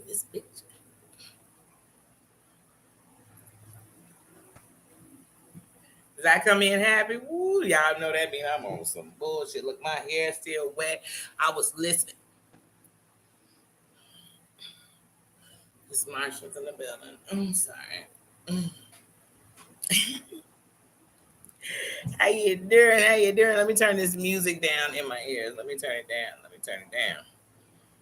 this bitch. Did I come in happy? Woo, y'all know that mean I'm on some bullshit. Look, my hair still wet. I was listening. This Marshall's in the building. I'm sorry. How you doing? How you doing? Let me turn this music down in my ears. Let me turn it down. Let me turn it down.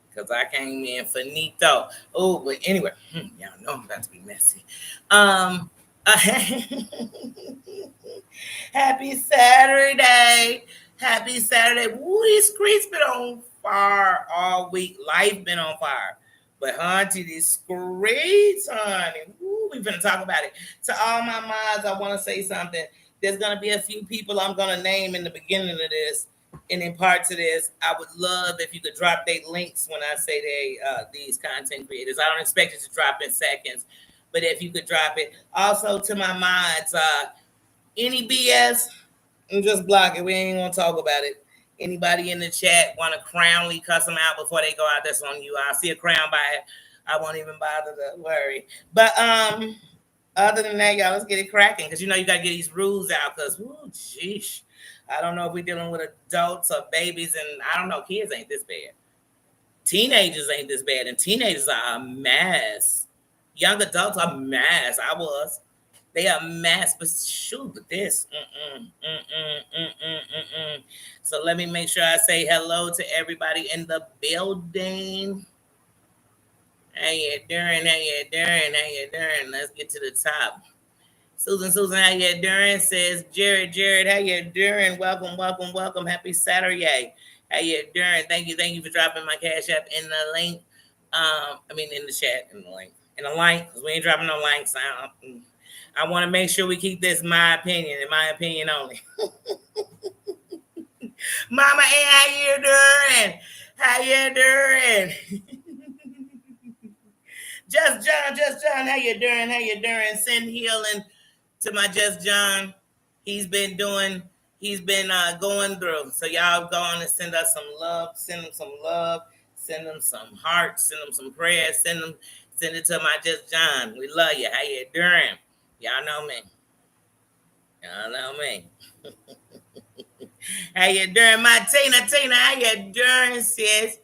Because I came in finito. Oh, but anyway, y'all know I'm about to be messy. Um, Happy Saturday. Happy Saturday. Woo, these streets been on fire all week. Life been on fire. But auntie, these streets, honey. Woo, we finna talk about it. To all my moms, I want to say something. There's gonna be a few people I'm gonna name in the beginning of this. And in parts of this, I would love if you could drop their links when I say these content creators. I don't expect it to drop in seconds, but if you could drop it. Also to my mods, any BS, just block it. We ain't gonna talk about it. Anybody in the chat want to crownly cuss them out before they go out? That's on you. I'll see a crown by it. I won't even bother to worry. But other than that, y'all, let's get it cracking because you know you gotta get these rules out. Because jeez, I don't know if we're dealing with adults or babies, and I don't know, kids ain't this bad. Teenagers ain't this bad, and teenagers are a mess. Young adults are a mess. I was. They are mass, but shoot, but this. So let me make sure I say hello to everybody in the building. How you doing? How you doing? How you doing? Let's get to the top. Susan, how you doing? Says Jared, how you doing? Welcome. Happy Saturday. How you doing? Thank you for dropping my cash app in the link. In the chat, in the link, because we ain't dropping no links. I want to make sure we keep this my opinion, in my opinion only. Mama, hey, how you doing? How you doing? Just John, how you doing? How you doing? Send healing to my Just John. He's been going through. So y'all go on and send us some love. Send him some love. Send them some hearts. Send them some prayers. Send it to my Just John. We love you. How you doing? Y'all know me. How you doing, my Tina? How you doing, sis?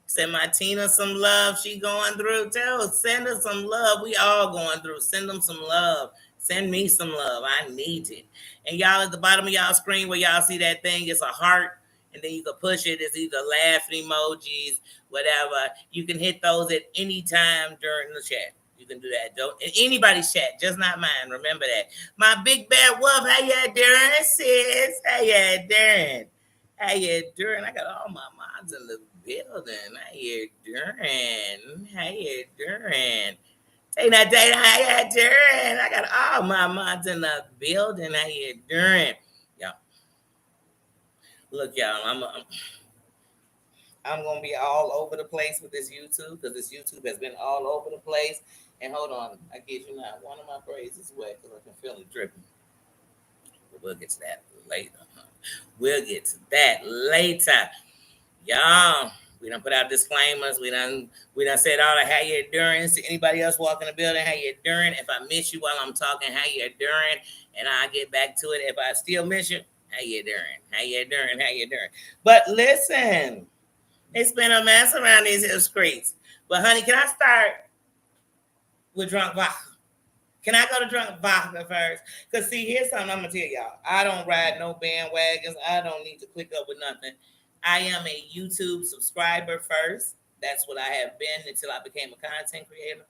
Send my Tina some love. She going through too. Send her some love. We all going through. Send them some love. Send me some love. I need it. And y'all at the bottom of y'all screen where y'all see that thing, it's a heart. And then you can push it. It's either laughing emojis, whatever. You can hit those at any time during the chat. You can do that. Don't in anybody's chat, just not mine. Remember that. My big bad wolf, how you doing, sis? How you doing? How you doing? I got all my mods in the building. How you doing? How you doing? Dana, how you doing? I got all my mods in the building. How you doing? Yeah. Look, y'all, I'm gonna be all over the place with this YouTube because this YouTube has been all over the place. And hold on, I get you now. One of my braids is wet because I can feel it dripping. But we'll get to that later. We'll get to that later. Y'all, we done put out disclaimers. We done said all the how you doing. To anybody else walking the building, how you doing? If I miss you while I'm talking, how you doing? And I'll get back to it. If I still miss you, how you doing? How you doing? How you doing? But listen, it's been a mess around these hill streets. But honey, can I start with drunk vodka? Can I go to drunk vodka first? Because see, here's something I'm gonna tell y'all. I don't ride no bandwagons. I don't need to click up with nothing. I am a YouTube subscriber first. That's what I have been until I became a content creator.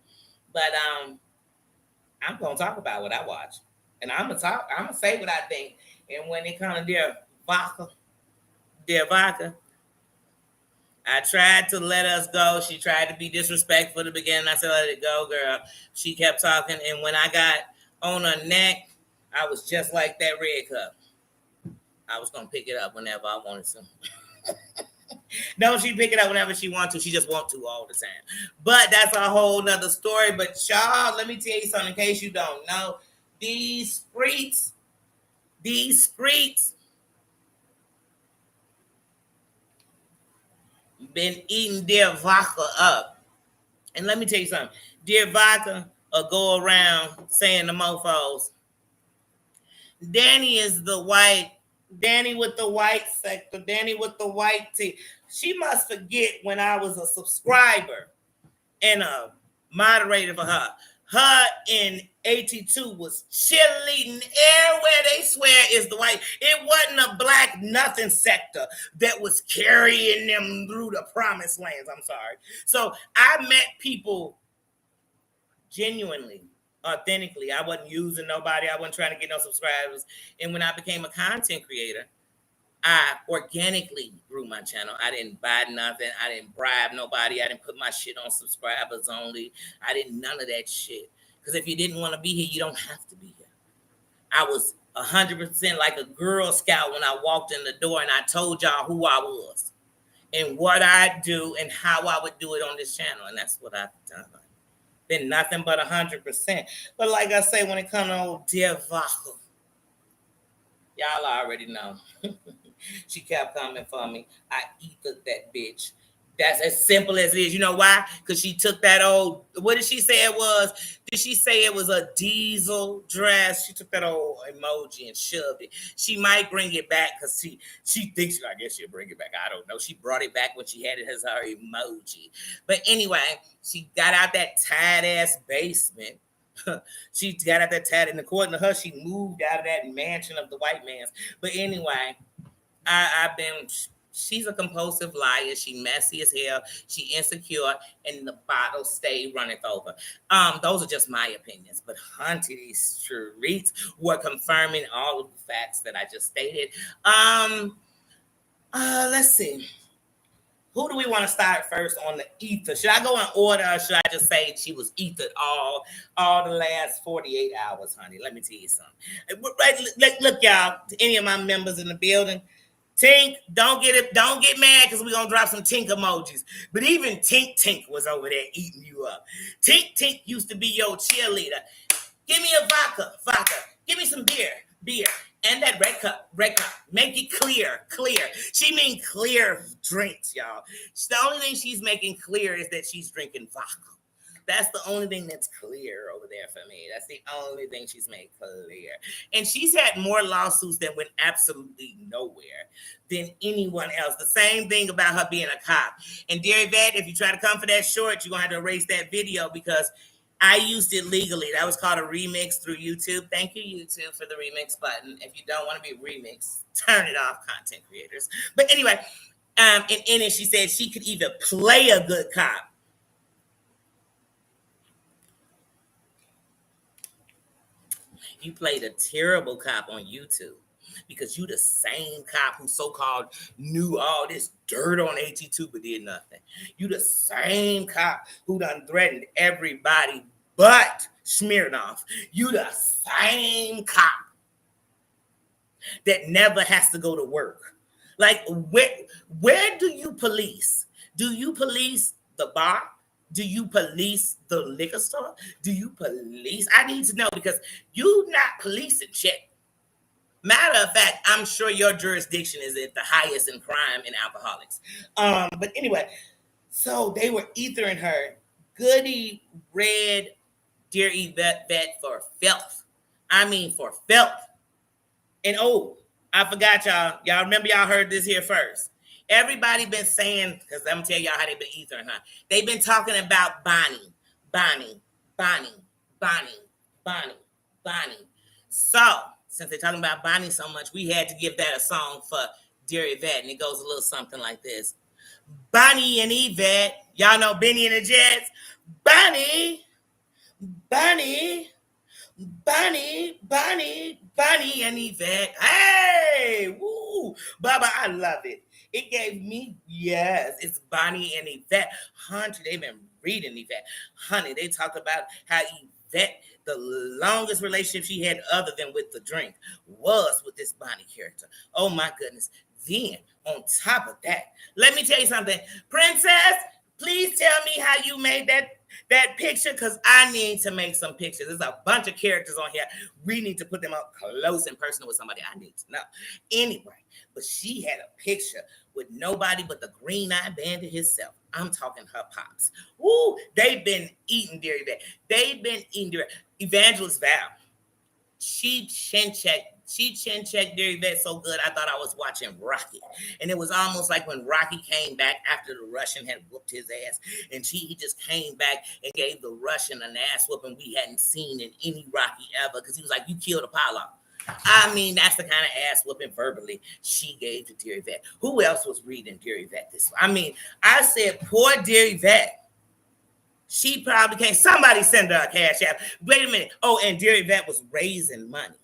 But I'm gonna talk about what I watch. And I'm gonna say what I think. And when it comes to dear vodka, I tried to let us go. She tried to be disrespectful at the beginning. I said, let it go, girl. She kept talking. And when I got on her neck, I was just like that red cup. I was going to pick it up whenever I wanted to. No, she pick it up whenever she wants to. She just want to all the time. But that's a whole nother story. But y'all, let me tell you something in case you don't know. These streets been eating their vodka up. And let me tell you something. Dear Vodka go around saying the mofos, Danny is the white, Danny with the white sector, Danny with the white tee. She must forget when I was a subscriber and a moderator for her. Her in 82 was cheerleading everywhere they swear is the white. It wasn't a black nothing sector that was carrying them through the promised lands. I'm sorry. So I met people genuinely, authentically. I wasn't using nobody. I wasn't trying to get no subscribers. And when I became a content creator, I organically grew my channel. I didn't buy nothing. I didn't bribe nobody. I didn't put my shit on subscribers only. I didn't none of that shit. Because if you didn't want to be here, you don't have to be here. I was 100% like a Girl Scout when I walked in the door and I told y'all who I was and what I do and how I would do it on this channel. And that's what I've done. Been nothing but 100%. But like I say, when it comes to old dear Vodka, y'all already know. She kept coming for me. I eated that bitch. That's as simple as it is. You know why? Because she took that old, what did she say it was? Did she say it was a diesel dress? She took that old emoji and shoved it. She might bring it back because she thinks, I guess she'll bring it back. I don't know. She brought it back when she had it as her emoji. But anyway, she got out that tight ass basement. She got out that tight, and according to her, she moved out of that mansion of the white man's. But anyway, she's a compulsive liar. She messy as hell. She insecure, and the bottle stay runneth over. Those are just my opinions. But hunting these streets were confirming all of the facts that I just stated. Let's see. Who do we want to start first on the ether? Should I go in order, or should I just say she was ethered all the last 48 hours, honey? Let me tell you something. Right, look, y'all, to any of my members in the building, Tink, don't get mad because we're gonna drop some Tink emojis. But even Tink was over there eating you up. Tink used to be your cheerleader. Give me a vodka. Give me some beer. And that red cup. Make it clear. She mean clear drinks, y'all. The only thing she's making clear is that she's drinking vodka. That's the only thing that's clear over there for me. That's the only thing she's made clear. And she's had more lawsuits that went absolutely nowhere than anyone else. The same thing about her being a cop. And dear Yvette, if you try to come for that short, you're going to have to erase that video because I used it legally. That was called a remix through YouTube. Thank you, YouTube, for the remix button. If you don't want to be remixed, turn it off, content creators. But anyway, in it, she said she could either play a good cop. You played a terrible cop on YouTube because you the same cop who so-called knew all this dirt on 82 but did nothing. You the same cop who done threatened everybody but Smirnoff. You the same cop that never has to go to work. Like, where do you police? Do you police the bar? Do you police the liquor store? Do you police? I need to know because you not policing shit. Matter of fact, I'm sure your jurisdiction is at the highest in crime in alcoholics. But anyway, so they were ethering her goody red Dear Yvette for filth. I mean for filth. And I forgot y'all. Y'all remember y'all heard this here first. Everybody been saying, because I'm going to tell y'all how they been ethering, huh? They've been talking about Bonnie. So, since they're talking about Bonnie so much, we had to give that a song for Dear Yvette, and it goes a little something like this. Bonnie and Yvette, y'all know Benny and the Jets? Bonnie and Yvette. Hey, woo, Baba, I love it. It gave me, yes, it's Bonnie and Yvette. Honey, they've been reading Yvette. Honey, they talked about how Yvette, the longest relationship she had other than with the drink was with this Bonnie character. Oh my goodness. Then, on top of that, let me tell you something. Princess, please tell me how you made that that picture, because I need to make some pictures. There's a bunch of characters on here. We need to put them up close and personal with somebody I need to know. Anyway, but she had a picture with nobody but the green-eyed bandit himself. I'm talking her pops. Ooh, they've been eating Dairy Vet. They've been eating Dairy Evangelist Val. She chin checked Dairy Vet so good I thought I was watching Rocky. And it was almost like when Rocky came back after the Russian had whooped his ass. And he just came back and gave the Russian an ass whooping we hadn't seen in any Rocky ever. Because he was like, you killed Apollo. I mean, that's the kind of ass whooping verbally she gave to Dairy Vet. Who else was reading Dairy Vet this way? I mean, I said, poor Dairy Vet. She probably can't. Somebody send her a cash app. Wait a minute. Oh, and Dairy Vet was raising money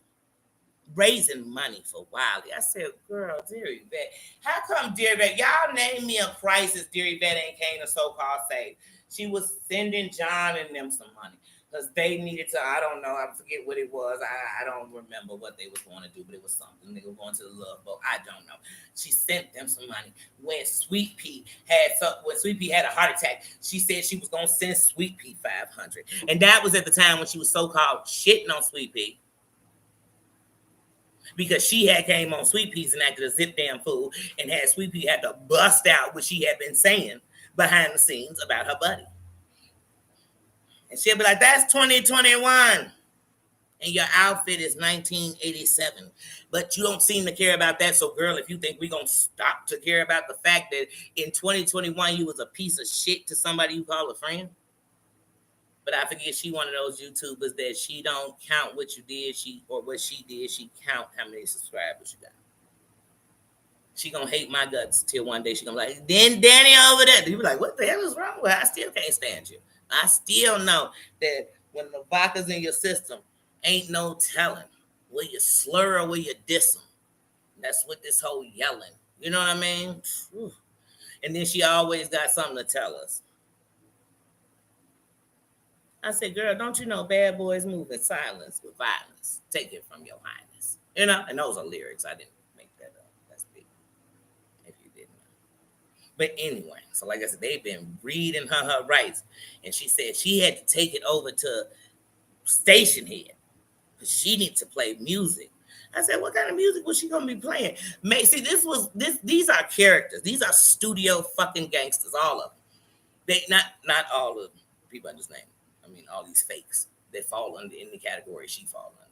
for Wiley. I said, girl, Dairy Vet, how come Dairy Vet? Y'all name me a crisis Dairy Vet ain't came to so-called save. She was sending John and them some money because they needed to, I don't know, I forget what it was. I don't remember what they was going to do, but it was something. They were going to the Love Boat. I don't know. She sent them some money. When Sweet Pea had a heart attack, she said she was going to send Sweet Pea $500. And that was at the time when she was so-called shitting on Sweet Pea, because she had came on Sweet Peas and acted a zip damn fool and had Sweet Pea had to bust out what she had been saying behind the scenes about her buddy. And she'll be like, that's 2021. And your outfit is 1987. But you don't seem to care about that. So, girl, if you think we're going to stop to care about the fact that in 2021 you was a piece of shit to somebody you call a friend. But I forget she one of those YouTubers that she don't count what you did, what she did. She count how many subscribers you got. She gonna hate my guts till one day she gonna be like, then Danny over there. You be like, what the hell is wrong with her? I still can't stand you. I still know that when the vodka's in your system, ain't no telling will you slur or will you diss them. That's what this whole yelling. You know what I mean? Whew. And then she always got something to tell us. I said, girl, don't you know bad boys move in silence with violence? Take it from your highness. You know, and those are lyrics. I didn't make that up. That's big. If you didn't know. But anyway, so like I said, they've been reading her rights. And she said she had to take it over to station head because she needs to play music. I said, what kind of music was she gonna be playing? See, these are characters. These are studio fucking gangsters, all of them. They not all of them. People understand. I mean, all these fakes that fall under in the category she fall under.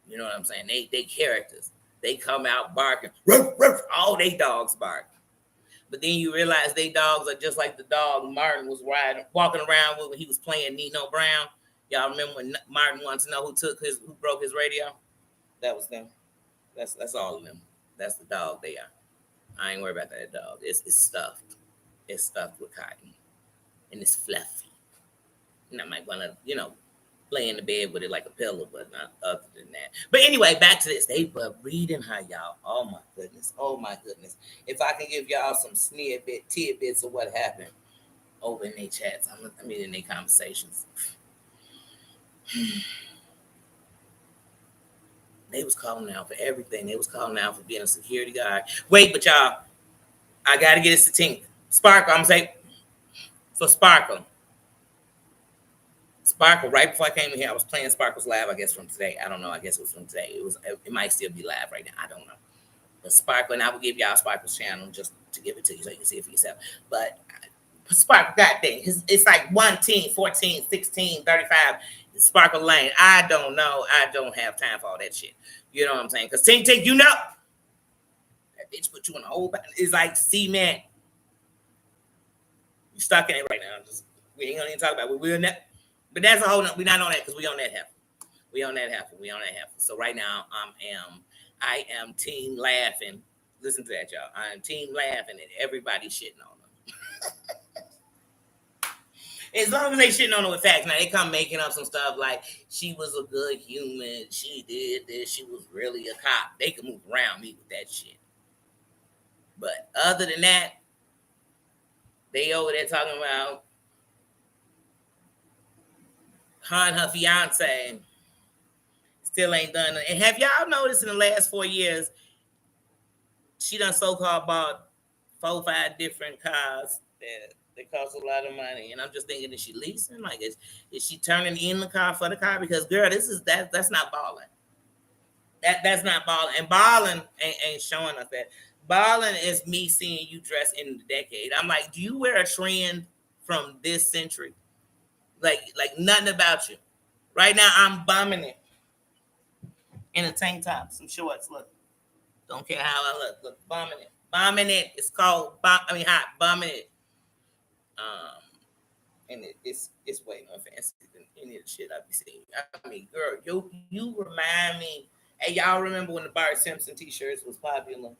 You know what I'm saying? They characters. They come out barking. Ruff, ruff, all they dogs bark. But then you realize they dogs are just like the dog Martin was walking around with when he was playing Nino Brown. Y'all remember when Martin wanted to know who broke his radio? That was them. That's all of them. That's the dog they are. I ain't worried about that dog. It's stuffed. It's stuffed with cotton. And it's fluffy. And I might want to, lay in the bed with it like a pillow, but not other than that. But anyway, back to this. They were reading her, y'all. Oh, my goodness. Oh, my goodness. If I can give y'all some tidbits of what happened over in their chats, in their conversations. They was calling out for everything. They was calling out for being a security guard. Wait, but y'all, I got to get this to Tink. Sparkle, I'm going to say, for Sparkle, right before I came in here, I was playing Sparkle's live, I guess, from today. I don't know. I guess it was from today. It might still be live right now. I don't know. But Sparkle, and I will give y'all Sparkle's channel just to give it to you so you can see it for yourself. But Sparkle, god dang, it's like 1 team, 14, 16, 35, Sparkle Lane. I don't know. I don't have time for all that shit. You know what I'm saying? Because Tink, that bitch put you in a hole. It's like cement. You stuck in it right now. We ain't gonna even talk about it. We're not. But that's a whole. We're not on that because we on that half. We on that half. So right now, I am team laughing. Listen to that, y'all. I am team laughing and everybody shitting on them. As long as they shitting on them with facts. Now they come making up some stuff like she was a good human. She did this. She was really a cop. They can move around me with that shit. But other than that, they over there talking about her and her fiance still ain't done it. And have y'all noticed in the last 4 years, she done so-called bought 4 or 5 different cars that They cost a lot of money, and I'm just thinking, is she leasing? Like, is she turning in the car for the car? Because girl, this is that's not balling. That's not balling, and balling ain't showing us that. Balling is me seeing you dress in the decade. I'm like, do you wear a trend from this century? Like nothing about you. Right now, I'm bombing it in a tank top, some shorts. Look, don't care how I look. Look, bombing it, bombing it. It's called hot bombing it. Um, and it's way more fancy than any of the shit I be seeing. I mean, girl, you remind me. Hey, y'all remember when the Bart Simpson T-shirts was popular,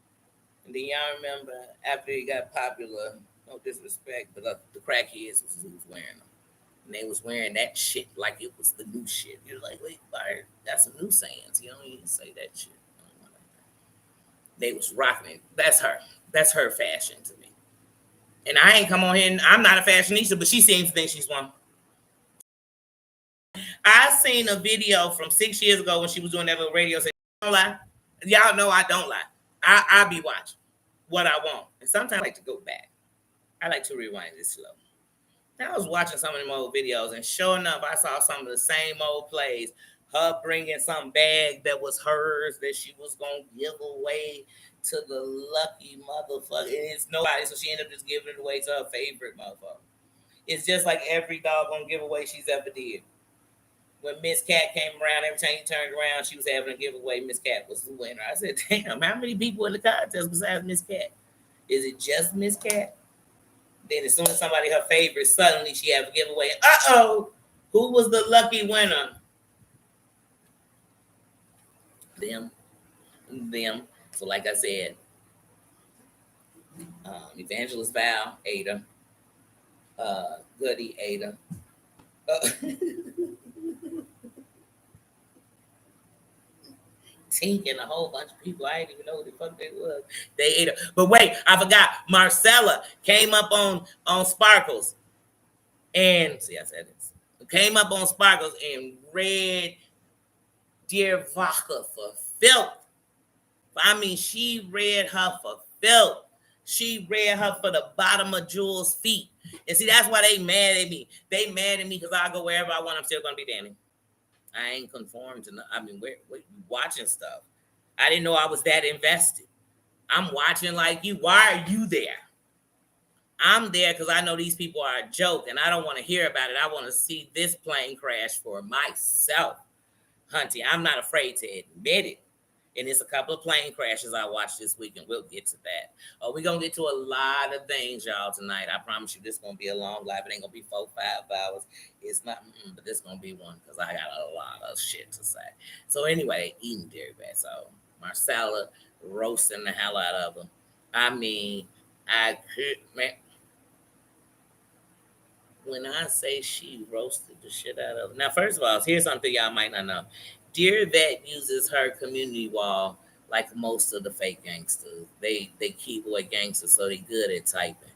and then y'all remember after it got popular. No disrespect, but the crackheads was who was wearing them, and they was wearing that shit like it was the new shit. You're like, wait, Bart, that's some new sayings. You don't even say that shit. They was rocking it. That's her. That's her fashion to me. And I ain't come on here. And I'm not a fashionista, but she seems to think she's one. I seen a video from 6 years ago when she was doing that little radio. Say, don't lie. Y'all know I don't lie. I be watching what I want, and sometimes I like to go back. I like to rewind this slow. I was watching some of them old videos, and sure enough, I saw some of the same old plays. Her bringing some bag that was hers that she was gonna give away to the lucky motherfucker. And it's nobody, so she ended up just giving it away to her favorite motherfucker. It's just like every doggone giveaway she's ever did. When Miss Cat came around, every time you turned around, she was having a giveaway. Miss Cat was the winner. I said, damn, how many people in the contest besides Miss Cat? Is it just Miss Cat? Then as soon as somebody her favorite, suddenly she have a giveaway. Uh-oh, who was the lucky winner? Them. Them. So like I said, Evangelist Val, Ada. Goody, Ada. Tink and a whole bunch of people. I didn't even know who the fuck they was. They ate her. But wait, I forgot. Marcella came up on Sparkles. And see, I said this. Came up on Sparkles and read Dear Vodka for filth. I mean, she read her for filth. She read her for the bottom of Jewel's feet. And see, that's why they mad at me. They mad at me because I go wherever I want. I'm still going to be Danny. I ain't conformed to. I mean, we're watching stuff. I didn't know I was that invested. I'm watching like you. Why are you there? I'm there because I know these people are a joke, and I don't want to hear about it. I want to see this plane crash for myself, Hunty. I'm not afraid to admit it. And it's a couple of plane crashes I watched this week, and we'll get to that. Oh, we're going to get to a lot of things, y'all, tonight. I promise you this is going to be a long live. It ain't going to be 4-5 hours. It's not, but this going to be one because I got a lot of shit to say. So anyway, eating dairy bad. So Marcella roasting the hell out of them. I mean, I could, man, when I say she roasted the shit out of them. Now, first of all, here's something y'all might not know. Dear Vet uses her community wall like most of the fake gangsters. They keyboard gangsters, so they good at typing.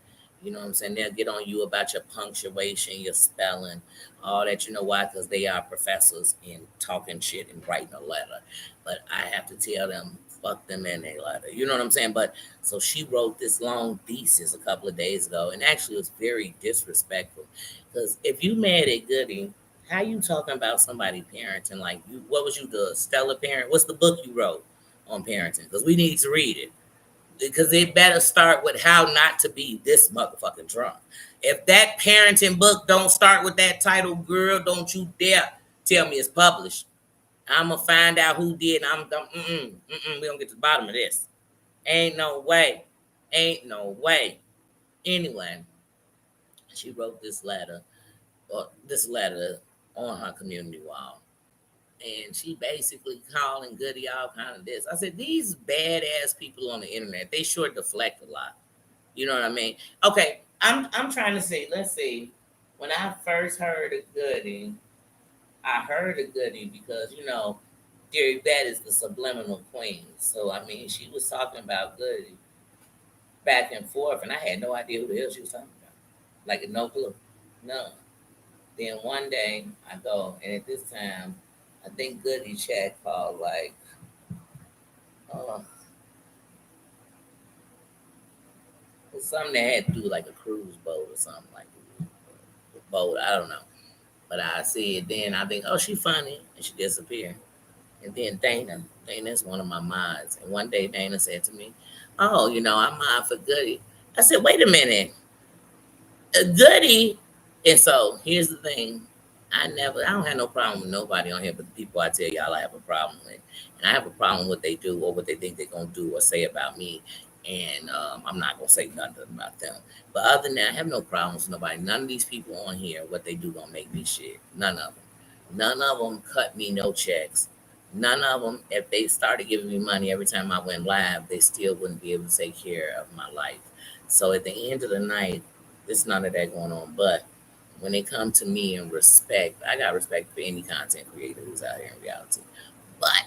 You know what I'm saying? They'll get on you about your punctuation, your spelling, all that. You know why? Because they are professors in talking shit and writing a letter. But I have to tell them, fuck them in their letter. You know what I'm saying? But so she wrote this long thesis a couple of days ago, and actually it was very disrespectful. Because if you mad at Goody, how you talking about somebody parenting? Like, you, what was you, the stellar parent? What's the book you wrote on parenting? Because we need to read it. Because they better start with how not to be this motherfucking drunk. If that parenting book don't start with that title, girl, don't you dare tell me it's published. I'm gonna find out who did. We don't get to the bottom of this. Ain't no way. Ain't no way. Anyway, she wrote this letter on her community wall. And she basically calling Goody all kind of this. I said, these badass people on the internet, they sure deflect a lot. You know what I mean? Okay, I'm trying to see. Let's see. When I first heard of Goody, I heard of Goody because, Dear That is the subliminal queen. So I mean, she was talking about Goody back and forth, and I had no idea who the hell she was talking about. Like no clue. No. Then one day I go, and at this time, I think Goody chat called like, uh, something that had to do like a cruise boat or something like a boat. I don't know. But I see it then. I think, oh, she funny, and she disappeared. And then Dana's one of my mods. And one day Dana said to me, "Oh, I'm mod for Goody." I said, "Wait a minute, a Goody?" And so here's the thing: I don't have no problem with nobody on here, but the people I tell y'all I have a problem with, and I have a problem with what they do or what they think they're gonna do or say about me. And I'm not gonna say nothing about them. But other than that, I have no problems with nobody. None of these people on here, what they do gonna make me shit. None of them. None of them cut me no checks. None of them, if they started giving me money every time I went live, they still wouldn't be able to take care of my life. So at the end of the night, there's none of that going on. But when it comes to me and respect, I got respect for any content creator who's out here in reality. But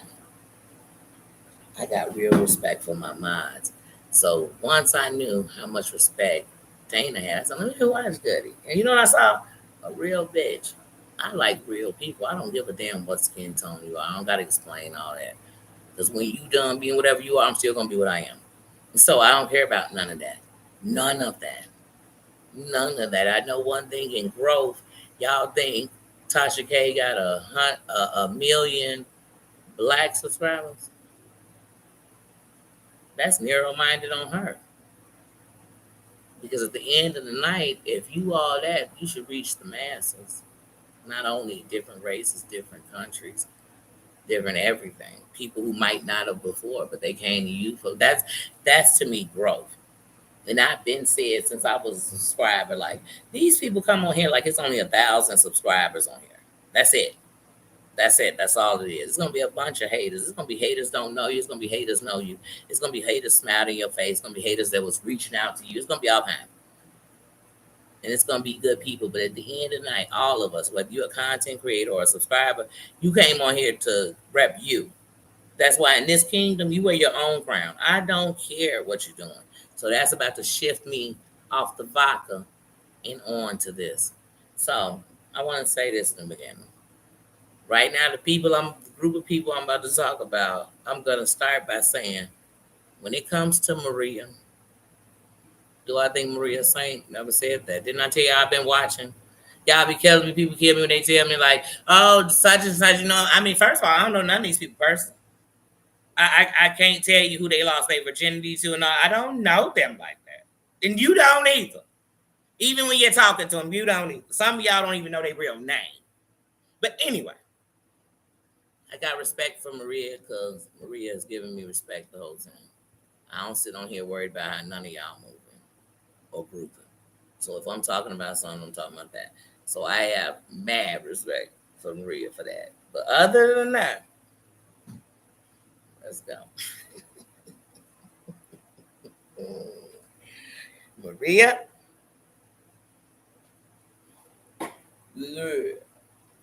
I got real respect for my mods. So once I knew how much respect Dana had, I said, let me go watch Goody. And you know what I saw? A real bitch. I like real people. I don't give a damn what skin tone you are. I don't gotta explain all that. Because when you done being whatever you are, I'm still gonna be what I am. So I don't care about none of that. None of that. None of that. I know one thing in growth. Y'all think Tasha K got a million black subscribers? That's narrow minded on her. Because at the end of the night, if you all that, you should reach the masses. Not only different races, different countries, different everything. People who might not have before, but they came to you for that's to me growth. And I've been said since I was a subscriber, like these people come on here like it's only 1,000 subscribers on here. That's it. That's it. That's all it is. It's gonna be a bunch of haters. It's gonna be haters don't know you. It's gonna be haters know you. It's gonna be haters smile in your face. It's gonna be haters that was reaching out to you. It's gonna be all kinds. And it's gonna be good people. But at the end of the night, all of us, whether you're a content creator or a subscriber, you came on here to rep you. That's why in this kingdom, you wear your own crown. I don't care what you're doing. So that's about to shift me off the vodka and on to this. So I want to say this in the beginning. Right now, the group of people I'm about to talk about, I'm gonna start by saying, when it comes to Maria, do I think Maria Saint never said that? Didn't I tell you I've been watching? Y'all be killing me. People kill me when they tell me like, oh, such and such. I mean, first of all, I don't know none of these people personally. I can't tell you who they lost their virginity to, and all. I don't know them like that, and you don't either. Even when you're talking to them, you don't either. Some of y'all don't even know their real name. But anyway, I got respect for Maria because Maria has given me respect the whole time. I don't sit on here worried about how none of y'all moving or grouping. So if I'm talking about something, I'm talking about that. So I have mad respect for Maria for that. But other than that, let's go. Maria,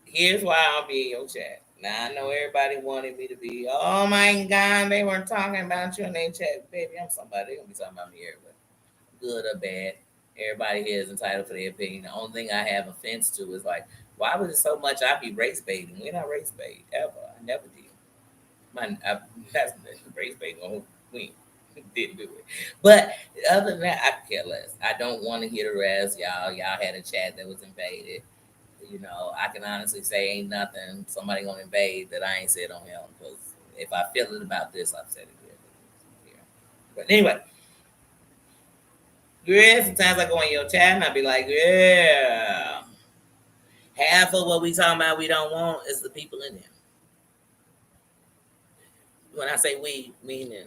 here's why I'll be in your chat. Now I know everybody wanted me to be, oh my God, they weren't talking about you in their chat. Baby, I'm somebody. They're gonna be talking about me everywhere. Good or bad. Everybody here is entitled for their opinion. The only thing I have offense to is like, why was it so much I be race baiting? We're not race bait ever. I never did. That's race baiting. We didn't do it. But other than that, I could care less. I don't want to hear the rest. Y'all had a chat that was invaded. I can honestly say ain't nothing somebody gonna invade that I ain't said on him. Because if I feel it about this, I've said it here. But anyway, yeah, sometimes I go in your chat and I be like, yeah. Half of what we talking about we don't want is the people in there. When I say we, meaning,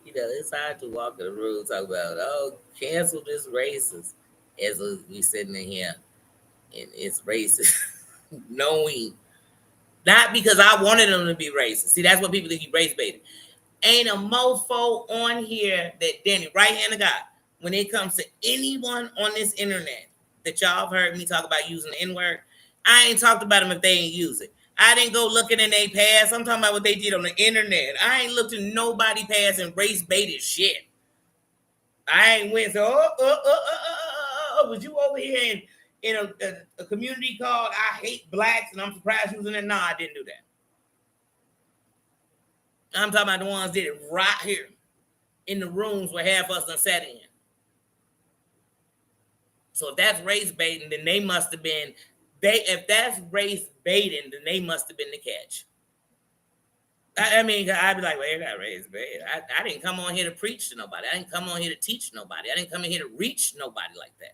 it's hard to walk in the room talk about, oh, cancel this racist. As we sitting in here and it's racist. Knowing, not because I wanted them to be racist. See, that's what people think you race baiting. Ain't a mofo on here that Danny, right hand of God, when it comes to anyone on this internet that y'all have heard me talk about using the N-word, I ain't talked about them if they ain't use it. I didn't go looking in their past. I'm talking about what they did on the internet. I ain't looked in nobody past and race baited shit. I ain't went so, was you over here in a community called I Hate Blacks and I'm surprised you was in there? No, I didn't do that. I'm talking about the ones that did it right here. in the rooms where half of us done sat in. So if that's race baiting, then they must have been if that's race baiting, then they must have been the catch. I mean, I'd be like, well, that race bait. I didn't come on here to preach to nobody. I didn't come on here to teach nobody. I didn't come in here to reach nobody like that.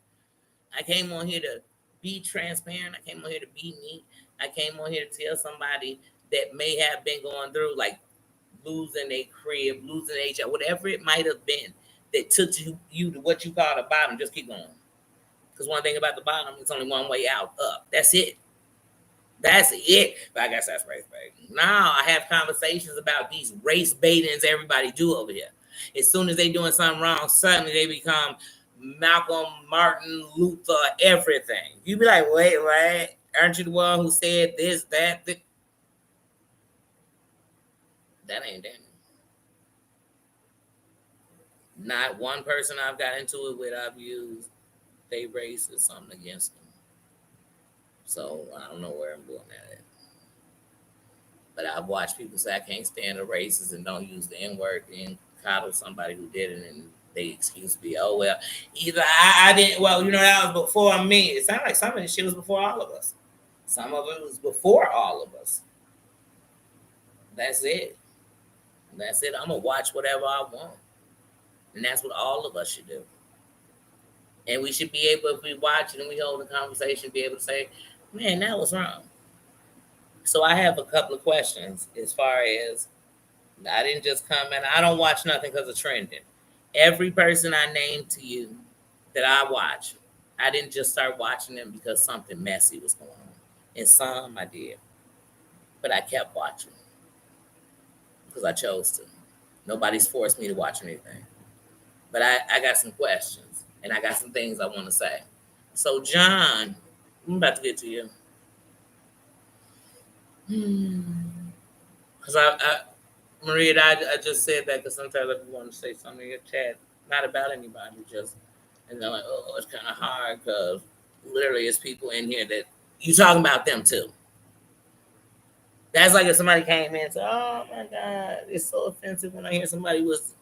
I came on here to be transparent. I came on here to be me. I came on here to tell somebody that may have been going through like losing a crib, losing a job, whatever it might have been that took you to what you call the bottom. Just keep going. Because one thing about the bottom, it's only one way out, up. That's it. That's it. But I guess that's race baiting. Now I have conversations about these race baitings everybody do over here. As soon as they doing something wrong, suddenly they become Malcolm, Martin, Luther, everything. You be like, wait, aren't you the one who said this, that? That ain't Daniel. Not one person I've got into it with, I've used they race or something against them. So I don't know where I'm going at. But I've watched people say I can't stand the races and don't use the N-word and coddle somebody who did it, and they excuse me. Oh well, either I didn't. Well, that was before me. It sounded like some of this shit was before all of us. Some of it was before all of us. That's it. That's it. I'm gonna watch whatever I want, and that's what all of us should do. And we should be able, if we watch it and we hold a conversation, be able to say, man, that was wrong. So I have a couple of questions as far as I didn't just come and I don't watch nothing because of trending. Every person I named to you that I watch, I didn't just start watching them because something messy was going on. And some I did. But I kept watching because I chose to. Nobody's forced me to watch anything. But I got some questions and I got some things I want to say. So, John, I'm about to get to you. Because Maria, I just said that because sometimes I want to say something in your chat, not about anybody, just, and they're like, oh, it's kind of hard because literally it's people in here that you talking about them too. That's like if somebody came in and said, oh my God, it's so offensive when I hear somebody was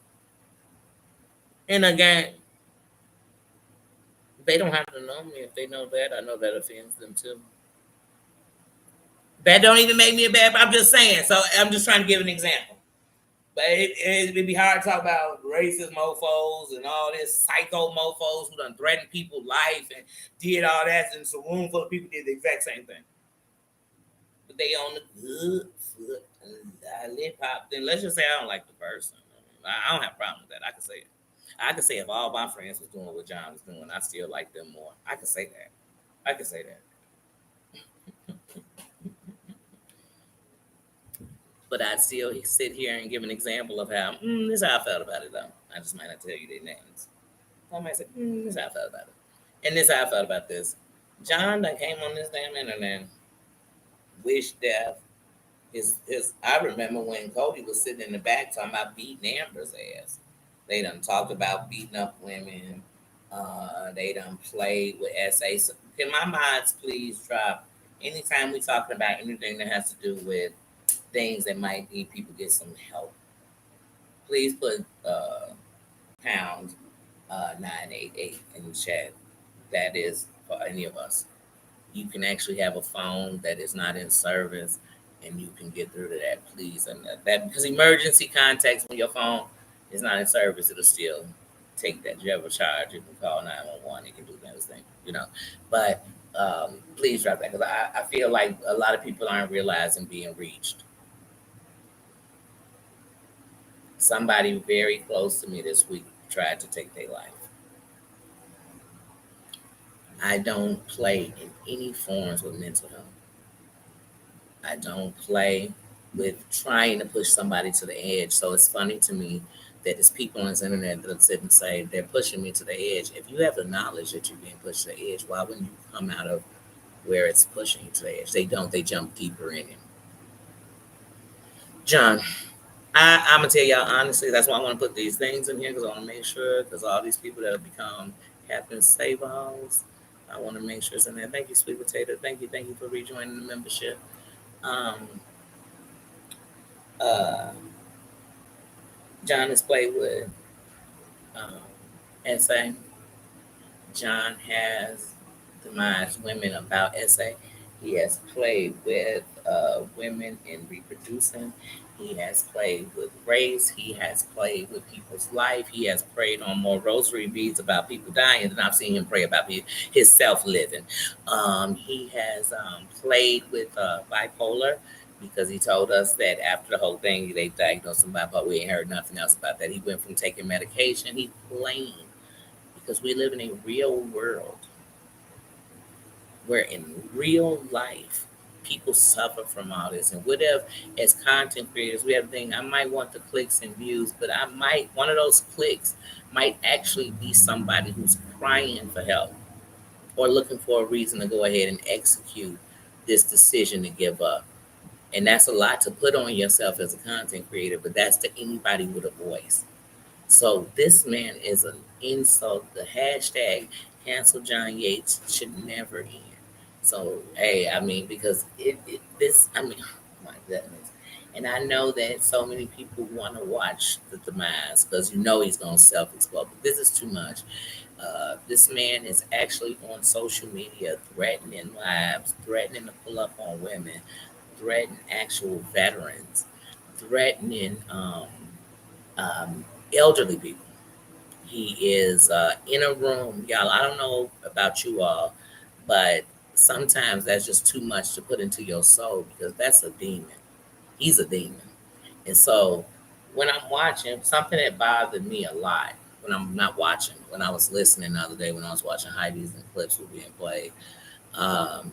in a gang. They don't have to know me. If they know that, I know that offends them too. That don't even make me a bad. I'm just saying. So I'm just trying to give an example. But it'd be hard to talk about racist mofos and all this psycho mofos who done threatened people's life and did all that. And so room full of people did the exact same thing. But they on the good foot lip hop. Then let's just say I don't like the person. I don't have a problem with that. I can say it. I can say if all my friends was doing what John was doing, I still like them more. I can say that. I can say that. But I'd still sit here and give an example of how, this is how I felt about it, though. I just might not tell you their names. I might say, this is how I felt about it. And this is how I felt about this. John that came on this damn internet, wished death. I remember when Cody was sitting in the back talking about beating Amber's ass. They done talked about beating up women. They done played with SA. So can my minds please drop anytime we talking about anything that has to do with things that might need people get some help? Please put pound 988 in the chat. That is for any of us. You can actually have a phone that is not in service and you can get through to that, please. And that because emergency contacts when your phone is not in service, it'll still take that. You have a charge, you can call 911, it can do that thing, But please drop that because I feel like a lot of people aren't realizing being reached. Somebody very close to me this week tried to take their life. I don't play in any forms with mental health. I don't play with trying to push somebody to the edge. So it's funny to me that there's people on this internet that sit and say they're pushing me to the edge. If you have the knowledge that you're being pushed to the edge, why wouldn't you come out of where it's pushing you to the edge? They don't. They jump deeper in it. John, I'm going to tell y'all honestly, that's why I want to put these things in here because I want to make sure, because all these people that have become Captain Save-Alls, I want to make sure it's in there. Thank you, Sweet Potato. Thank you for rejoining the membership. John is Playwood. um, essay. John has demised women about essay. He has played with women in reproducing. He has played with race. He has played with people's life. He has prayed on more rosary beads about people dying than I've seen him pray about his self living. He has played with bipolar because he told us that after the whole thing, they diagnosed him bipolar. We ain't heard nothing else about that. He went from taking medication. He blamed because we live in a real world where in real life people suffer from all this. And what if, as content creators, we have a thing, I might want the clicks and views, but I might, one of those clicks might actually be somebody who's crying for help or looking for a reason to go ahead and execute this decision to give up. And that's a lot to put on yourself as a content creator, but that's to anybody with a voice. So this man is an insult. The hashtag cancel John Yates should never end. So hey, I mean, because this, I mean, oh my goodness. And I know that so many people want to watch the demise because you know he's gonna self-explode. But this is too much. This man is actually on social media threatening lives, threatening to pull up on women, threatening actual veterans, threatening elderly people. He is in a room, y'all. I don't know about you all, but sometimes that's just too much to put into your soul because that's a demon. He's a demon. And so when I'm watching, something that bothered me a lot when I'm not watching, when I was listening the other day, when I was watching Heidi's and clips were being played, um,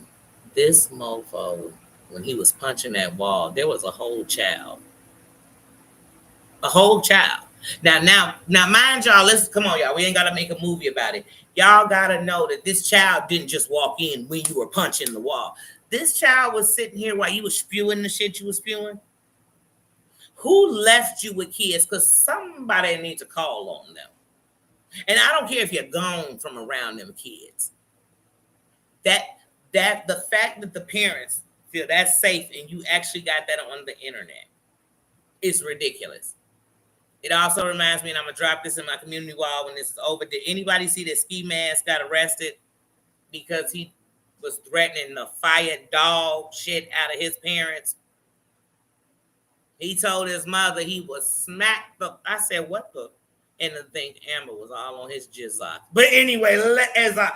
this mofo, when he was punching that wall, there was a whole child. Now, mind y'all. Let's come on, y'all. We ain't gotta make a movie about it. Y'all gotta know that this child didn't just walk in when you were punching the wall. This child was sitting here while you was spewing the shit you was spewing. Who left you with kids? Because somebody needs to call on them. And I don't care if you're gone from around them kids. That that the fact that the parents feel that's safe and you actually got that on the internet is ridiculous. It also reminds me, and I'm gonna drop this in my community wall when this is over. Did anybody see that Ski Mask got arrested because he was threatening to fire dog shit out of his parents? He told his mother he was smacked the. I said, "What the?" And the thing, Amber was all on his jizzle. But anyway, as I,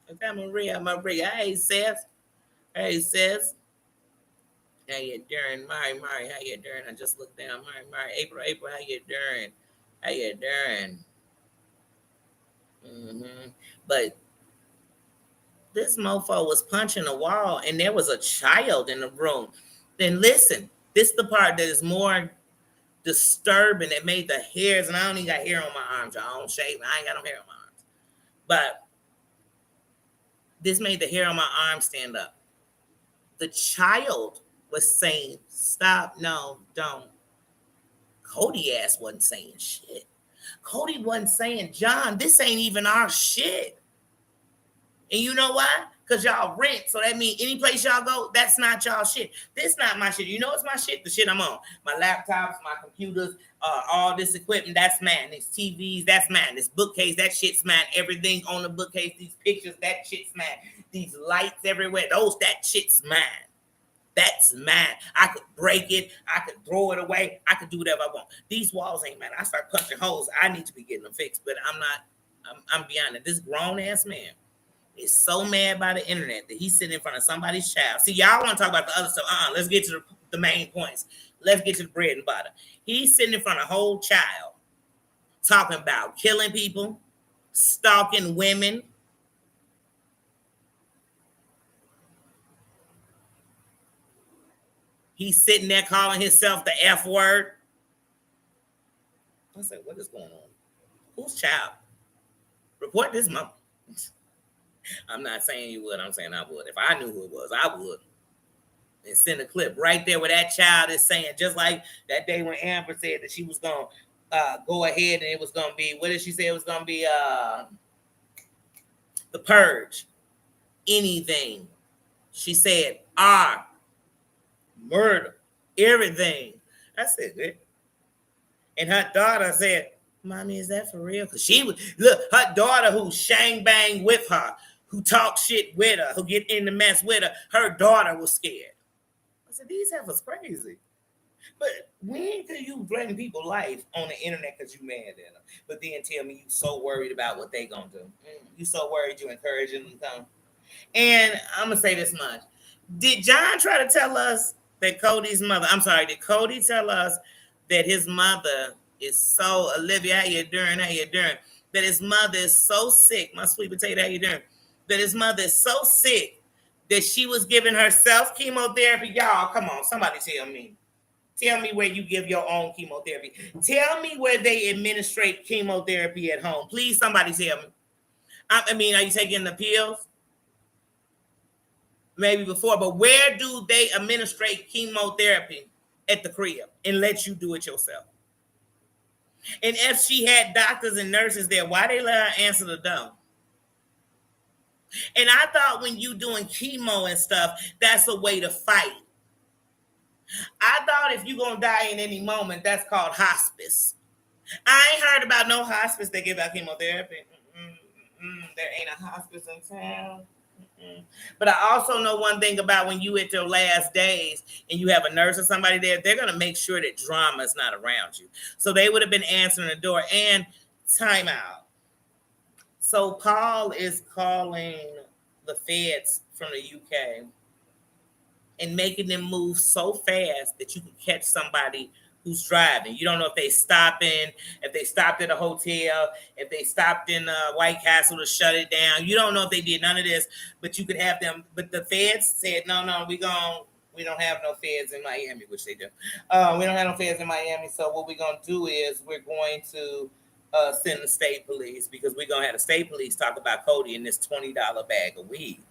okay, Maria, hey sis, hey sis, how you doing, Mari, how you doing? I just looked down, Mari, April, how you doing? How you doing? But this mofo was punching a wall and there was a child in the room. Then listen, this is the part that is more disturbing that made the hairs, and I don't even got hair on my arms. I don't shave. I ain't got no hair on my arms. But this made the hair on my arm stand up. The child was saying, stop, no, don't. Cody ass wasn't saying shit. Cody wasn't saying, John, this ain't even our shit. And you know why? Because y'all rent. So that means any place y'all go, that's not y'all shit. This not my shit. You know what's my shit? The shit I'm on. My laptops, my computers, all this equipment, that's mine. These TVs, that's mine. This bookcase, that shit's mine. Everything on the bookcase, these pictures, that shit's mine. These lights everywhere, that shit's mine. That's mine. I could break it. I could throw it away. I could do whatever I want. These walls ain't mine. I start punching holes. I need to be getting them fixed, but I'm not. I'm beyond it. This grown ass man is so mad by the internet that he's sitting in front of somebody's child. See, y'all want to talk about the other stuff. Let's get to the main points. Let's get to the bread and butter. He's sitting in front of a whole child talking about killing people, stalking women. He's sitting there calling himself the F word. I said, what is going on? Whose child? Report this mom. I'm not saying you would. I'm saying I would. If I knew who it was, I would. And send a clip right there where that child is saying, just like that day when Amber said that she was going to go ahead and it was going to be, what did she say? It was going to be the purge. Anything. She said, murder, everything. I said, and her daughter said, Mommy, is that for real? Because she was, look, her daughter who shang bang with her, who talk shit with her, who get in the mess with her daughter was scared. I said, these heifers crazy. But when do you blame people's life on the internet because you mad at them? But then tell me you so worried about what they gonna do. You so worried you encouraging them to come. And I'm gonna say this much. Did John try to tell us that Cody's mother, I'm sorry, did Cody tell us that his mother is so, Olivia, how you doing? How you doing? That his mother is so sick, my sweet potato, how you doing? That his mother is so sick that she was giving herself chemotherapy. Y'all, come on, somebody tell me. Tell me where you give your own chemotherapy. Tell me where they administrate chemotherapy at home. Please, somebody tell me. I mean, are you taking the pills? Maybe before, but where do they administrate chemotherapy? At the crib and let you do it yourself. And if she had doctors and nurses there, why they let her answer the door? And I thought when you doing chemo and stuff, that's a way to fight. I thought if you gonna die in any moment, that's called hospice. I ain't heard about no hospice that give out chemotherapy. There ain't a hospice in town. But I also know one thing about when you at your last days and you have a nurse or somebody there, they're going to make sure that drama is not around you. So they would have been answering the door. And time out. So Paul is calling the feds from the UK and making them move so fast that you can catch somebody who's driving. You don't know if they stopping, if they stopped at a hotel, if they stopped in White Castle to shut it down. You don't know if they did none of this, but you could have them. But the feds said, no, we don't have no feds in Miami, which they do. We don't have no feds in Miami. So what we're going to do is we're going to send the state police because we're going to have the state police talk about Cody and this $20 bag of weed.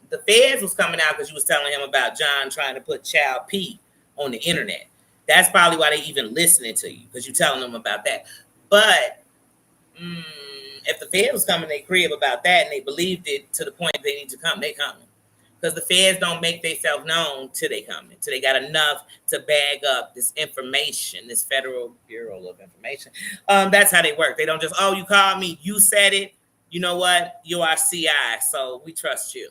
The feds was coming out because you was telling him about John trying to put Child P on the internet. That's probably why they even listening to you because you're telling them about that. But if the feds was coming to their crib about that and they believed it to the point they need to come, they coming. Because the feds don't make themselves known till they coming. Till they got enough to bag up this information, this Federal Bureau of Information. That's how they work. They don't just, oh, you called me, you said it. You know what? You are CI, so we trust you.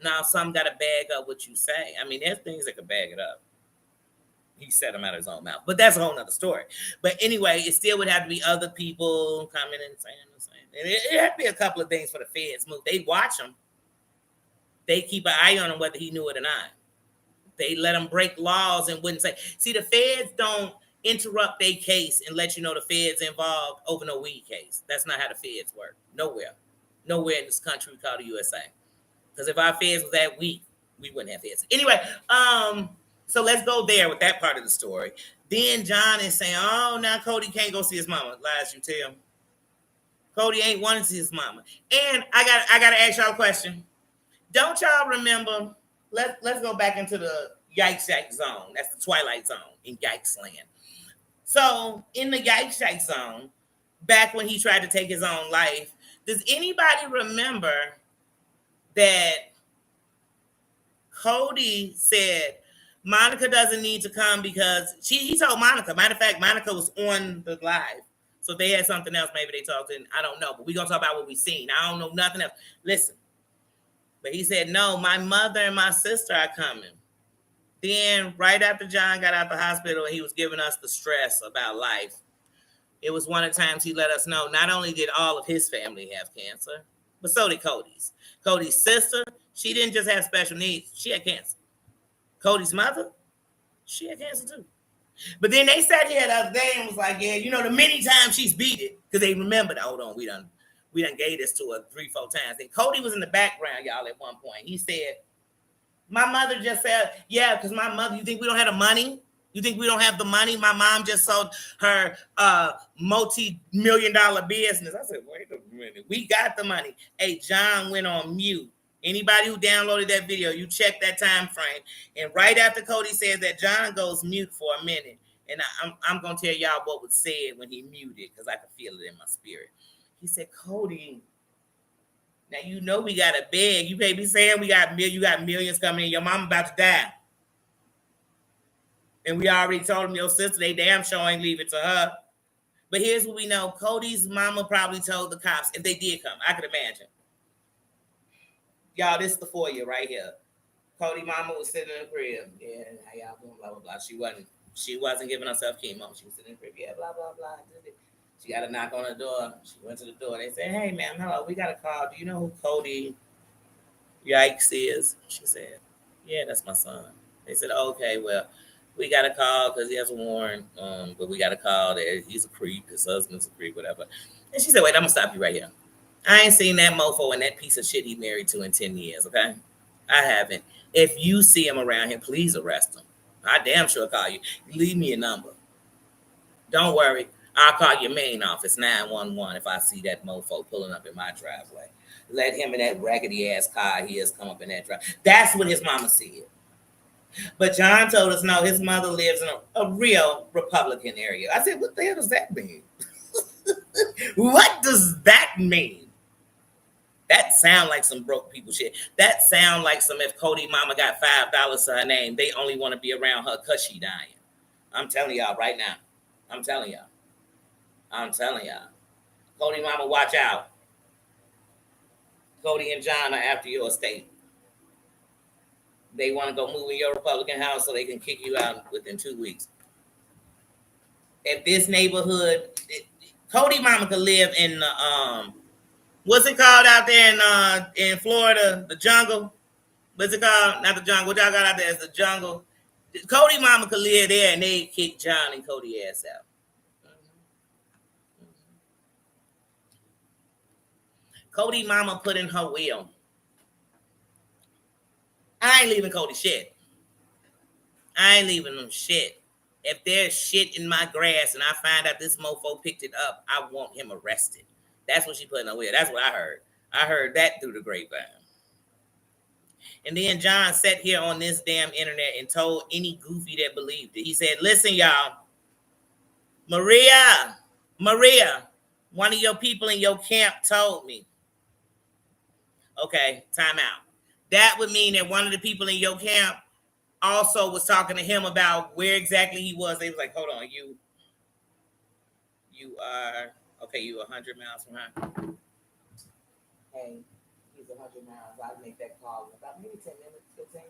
Now, some got to bag up what you say. I mean, there's things that can bag it up. He said them out of his own mouth. But that's a whole nother story. But anyway, it still would have to be other people coming and saying the same. And it had to be a couple of things for the feds move. They watch him. They keep an eye on him whether he knew it or not. They let him break laws and wouldn't say. See, the feds don't interrupt their case and let you know the feds involved over no weed case. That's not how the feds work. Nowhere. Nowhere in this country called the USA. Because if our feds was that weak, we wouldn't have feds. Anyway, so let's go there with that part of the story. Then John is saying, oh, now Cody can't go see his mama. Lies you tell. Cody ain't wanting to see his mama. And I got to ask y'all a question. Don't y'all remember, let's go back into the Yikes zone. That's the Twilight Zone in Yikes land. So in the Yikes zone, back when he tried to take his own life, does anybody remember that Cody said Monica doesn't need to come because he told Monica. Matter of fact, Monica was on the live. So if they had something else, maybe they talked in. I don't know. But we're going to talk about what we've seen. I don't know nothing else. Listen. But he said, no, my mother and my sister are coming. Then right after John got out the hospital, he was giving us the stress about life. It was one of the times he let us know not only did all of his family have cancer, but so did Cody's. Cody's sister, she didn't just have special needs. She had cancer. Cody's mother, she had cancer too. But then they sat here the other day and was like, yeah, you know, the many times she's beat it, because they remembered, hold on, we done gave this to her 3-4 times. And Cody was in the background, y'all, at one point. He said, my mother just said, yeah, because my mother, you think we don't have the money? You think we don't have the money? My mom just sold her multi-million-dollar business. I said, wait a minute. We got the money. Hey, John went on mute. Anybody who downloaded that video, you check that time frame. And right after Cody says that, John goes mute for a minute. And I'm going to tell y'all what was said when he muted because I could feel it in my spirit. He said, Cody, now you know we got to beg. You may be saying you got millions coming in. Your mom about to die. And we already told him your sister, they damn sure ain't leave it to her. But here's what we know. Cody's mama probably told the cops if they did come. I could imagine. Y'all, this is the foyer right here. Cody mama was sitting in the crib. Yeah, how y'all doing? Blah, blah, blah. She wasn't giving herself chemo. She was sitting in the crib. Yeah, blah, blah, blah. She got a knock on the door. She went to the door. They said, hey, ma'am, hello. We got a call. Do you know who Cody Yikes is? She said, yeah, that's my son. They said, okay, well, we got a call because he has a warrant, but we got a call that he's a creep. His husband's a creep, whatever. And she said, wait, I'm going to stop you right here. I ain't seen that mofo and that piece of shit he married to in 10 years, okay? I haven't. If you see him around here, please arrest him. I damn sure call you. Leave me a number. Don't worry. I'll call your main office, 911, if I see that mofo pulling up in my driveway. Let him in that raggedy ass car he has come up in that drive. That's what his mama said. But John told us no, his mother lives in a real Republican area. I said, what the hell does that mean? What does that mean? That sound like some broke people shit. That sound like some if Cody mama got $5 to her name, they only want to be around her because she dying. I'm telling y'all right now. I'm telling y'all. Cody mama, watch out. Cody and John are after your estate. They want to go move in your Republican house so they can kick you out within 2 weeks. If this neighborhood, Cody mama could live in the what's it called out there in Florida? The jungle. What's it called? Not the jungle. What y'all got out there is the jungle. Cody mama could live there and they kick John and Cody ass out. Cody mama put in her will. I ain't leaving Cody shit. I ain't leaving them shit. If there's shit in my grass and I find out this mofo picked it up, I want him arrested. That's what she put in her will. That's what I heard. I heard that through the grapevine. And then John sat here on this damn internet and told any goofy that believed it. He said, listen, y'all. Maria, one of your people in your camp told me. Okay, time out. That would mean that one of the people in your camp also was talking to him about where exactly he was. They was like, hold on, you are, okay, you 100 miles from her. Hey, he's 100 miles. I'll make that call in about maybe 10 minutes, 15.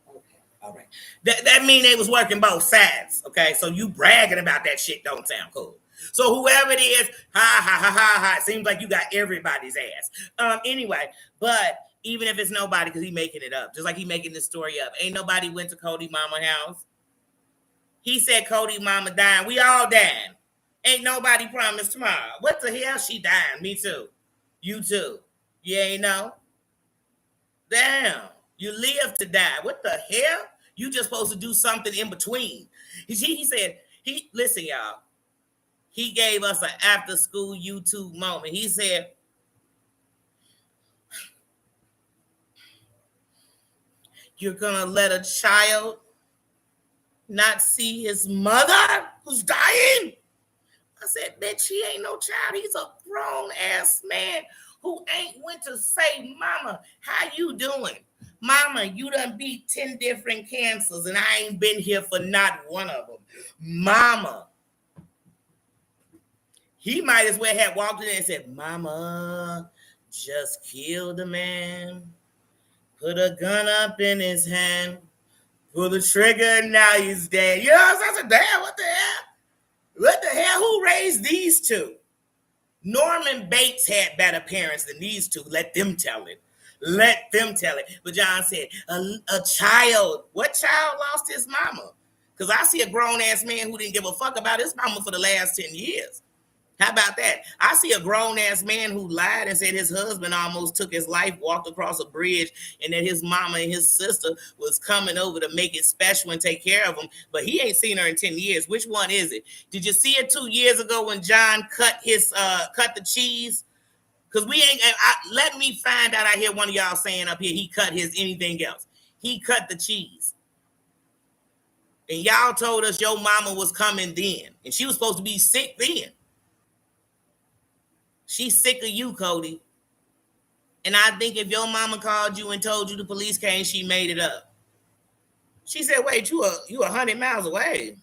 Okay, all right. That mean they was working both sides, okay? So you bragging about that shit don't sound cool. So whoever it is, ha, it seems like you got everybody's ass. Anyway, but even if it's nobody, because he making it up, just like he making this story up. Ain't nobody went to Cody mama house. He said Cody mama dying. We all dying. Ain't nobody promised tomorrow. What the hell? She dying. Me too. You too. You ain't know? Damn. You live to die. What the hell? You just supposed to do something in between. He said, listen, y'all. He gave us an after school YouTube moment. He said, you're going to let a child not see his mother who's dying? I said, bitch, he ain't no child. He's a grown-ass man who ain't went to say, mama, how you doing? Mama, you done beat 10 different cancers, and I ain't been here for not one of them. Mama. He might as well have walked in and said, mama, just killed a man. Put a gun up in his hand. Pull the trigger, and now he's dead. You know what I'm saying? I said, damn, what the hell? What the hell? Who raised these two? Norman Bates had better parents than these two. Let them tell it. But John said, a child. What child lost his mama? Because I see a grown-ass man who didn't give a fuck about his mama for the last 10 years. How about that? I see a grown-ass man who lied and said his husband almost took his life, walked across a bridge, and that his mama and his sister was coming over to make it special and take care of him, but he ain't seen her in 10 years. Which one is it? Did you see it 2 years ago when John cut the cheese? Because let me find out. I hear one of y'all saying up here he cut his anything else. He cut the cheese. And y'all told us your mama was coming then, and she was supposed to be sick then. She's sick of you, Cody. And I think if your mama called you and told you the police came, she made it up. She said, wait, you 100 miles away.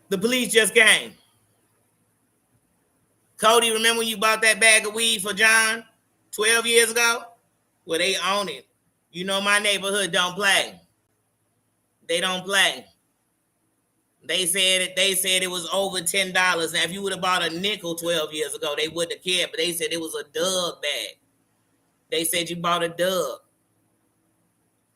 The police just came. Cody, remember when you bought that bag of weed for John 12 years ago? Well, they own it. You know my neighborhood don't play. They don't play. They said it was over $10. Now, if you would have bought a nickel 12 years ago, they wouldn't have cared. But they said it was a dub bag. They said you bought a dub.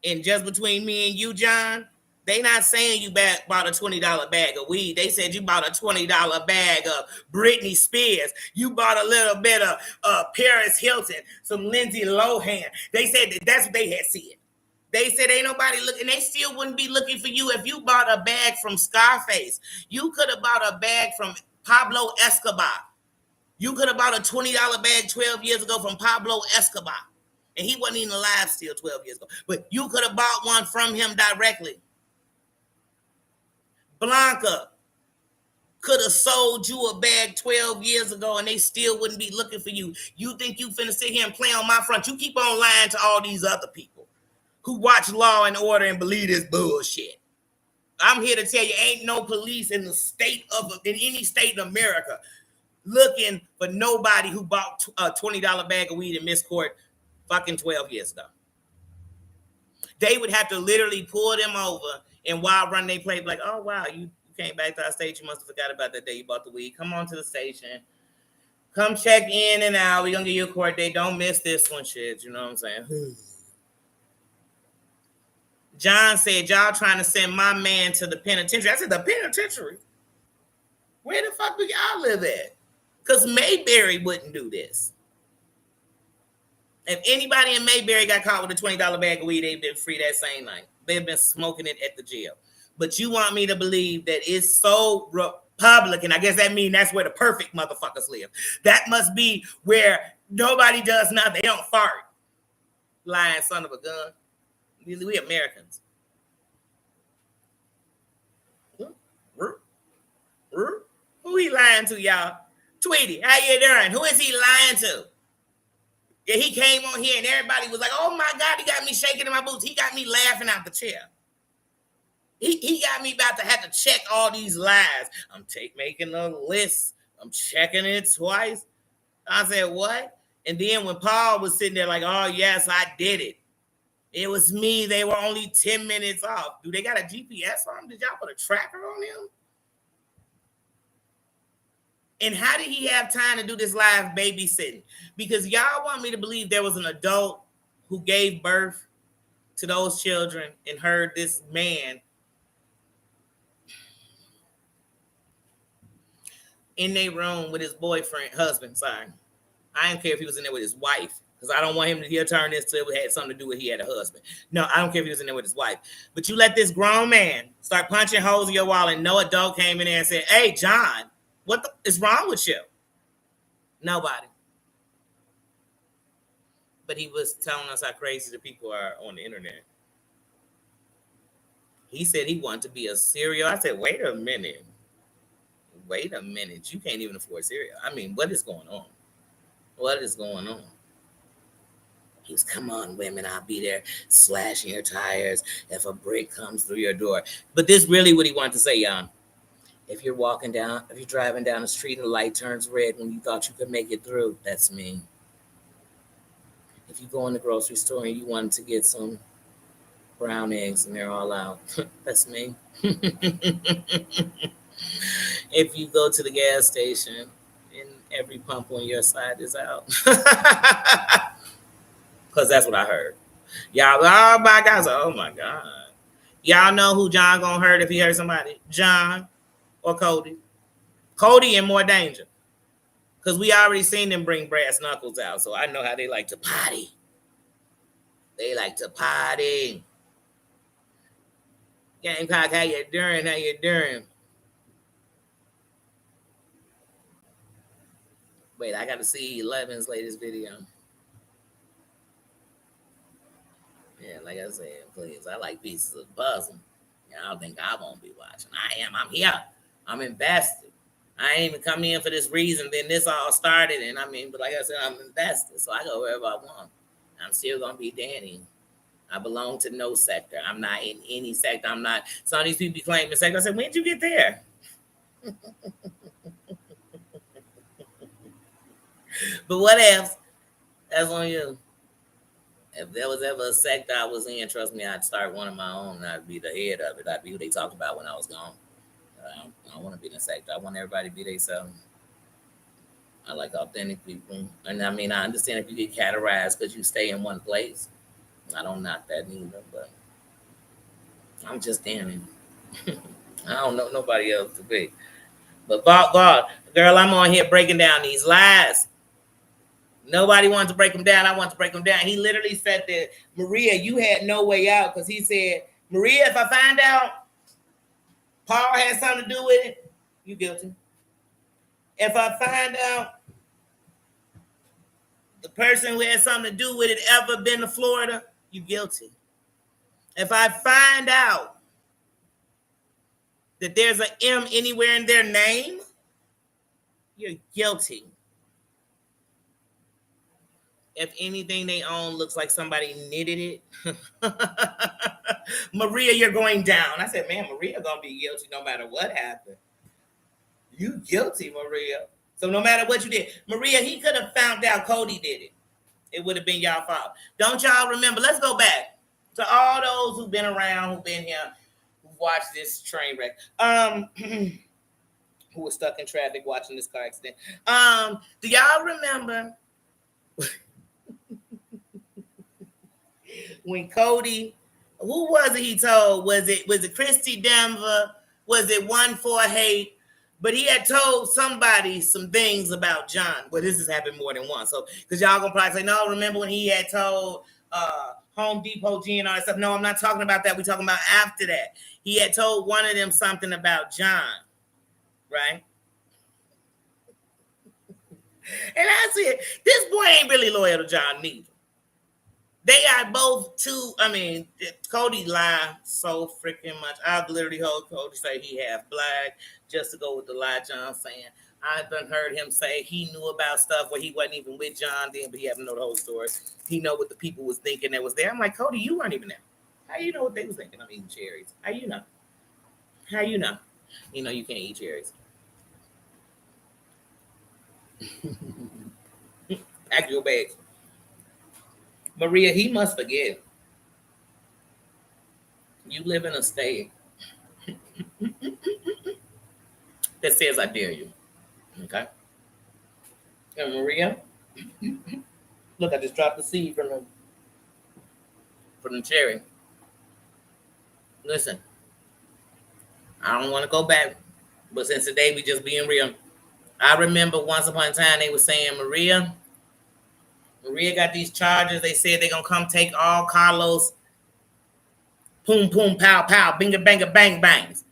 And just between me and you, John, they not saying you bought a $20 bag of weed. They said you bought a $20 bag of Britney Spears. You bought a little bit of Paris Hilton, some Lindsay Lohan. They said that's what they had said. They said ain't nobody looking. They still wouldn't be looking for you if you bought a bag from Scarface. You could have bought a bag from Pablo Escobar. You could have bought a $20 bag 12 years ago from Pablo Escobar. And he wasn't even alive still 12 years ago. But you could have bought one from him directly. Blanca could have sold you a bag 12 years ago and they still wouldn't be looking for you. You think you finna sit here and play on my front? You keep on lying to all these other people who watch Law and Order and believe this bullshit. I'm here to tell you, ain't no police in any state in America looking for nobody who bought a $20 bag of weed in Miss Court fucking 12 years ago. They would have to literally pull them over and while run they play like, oh wow, you came back to our state, you must have forgot about that day you bought the weed. Come on to the station. Come check in and out. We're gonna give you a court date. Don't miss this one, shit. You know what I'm saying? John said, y'all trying to send my man to the penitentiary. I said, the penitentiary? Where the fuck do y'all live at? Because Mayberry wouldn't do this. If anybody in Mayberry got caught with a $20 bag of weed, they've been free that same night. They've been smoking it at the jail. But you want me to believe that it's so Republican. I guess that means that's where the perfect motherfuckers live. That must be where nobody does nothing. They don't fart. Lying son of a gun. We Americans. Who he lying to, y'all? Tweety, how you doing? Who is he lying to? Yeah, he came on here and everybody was like, oh my God, he got me shaking in my boots. He got me laughing out the chair. He got me about to have to check all these lies. I'm making a list. I'm checking it twice. I said, what? And then when Paul was sitting there like, oh, yes, I did it. It was me. They were only 10 minutes off. Do they got a GPS on him? Did y'all put a tracker on him? And how did he have time to do this live babysitting? Because y'all want me to believe there was an adult who gave birth to those children and heard this man in their room with his husband. I don't care if he was in there with his wife, because I don't want him to turn this to it had something to do with he had a husband. No, I don't care if he was in there with his wife. But you let this grown man start punching holes in your wall and no adult came in there and said, hey, John, what is wrong with you? Nobody. But he was telling us how crazy the people are on the internet. He said he wanted to be a serial. I said, wait a minute. You can't even afford cereal. I mean, what is going on? What is going on? He was, come on, women, I'll be there slashing your tires if a brick comes through your door. But this really what he wanted to say, y'all. If you're driving down the street and the light turns red when you thought you could make it through, that's me. If you go in the grocery store and you wanted to get some brown eggs and they're all out, that's me. If you go to the gas station and every pump on your side is out. Because that's what I heard. Y'all, oh my God. Oh my God. Y'all know who John gonna hurt if he hurt somebody? John or Cody. Cody in more danger. Because we already seen them bring brass knuckles out. So I know how they like to potty. They like to potty. Gamecock, how you doing? Wait, I got to see 11's latest video. Yeah, like I said, please. I like pieces of puzzle. Y'all think I won't be watching. I am. I'm here. I'm invested. I ain't even come in for this reason. Then this all started. And I mean, but like I said, I'm invested. So I go wherever I want. I'm still gonna be Danny. I belong to no sector. I'm not in any sector. I'm not. Some of these people be claiming sector. I said, when did you get there? But what else? That's on you. If there was ever a sector I was in, trust me, I'd start one of my own. And I'd be the head of it. I'd be who they talked about when I was gone. I don't want to be in a sector. I want everybody to be themselves. I like authentic people. And I mean, I understand if you get categorized because you stay in one place. I don't knock that neither, but I'm just Danny. I don't know nobody else to be. But God, girl, I'm on here breaking down these lies. Nobody wants to break them down. I want to break them down. He literally said that, Maria, you had no way out because he said, Maria, if I find out Paul had something to do with it, you guilty. If I find out the person who had something to do with it ever been to Florida, you guilty. If I find out that there's an M anywhere in their name, you're guilty. If anything they own looks like somebody knitted it, Maria, you're going down. I said, man, Maria gonna be guilty no matter what happened. You guilty, Maria. So no matter what you did, Maria, he could have found out Cody did it. It would have been y'all fault. Don't y'all remember? Let's go back to all those who've been around, who've been here, who've watched this train wreck. Who was stuck in traffic watching this car accident. Do y'all remember when Cody, who was it he told? Was it Christy Denver? Was it 148? But he had told somebody some things about John. Well, this has happened more than once. So, because y'all gonna probably say, no, remember when he had told Home Depot G and all that stuff? No, I'm not talking about that. We're talking about after that. He had told one of them something about John, right? And I said, this boy ain't really loyal to John neither. They are both too. I mean, Cody lied so freaking much. I've literally heard Cody say he half black just to go with the lie John saying. I've done heard him say he knew about stuff where he wasn't even with John then, but he haven't know the whole story. He know what the people was thinking that was there. I'm like, Cody, you weren't even there. How you know what they was thinking? I'm eating cherries. How you know? How you know? You know you can't eat cherries. Pack your bags. Maria, he must forget. You live in a state that says I dare you. Okay? And Maria, look, I just dropped the seed from the cherry. Listen, I don't want to go back, but since today we just being real. I remember once upon a time they were saying, Maria got these charges. They said they're gonna come take all Carlos poom poom pow pow binga banga bang bangs.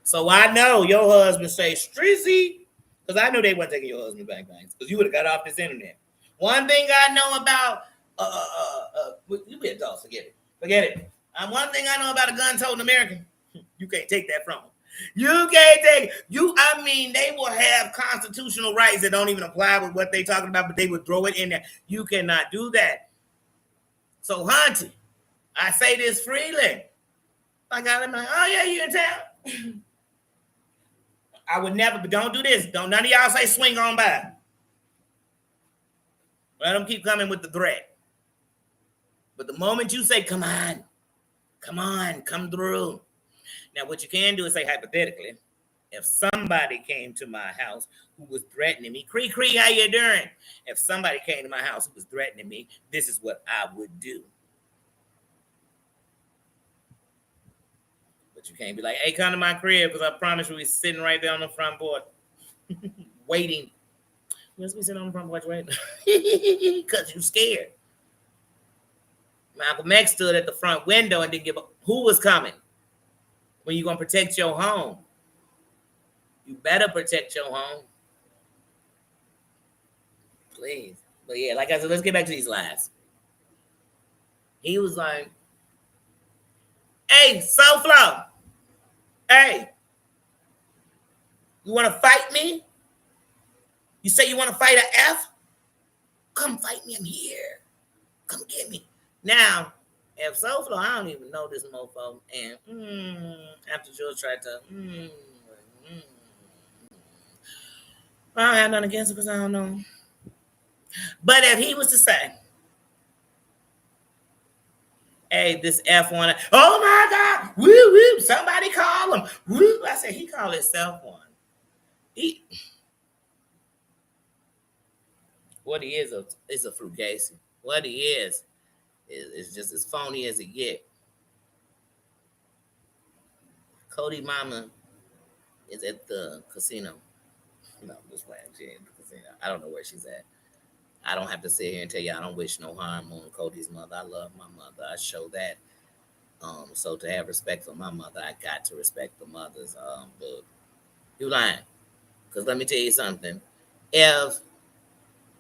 So I know your husband say Strizzy, because I know they weren't taking your husband bang bangs, because you would have got off this internet. One thing I know about you be adults, forget it. One thing I know about a gun-toting American, you can't take that from them. You can't take you. I mean, they will have constitutional rights that don't even apply with what they talking about, but they would throw it in there. You cannot do that. So, Hunty, I say this freely. I got him like, oh yeah, you in town. I would never, but don't do this. Don't none of y'all say swing on by. Let them keep coming with the threat. But the moment you say, come on, come through. Now, what you can do is say, hypothetically, if somebody came to my house who was threatening me, Cree, how you doing? If somebody came to my house who was threatening me, this is what I would do. But you can't be like, hey, come to my crib, because I promise you we're sitting right there on the front porch, waiting. Let's be sitting on the front porch waiting. Because you're scared. Malcolm X stood at the front window and didn't give up. Who was coming? When you going to protect your home? You better protect your home. Please. But yeah, like I said, let's get back to these lies. He was like, hey, SoFlo. Hey, you want to fight me? You say you want to fight an F? Come fight me. I'm here. Come get me. Now, if SoFlo, I don't even know this mofo, and after George tried to, I don't have nothing against it because I don't know. But if he was to say, hey, this F1, oh my God, woo woo, somebody call him, woo. I said, he called himself one. He, what he is a frugacy. What he is just as phony as it get. Cody Mama is at the casino. No, just playing. She ain't at the casino. I don't know where she's at. I don't have to sit here and tell you I don't wish no harm on Cody's mother. I love my mother. I show that. So to have respect for my mother, I got to respect the mothers. But you lying. Because let me tell you something. If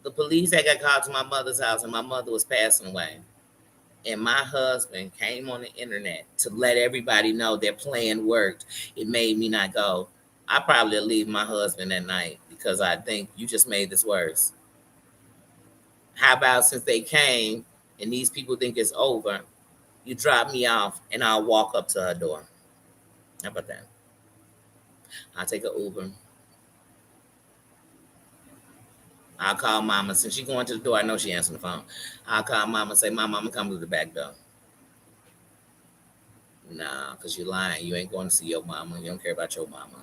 the police had got called to my mother's house and my mother was passing away, and my husband came on the internet to let everybody know their plan worked, it made me not go. I probably leave my husband that night because I think you just made this worse. How about since they came and these people think it's over, you drop me off and I'll walk up to her door. How about that? I'll take an Uber. I'll call mama. Since she's going to the door, I know she answering the phone. I'll call mama and say, Mama, I'm going to come to the back door. Nah, because you're lying. You ain't going to see your mama. You don't care about your mama.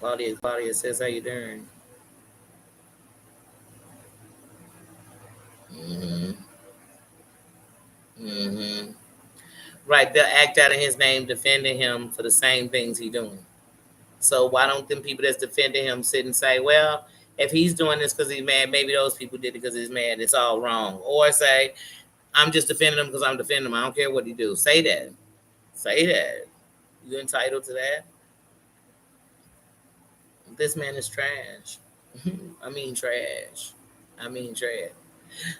Claudia says, how you doing? Mm-hmm. Mm-hmm. Right, they'll act out in his name, defending him for the same things he doing. So why don't them people that's defending him sit and say, well, if he's doing this because he's mad, maybe those people did it because he's mad. It's all wrong. Or say, I'm just defending him because I'm defending him. I don't care what he do. Say that. Say that. You entitled to that? This man is trash. I mean trash. I mean trash.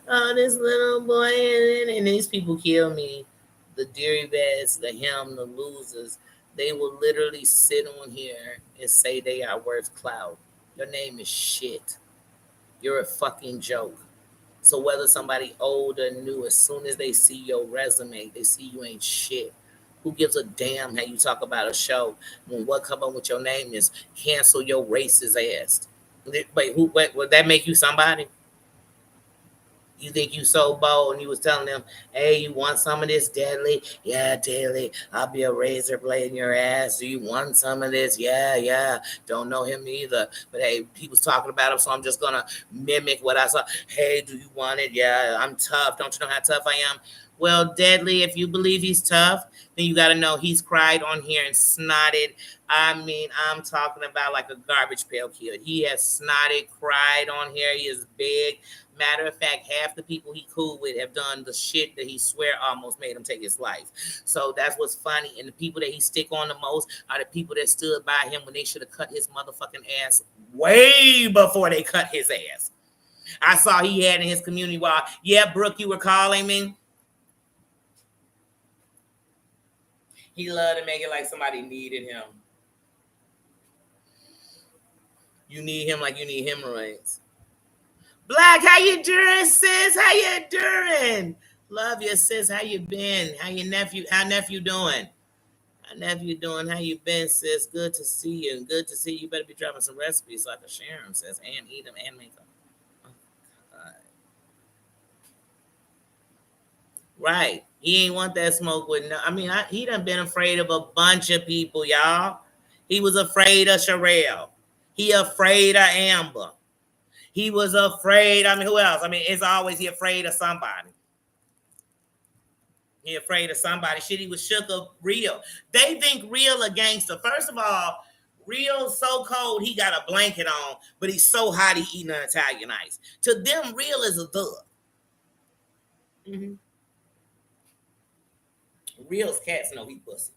Oh, this little boy, and these people kill me. The Deary Beds, the him, the losers. They will literally sit on here and say they are worth clout. Your name is shit. You're a fucking joke. So whether somebody old or new, as soon as they see your resume, they see you ain't shit. Who gives a damn how you talk about a show when what come up with your name is cancel your racist ass? Wait, would that make you somebody? You think you so bold and you was telling them, hey, you want some of this deadly? Yeah, deadly. I'll be a razor blade in your ass. Do you want some of this? Yeah, yeah. Don't know him either. But hey, he was talking about him, so I'm just gonna mimic what I saw. Hey, do you want it? Yeah, I'm tough. Don't you know how tough I am? Well, deadly, if you believe he's tough, then you gotta know he's cried on here and snotted. I mean, I'm talking about like a garbage pail kid. He has snotted, cried on here. He is big. Matter of fact, half the people he cool with have done the shit that he swear almost made him take his life. So that's what's funny. And the people that he stick on the most are the people that stood by him when they should have cut his motherfucking ass way before they cut his ass. I saw he had in his community wall, yeah, Brooke, you were calling me. He loved to make it like somebody needed him. You need him like you need hemorrhoids. Black, how you doing, sis? How you doing? Love you, sis. How you been? How nephew doing? How nephew doing? How you been, sis? Good to see you. Good to see you. You better be dropping some recipes so I can share them, sis, and eat them and make them. Oh, God. Right. He ain't want that smoke with no. I mean, he done been afraid of a bunch of people, y'all. He was afraid of Sherelle. He afraid of Amber. He was afraid. I mean, who else? I mean, it's always he afraid of somebody. He afraid of somebody. Shit, he was shook of Real. They think Real a gangster. First of all, Real so cold he got a blanket on, but he's so hot he eating an Italian ice. To them, Real is a thug. Mm-hmm. Real's cats know he pussy.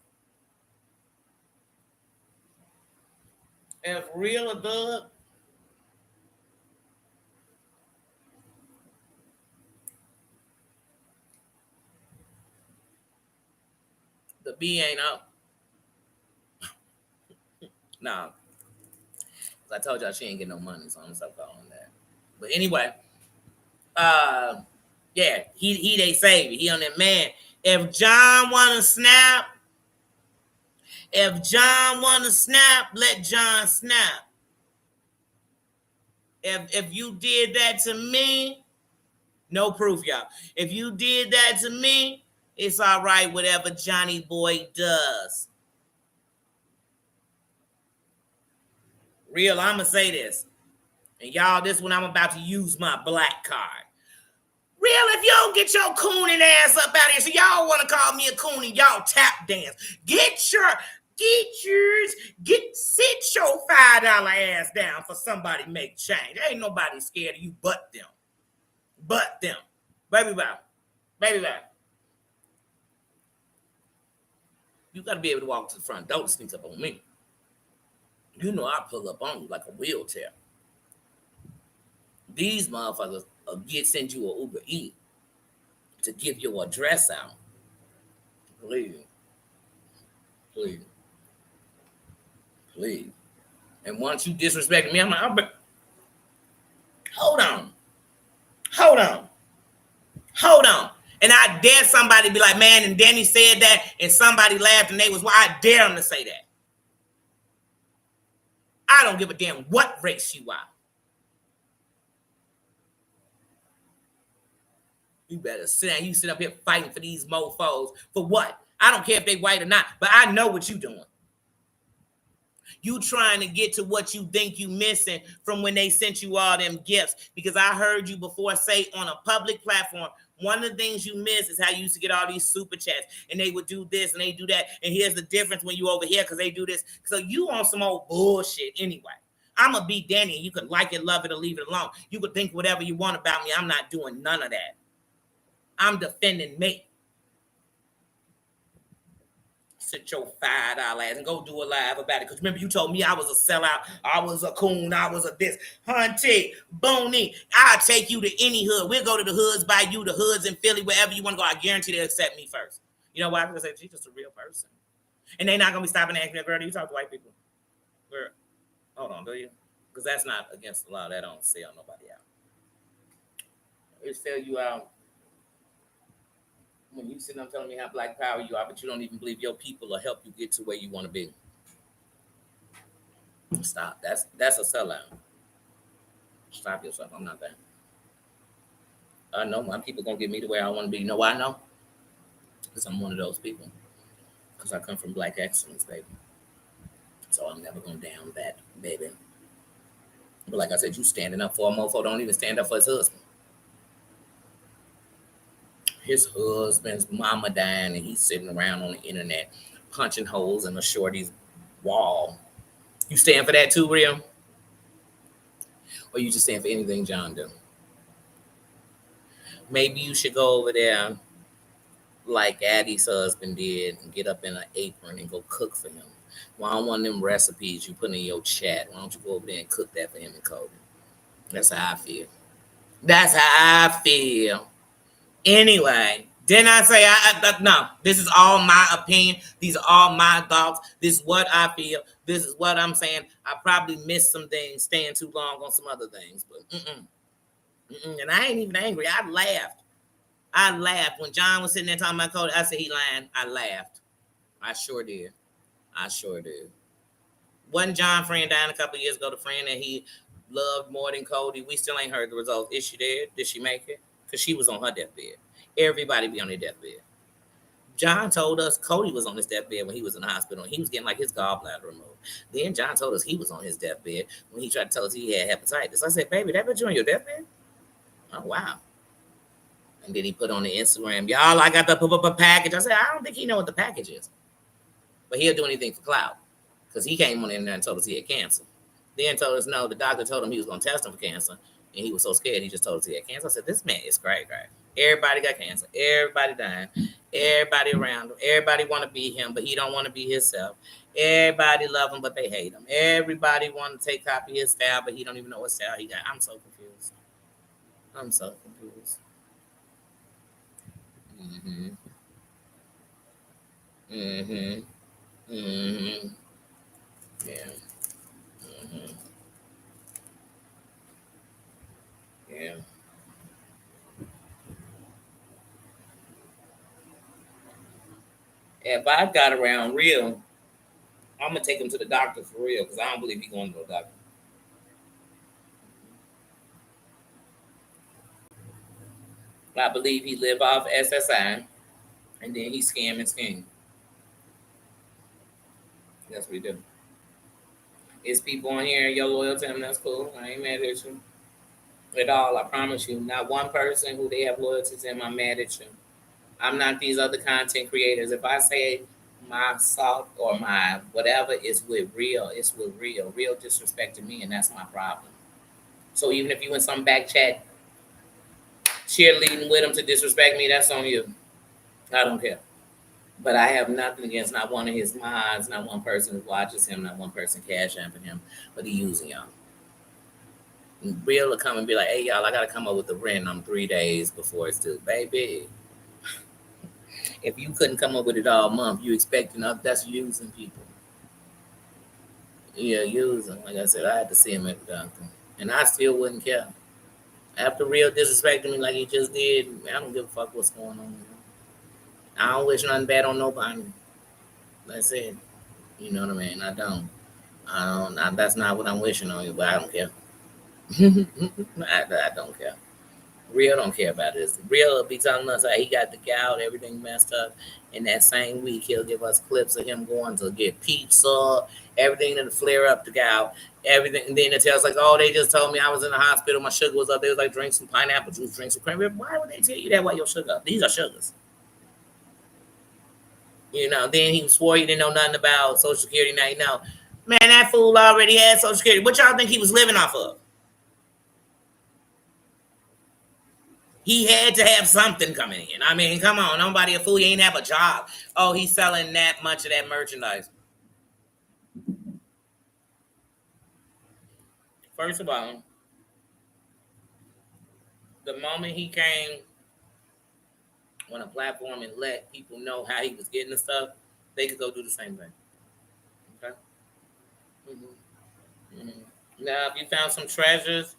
If Real a thug, the B ain't up. Nah, I told y'all she ain't get no money, so I'm gonna stop calling that. But anyway, uh, yeah, he they savior. He on that man. If John wanna snap, let John snap. If you did that to me, no proof, y'all. If you did that to me, it's all right. Whatever Johnny Boy does. Real, I'ma say this. And y'all, this one I'm about to use my black card. Real, if you don't get your cooning ass up out here, so y'all want to call me a coonie, y'all tap dance. Sit your $5 ass down for somebody make change. Ain't nobody scared of you but them. But them. Baby bow. Baby bow. You got to be able to walk to the front door to sneak up on me. You know I pull up on you like a wheelchair. These motherfuckers send you an Uber Eats to give your address out. Please. Please. Please. And once you disrespect me, I'm like, hold on. And I dare somebody to be like, man, and Danny said that, and somebody laughed, and they was, well, I dare them to say that. I don't give a damn what race you are. You better sit down. You sit up here fighting for these mofos. For what? I don't care if they white or not, but I know what you doing. You trying to get to what you think you missing from when they sent you all them gifts. Because I heard you before say on a public platform, one of the things you miss is how you used to get all these super chats and they would do this and they do that. And here's the difference when you over here because they do this. So you on some old bullshit anyway. I'm going to be Danny. You could like it, love it, or leave it alone. You could think whatever you want about me. I'm not doing none of that. I'm defending me. Sit your $5 ass and go do a live about it. Because remember, you told me I was a sellout, I was a coon, I was a this. Hunty, Boney, I'll take you to any hood. We'll go to the hoods by you, the hoods in Philly, wherever you want to go. I guarantee they'll accept me first. You know why? Because they say she's just a real person. And they're not going to be stopping asking that girl, do you talk to white people? Girl, hold on, do you? Because that's not against the law. That don't sell nobody out. It sell you out when you sitting up telling me how black power you are, but you don't even believe your people will help you get to where you want to be. Stop. That's a sellout. Stop yourself. I'm not that. I know my people gonna get me to where I want to be. You know why I know? Because I'm one of those people. Because I come from black excellence, baby. So I'm never gonna down that, baby. But like I said, you standing up for a mofo, don't even stand up for his husband. His husband's mama dying and he's sitting around on the internet punching holes in a shorty's wall. You stand for that too, Real? Or you just stand for anything John do? Maybe you should go over there like Addie's husband did and get up in an apron and go cook for him. Why don't one of them recipes you put in your chat? Why don't you go over there and cook that for him and Cody? That's how I feel. That's how I feel. Anyway, didn't I say no, this is all my opinion. These are all my thoughts. This is what I feel. This is what I'm saying. I probably missed some things, staying too long on some other things. But and I ain't even angry. I laughed. When John was sitting there talking about Cody, I said he lying. I laughed. I sure did. Wasn't John friend dying a couple of years ago, the friend that he loved more than Cody? We still ain't heard the results. Is she dead? Did she make it? Because she was on her deathbed. Everybody be on their deathbed. John told us Cody was on his deathbed when he was in the hospital. He was getting like his gallbladder removed. Then John told us he was on his deathbed when he tried to tell us he had hepatitis. I said, baby, that put you on your deathbed? Oh, wow. And then he put on the Instagram, y'all, I got the package. I said, I don't think he know what the package is. But he'll do anything for clout. Because he came on in there and told us he had cancer. Then told us no, the doctor told him he was going to test him for cancer. And he was so scared, he just told us he had cancer. I said, this man is great. Everybody got cancer. Everybody dying. Everybody around him. Everybody want to be him, but he don't want to be himself. Everybody love him, but they hate him. Everybody want to take copy of his style, but he don't even know what style he got. I'm so confused. Yeah. if I got around real, I'm gonna take him to the doctor for real because I don't believe he's going to the doctor. I believe he live off SSI and then he scam and scheme. That's what he do. It's people on here, you're loyal to him, that's cool. I ain't mad at you at all. I promise you. Not one person who they have loyalty to him, I'm mad at you. I'm not these other content creators. If I say my salt or my whatever is with real, it's with real. Real disrespected me, and that's my problem. So even if you in some back chat cheerleading with him to disrespect me, that's on you. I don't care. But I have nothing against not one of his mods, not one person who watches him, not one person cash apping him, but he using y'all. Real will come and be like, hey y'all, I gotta come up with the rent on 3 days before it's due. Baby, if you couldn't come up with it all month, you expecting us, that's using people. Yeah, using. Like I said, I had to see him at the doctor. And I still wouldn't care. After real disrespecting me like he just did, I don't give a fuck what's going on. I don't wish nothing bad on nobody. That's it. You know what I mean? I don't. That's not what I'm wishing on you, but I don't care. I don't care. Real don't care about this. Real will be telling us how he got the gout, everything messed up. And that same week, he'll give us clips of him going to get pizza, everything to flare up the gout, everything. And then it tells like, oh, they just told me I was in the hospital, my sugar was up. They was like, drink some pineapple juice, drink some cranberry. Why would they tell you that while your sugar up? These are sugars. You know, then he swore he didn't know nothing about Social Security. Now you know. Man, that fool already had Social Security. What y'all think he was living off of? He had to have something coming in. I mean, come on, nobody a fool. He ain't have a job. Oh, he's selling that much of that merchandise. First of all, the moment he came on a platform and let people know how he was getting the stuff, they could go do the same thing. Okay. Mm-hmm. Now, if you found some treasures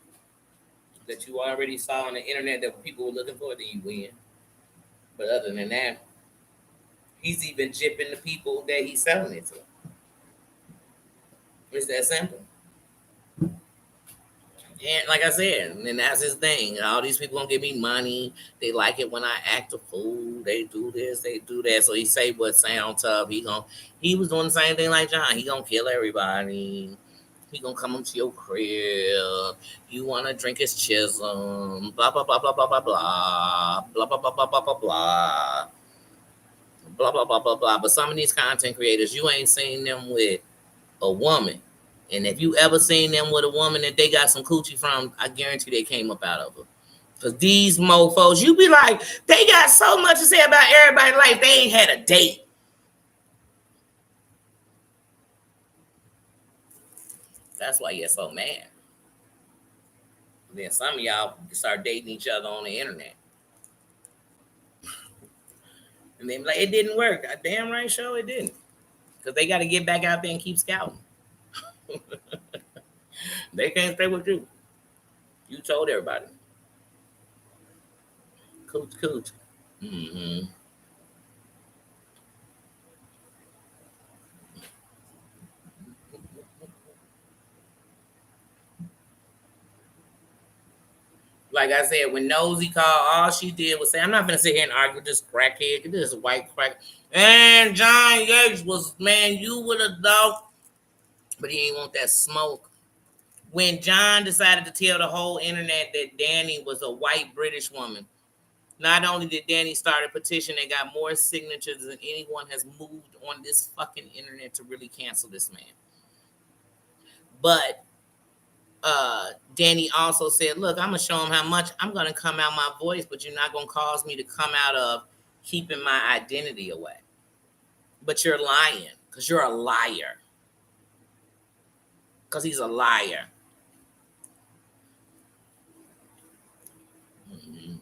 that you already saw on the internet that people were looking for, then you win. But other than that, he's even jipping the people that he's selling it to. It's that simple. And like I said, and that's his thing. All these people gonna give me money. They like it when I act a fool. They do this, they do that. So he say what sound tough. He was doing the same thing like John. He gonna kill everybody. He gonna come up to your crib. You wanna drink his chisholm. Blah blah blah blah blah blah blah blah blah blah blah blah blah blah blah blah blah blah blah. But some of these content creators, you ain't seen them with a woman. And if you ever seen them with a woman that they got some coochie from, I guarantee they came up out of her. Because these mofos, you be like, they got so much to say about everybody's life, they ain't had a date. That's why you're so mad. Then some of y'all start dating each other on the internet. And they be like, it didn't work. Damn right, sure it didn't. Because they got to get back out there and keep scouting. They can't stay with you. You told everybody. Cooch. Mm-hmm. Like I said, when Nosy called, all she did was say, I'm not going to sit here and argue with this crackhead, this white crack. And John Yates was, man, you would have thought, but he ain't want that smoke. When John decided to tell the whole internet that Danny was a white British woman, not only did Danny start a petition that got more signatures than anyone has moved on this fucking internet to really cancel this man. But Danny also said, look, I'm going to show him how much I'm going to come out my voice, but you're not going to cause me to come out of keeping my identity away. But you're lying because you're a liar. Because he's a liar. Mm-hmm.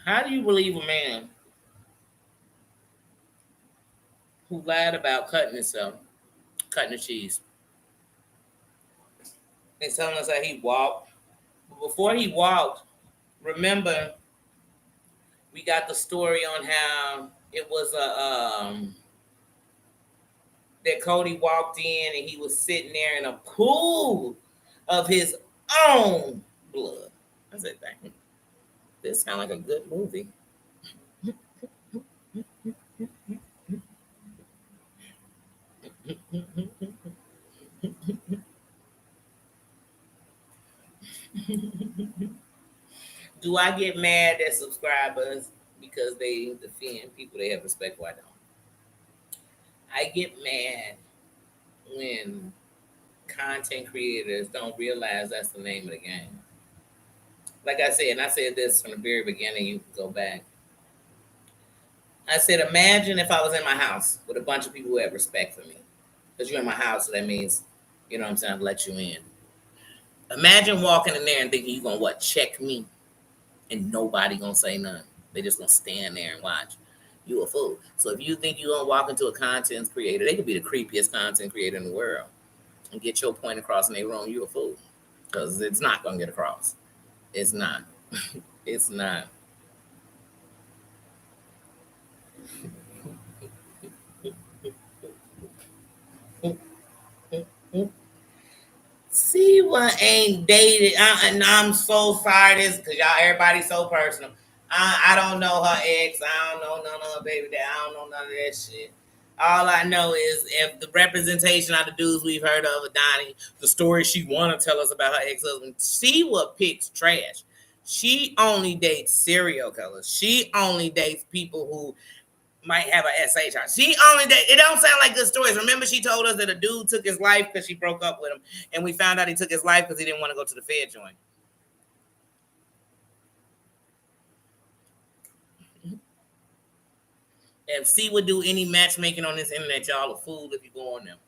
How do you believe a man who lied about cutting himself, cutting the cheese, and telling us that he walked? But before he walked, remember, we got the story on how It was that Cody walked in and he was sitting there in a pool of his own blood. I said, dang, this sounds like a good movie. Do I get mad at subscribers because they defend people they have respect for? I don't. I get mad when content creators don't realize that's the name of the game. Like I said, and I said this from the very beginning, you can go back. I said, imagine if I was in my house with a bunch of people who have respect for me. Because you're in my house, so that means, you know what I'm saying, I've let you in. Imagine walking in there and thinking you're going to what, check me, and nobody going to say nothing. They just going to stand there and watch. You a fool. So if you think you're going to walk into a content creator, they could be the creepiest content creator in the world, and get your point across in their room, you a fool. Because it's not going to get across. It's not. It's not. See what ain't dated. And I'm so sorry this because y'all everybody's so personal. I don't know her ex. I don't know none of her baby dad. I don't know none of that shit. All I know is if the representation of the dudes we've heard of Donnie, the story she want to tell us about her ex-husband, she what picks trash. She only dates serial killers. She only dates people who might have a SHR. She only it don't sound like good stories. Remember, she told us that a dude took his life because she broke up with him, and we found out he took his life because he didn't want to go to the Fed joint. If C would do any matchmaking on this internet, y'all a fool if you go on them.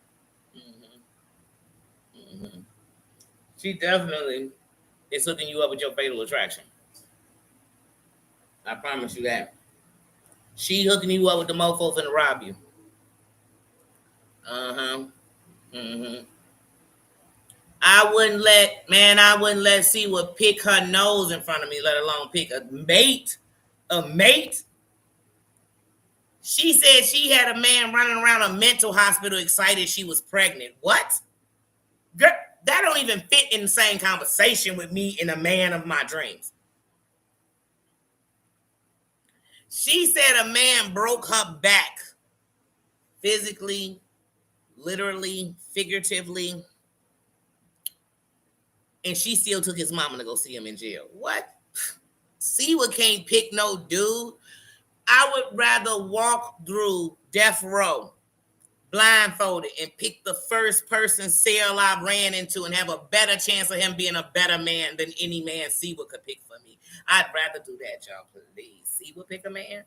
Mm-hmm. Mm-hmm. She definitely is hooking you up with your fatal attraction. I promise you that. She hooking you up with the mofos and to rob you. Uh-huh. Mm-hmm. I wouldn't let C would pick her nose in front of me, let alone pick a mate. A mate? She said she had a man running around a mental hospital excited she was pregnant. What? Girl, that don't even fit in the same conversation with me and a man of my dreams. She said a man broke her back physically, literally, figuratively, and she still took his mama to go see him in jail. What? Siwa can't pick no dude. I would rather walk through death row blindfolded and pick the first person cell I ran into and have a better chance of him being a better man than any man Siwa could pick for me. I'd rather do that, y'all, please. Siwa pick a man?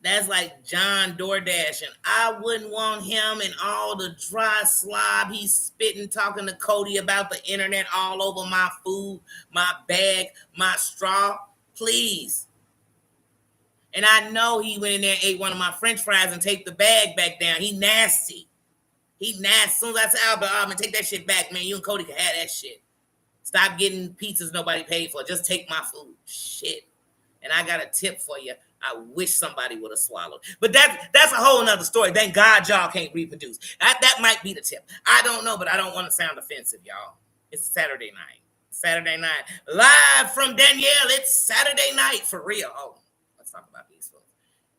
That's like John DoorDash, and I wouldn't want him and all the dry slob he's spitting, talking to Cody about the internet all over my food, my bag, my straw. Please. And I know he went in there and ate one of my French fries and take the bag back down. He nasty. He nasty. As soon as I said, Albert, I'm gonna take that shit back, man. You and Cody can have that shit. Stop getting pizzas nobody paid for. Just take my food. Shit. And I got a tip for you. I wish somebody would have swallowed. But that's a whole nother story. Thank God y'all can't reproduce. That might be the tip. I don't know, but I don't want to sound offensive, y'all. It's Saturday night. Saturday night. Live from Danielle. It's Saturday night for real. Oh, let's talk about these folks.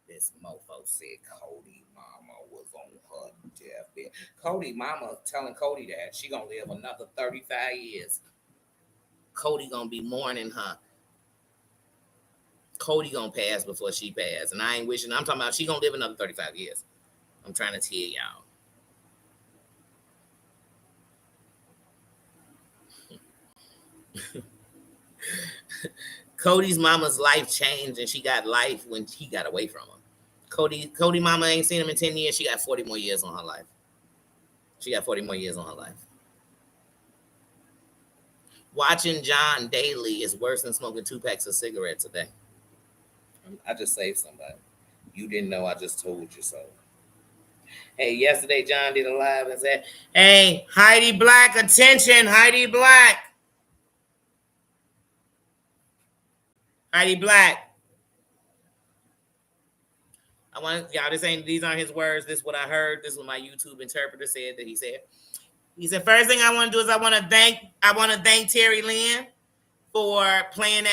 This mofo said Cody mama was on her deathbed. Cody mama telling Cody that she gonna live another 35 years. Cody gonna be mourning her. Cody gonna pass before she pass. And I ain't wishing. I'm talking about she gonna live another 35 years. I'm trying to tell y'all. Cody's mama's life changed and she got life when he got away from her. Cody mama ain't seen him in 10 years. She got 40 more years on her life. She got 40 more years on her life. Watching John daily is worse than smoking 2 packs of cigarettes a day. I just saved somebody. You didn't know, I just told you so. Hey, yesterday John did a live and said, hey, Heidi Black, attention, Heidi Black. Heidi Black. I want y'all. These aren't his words. This is what I heard. This is what my YouTube interpreter said that he said. He said, first thing I want to do is I want to thank Terry Lynn for playing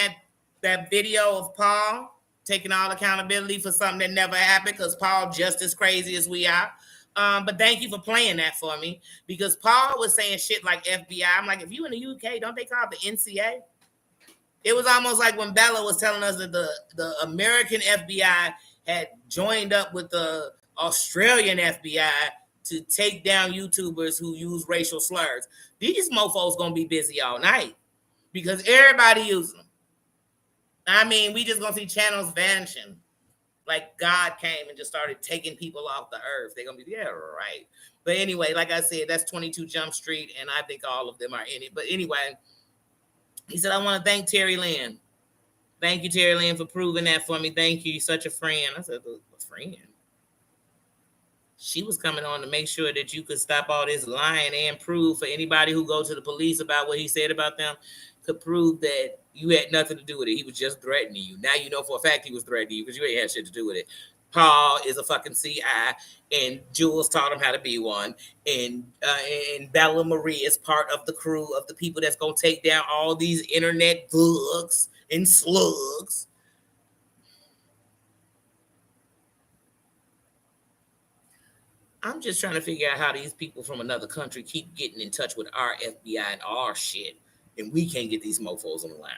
that video of Paul, taking all accountability for something that never happened, because Paul just as crazy as we are. But thank you for playing that for me, because Paul was saying shit like FBI. I'm like, if you in the UK, don't they call it the NCA? It was almost like when Bella was telling us that the American FBI had joined up with the Australian FBI to take down YouTubers who use racial slurs. These mofos gonna be busy all night because everybody uses them. I mean, we just gonna see channels vanishing. Like God came and just started taking people off the earth. They're gonna be, yeah, right. But anyway, like I said, that's 22 Jump Street, and I think all of them are in it. But anyway, he said, I want to thank Terry Lynn. Thank you, Terry Lynn, for proving that for me. Thank you. You're such a friend. I said, a friend? She was coming on to make sure that you could stop all this lying and prove for anybody who go to the police about what he said about them, could prove that you had nothing to do with it. He was just threatening you. Now you know for a fact he was threatening you because you ain't had shit to do with it. Paul is a fucking CI, and Jules taught him how to be one. And Bella Marie is part of the crew of the people that's gonna take down all these internet bugs and slugs. I'm just trying to figure out how these people from another country keep getting in touch with our FBI and our shit, and we can't get these mofos on the line.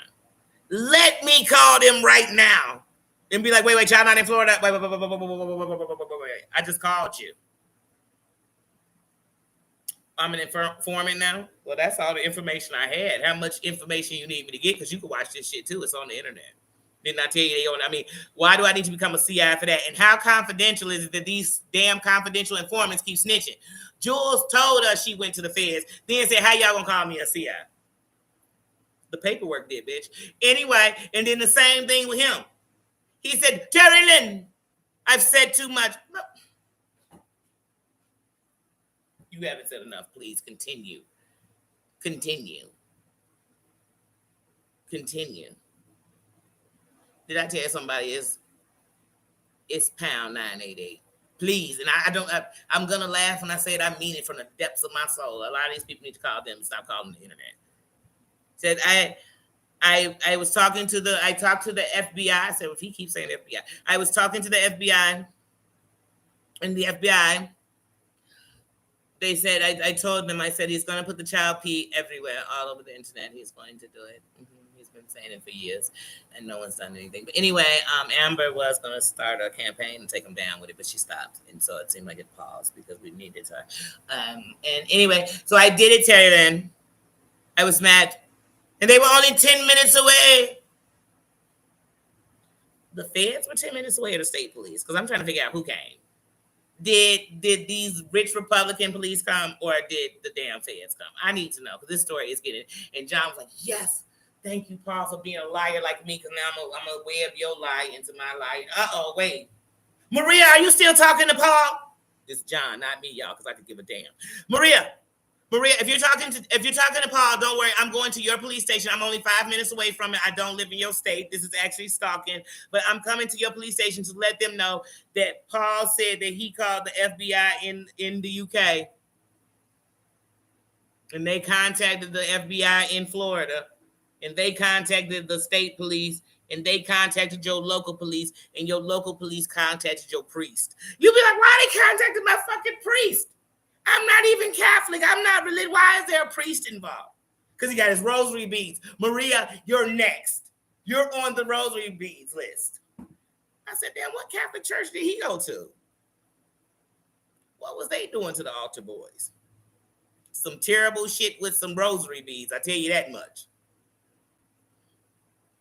Let me call them right now and be like, wait, y'all not in Florida? Wait. I just called you. I'm an informant now? Well, that's all the information I had. How much information you need me to get? Because you can watch this shit too. It's on the internet. Didn't I tell you they own? I mean, why do I need to become a CI for that? And how confidential is it that these damn confidential informants keep snitching? Jules told us she went to the feds, then said, how y'all gonna call me a CI? The paperwork did, bitch. Anyway, and then the same thing with him. He said, Terry Lynn, I've said too much. No. You haven't said enough. Please continue. Continue. Did I tell somebody it's pound 988? Please. And I'm gonna laugh when I say it. I mean it from the depths of my soul. A lot of these people need to call them and stop calling the internet. Said I was talking to I talked to the FBI. I said, if he keeps saying FBI, I was talking to the FBI, and the FBI, they said, I told them, I said, he's going to put the child pee everywhere, all over the internet. He's going to do it. Mm-hmm. He's been saying it for years, and no one's done anything. But anyway, Amber was going to start a campaign and take him down with it, but she stopped. And so it seemed like it paused because we needed her. And anyway, so I did it, Terry Lynn. I was mad. And they were only 10 minutes away. The feds were 10 minutes away, or the state police? Because I'm trying to figure out who came. Did these rich Republican police come, or did the damn feds come? I need to know, because this story is getting. And John was like, yes, thank you, Paul, for being a liar like me, because now I'm going to web your lie into my lie. Uh-oh, wait. Maria, are you still talking to Paul? It's John, not me, y'all, because I could give a damn. Maria, if you're talking to Paul, don't worry. I'm going to your police station. I'm only 5 minutes away from it. I don't live in your state. This is actually stalking, but I'm coming to your police station to let them know that Paul said that he called the FBI in the UK, and they contacted the FBI in Florida, and they contacted the state police, and they contacted your local police, and your local police contacted your priest. You'll be like, why they contacted my fucking priest? I'm not even Catholic. I'm not religious. Why is there a priest involved? Because he got his rosary beads. Maria, you're next. You're on the rosary beads list. I said, damn, what Catholic church did he go to? What was they doing to the altar boys? Some terrible shit with some rosary beads. I tell you that much.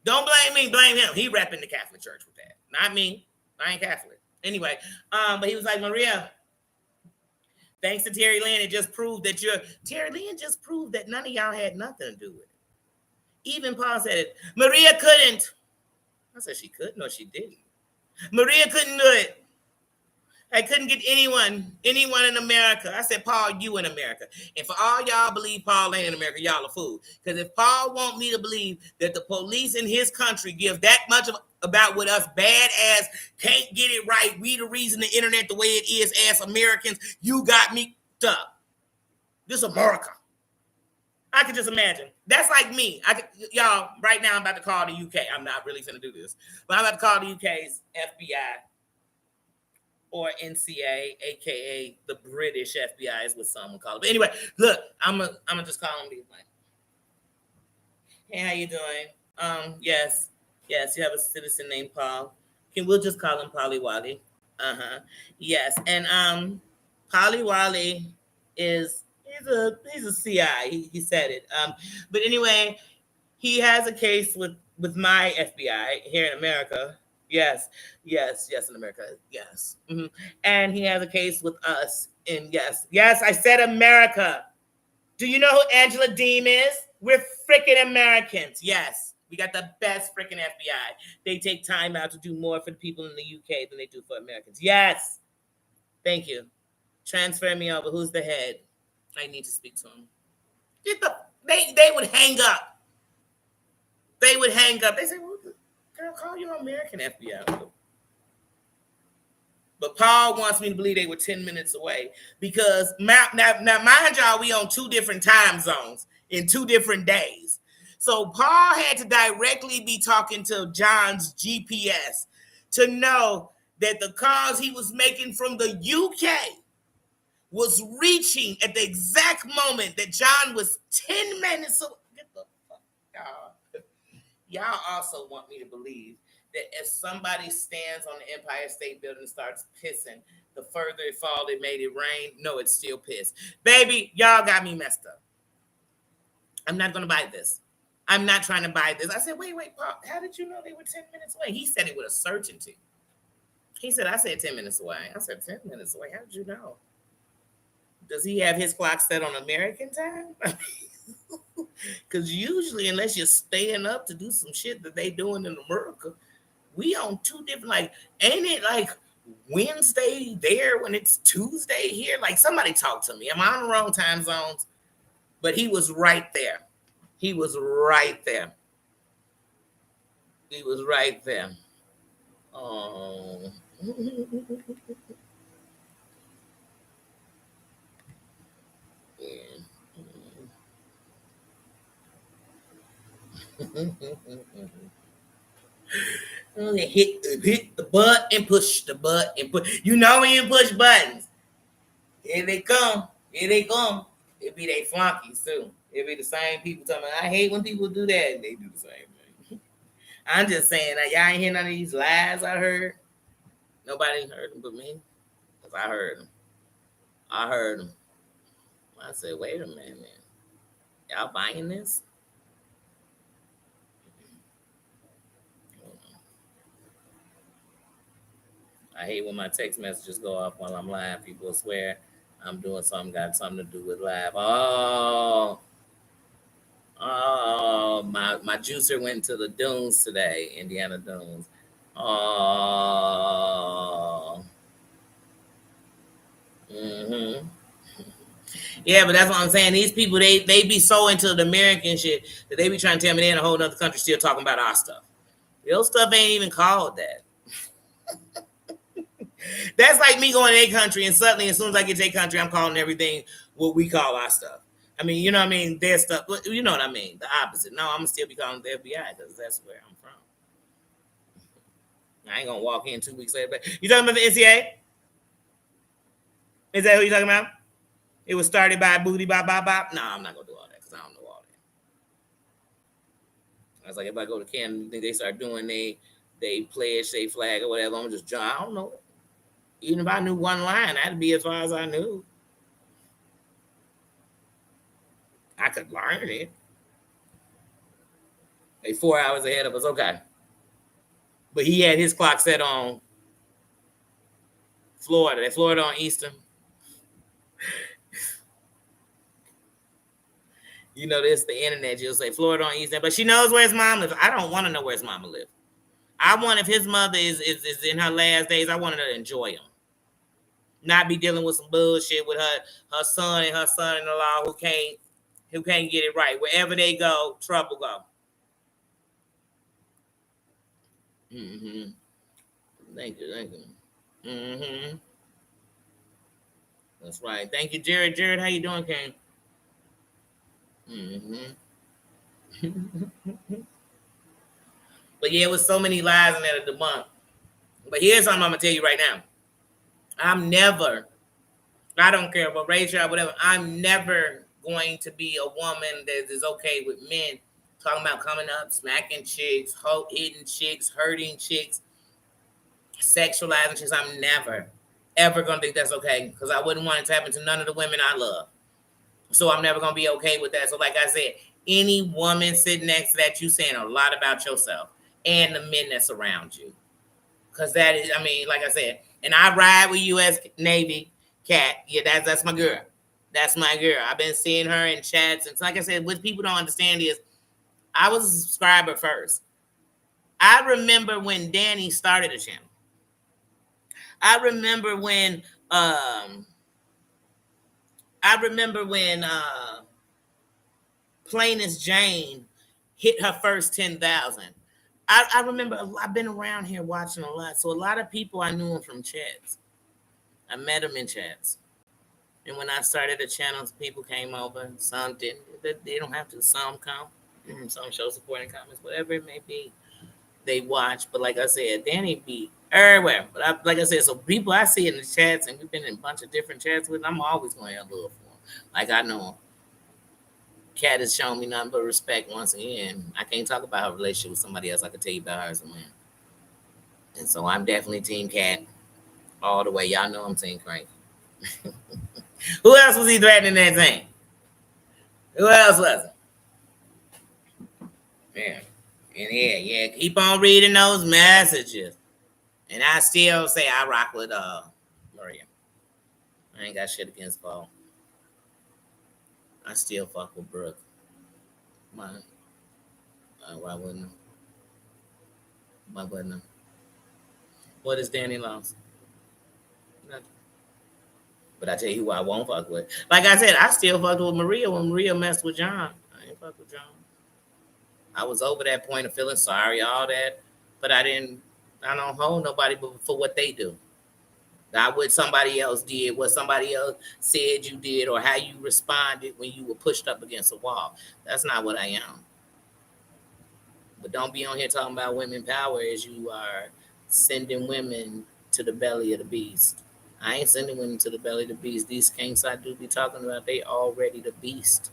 Don't blame me. Blame him. He repping the Catholic church with that. Not me. I ain't Catholic. Anyway, but he was like, Maria, thanks to Terry Lynn, it just proved that Terry Lynn just proved that none of y'all had nothing to do with it. Even Paul said it. Maria couldn't. I said she could. No, she didn't. Maria couldn't do it. I couldn't get anyone in America. I said, Paul, you in America. And for all y'all believe Paul ain't in America, y'all a fool. Because if Paul want me to believe that the police in his country give that much about what us bad ass can't get it right, we the reason the internet the way it is as Americans, you got me up. This America. I could just imagine. That's like me. Y'all, right now I'm about to call the UK. I'm not really going to do this. But I'm about to call the UK's FBI. Or NCA, aka the British FBI is what some would call it. But anyway, look, I'm gonna just call him. Like, hey, how you doing? Yes, you have a citizen named Paul. We'll just call him Polly Wally. Yes, and Polly Wally is he's a CI. He said it. But anyway, he has a case with my FBI here in America. Yes, in America. Yes. Mm-hmm. And he has a case with us. And yes, I said America. Do you know who Angela Deem is? We're freaking Americans. Yes, we got the best freaking FBI. They take time out to do more for the people in the UK than they do for Americans. Yes. Thank you. Transfer me over. Who's the head? I need to speak to him. They would hang up. They say, well, girl, call your American FBI. But Paul wants me to believe they were 10 minutes away because now mind y'all, we on 2 different time zones in 2 different days. So Paul had to directly be talking to John's GPS to know that the calls he was making from the UK was reaching at the exact moment that John was 10 minutes away. Get the fuck, y'all. Y'all also want me to believe that if somebody stands on the Empire State Building and starts pissing, the further it fall, it made it rain. No, it's still pissed. Baby, y'all got me messed up. I'm not going to buy this. I'm not trying to buy this. I said, wait, Paul, how did you know they were 10 minutes away? He said it with a certainty. He said, I said 10 minutes away. I said, 10 minutes away? How did you know? Does he have his clock set on American time? Because usually, unless you're staying up to do some shit that they doing in America, we on 2 different, like, ain't it like Wednesday there when it's Tuesday here? Like, somebody talk to me. Am I on the wrong time zones? But he was right there. He was right there. Oh. Hit the button, push the button. You know when you push buttons. Here they come. It be they flunkies too. It be the same people talking about, I hate when people do that. And they do the same thing. I'm just saying, y'all ain't hear none of these lies I heard. Nobody heard them but me. Because I heard them. I said, wait a minute. Y'all buying this? I hate when my text messages go off while I'm live. People swear I'm doing something, got something to do with live. Oh, my juicer went to the dunes today, Indiana Dunes. Oh. Mm-hmm. Yeah, but that's what I'm saying. These people, they be so into the American shit that they be trying to tell me they're in a whole other country still talking about our stuff. Your stuff ain't even called that. That's like me going to a country and suddenly, as soon as I get to a country, I'm calling everything what we call our stuff. I mean, you know what I mean? Their stuff, you know what I mean? The opposite. No, I'm going to still be calling the FBI because that's where I'm from. I ain't going to walk in 2 weeks later. But you talking about the NCA? Is that who you talking about? It was started by Booty Bop Bop Bop? No, I'm not going to do all that because I don't know all that. I was like, if I go to Canada, you think they start doing they pledge, they flag or whatever, I'm just John. I don't know. Even if I knew one line, that'd be as far as I knew. I could learn it. They 4 hours ahead of us, okay. But he had his clock set on Florida. They Florida on Eastern. You know this, the internet. You'll say Florida on Eastern, but she knows where his mom lives. I don't want to know where his mama lives. I want, if his mother is in her last days, I want her to enjoy him. not be dealing with some bullshit with her son and her son-in-law who can't get it right. Wherever they go, trouble go. Mm-hmm. Thank you, thank you. Mm-hmm. That's right. Thank you, Jared. Jared, how you doing, King? Mm-hmm. But yeah, it was so many lies in there to debunk. But here's something I'm gonna tell you right now. I'm never, I don't care about race or whatever. I'm never going to be a woman that is okay with men talking about coming up, smacking chicks, hitting chicks, hurting chicks, sexualizing chicks. I'm never, ever gonna think that's okay because I wouldn't want it to happen to none of the women I love. So I'm never gonna be okay with that. So, like I said, any woman sitting next to that, you saying a lot about yourself and the men that's around you. Cause that is, I mean, like I said, and I ride with U.S. Navy Cat. Yeah, that's my girl. That's my girl. I've been seeing her in chats, and like I said, what people don't understand is I was a subscriber first. I remember when Danny started the channel. I remember when um Plain as Jane hit her first 10,000. I remember I've been around here watching a lot. So a lot of people I knew them from chats. I met them in chats. And when I started the channels, people came over. Some didn't. They don't have to. Some come. Some show support and comments, whatever it may be. They watch. But like I said, Danny be everywhere. But like I said, so people I see in the chats, and we've been in a bunch of different chats with, I'm always going to have love for them. Like I know Kat has shown me nothing but respect once again. I can't talk about her relationship with somebody else. I can tell you about her as a man. And so I'm definitely Team Cat all the way. Y'all know I'm Team Crank. Who else was he threatening that thing? Who else was it? Yeah. And yeah, keep on reading those messages. And I still say I rock with Maria. I ain't got shit against Paul. I still fuck with Brooke. Why wouldn't I? Why wouldn't I? What is Danny lost? Nothing. But I tell you who I won't fuck with. Like I said, I still fucked with Maria when Maria messed with John. I ain't fuck with John. I was over that point of feeling sorry, all that. But I don't hold nobody for what they do. Not what somebody else did, what somebody else said you did, or how you responded when you were pushed up against a wall. That's not what I am. But don't be on here talking about women power as you are sending women to the belly of the beast. I ain't sending women to the belly of the beast. These kinks I do be talking about, they already the beast.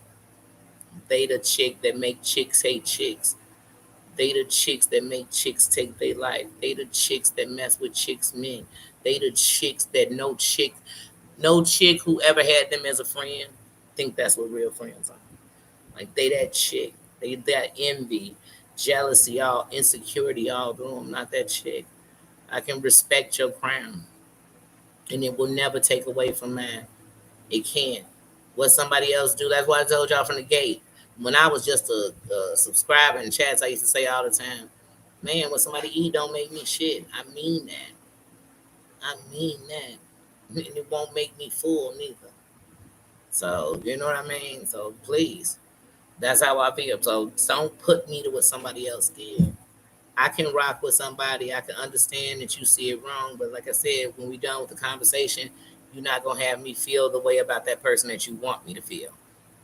They the chick that make chicks hate chicks. They the chicks that make chicks take their life. They the chicks that mess with chicks men. They the chicks that no chick who ever had them as a friend think that's what real friends are. Like they that chick. They that envy, jealousy, all insecurity, all through them. Not that chick. I can respect your crown, and it will never take away from mine. It can't. What somebody else do. That's why I told y'all from the gate. When I was just a subscriber in chats, I used to say all the time, man, what somebody eat don't make me shit. I mean that. I mean that. And it won't make me full neither. So, you know what I mean? So, please. That's how I feel. So, don't put me to what somebody else did. I can rock with somebody. I can understand that you see it wrong. But like I said, when we done with the conversation, you're not going to have me feel the way about that person that you want me to feel.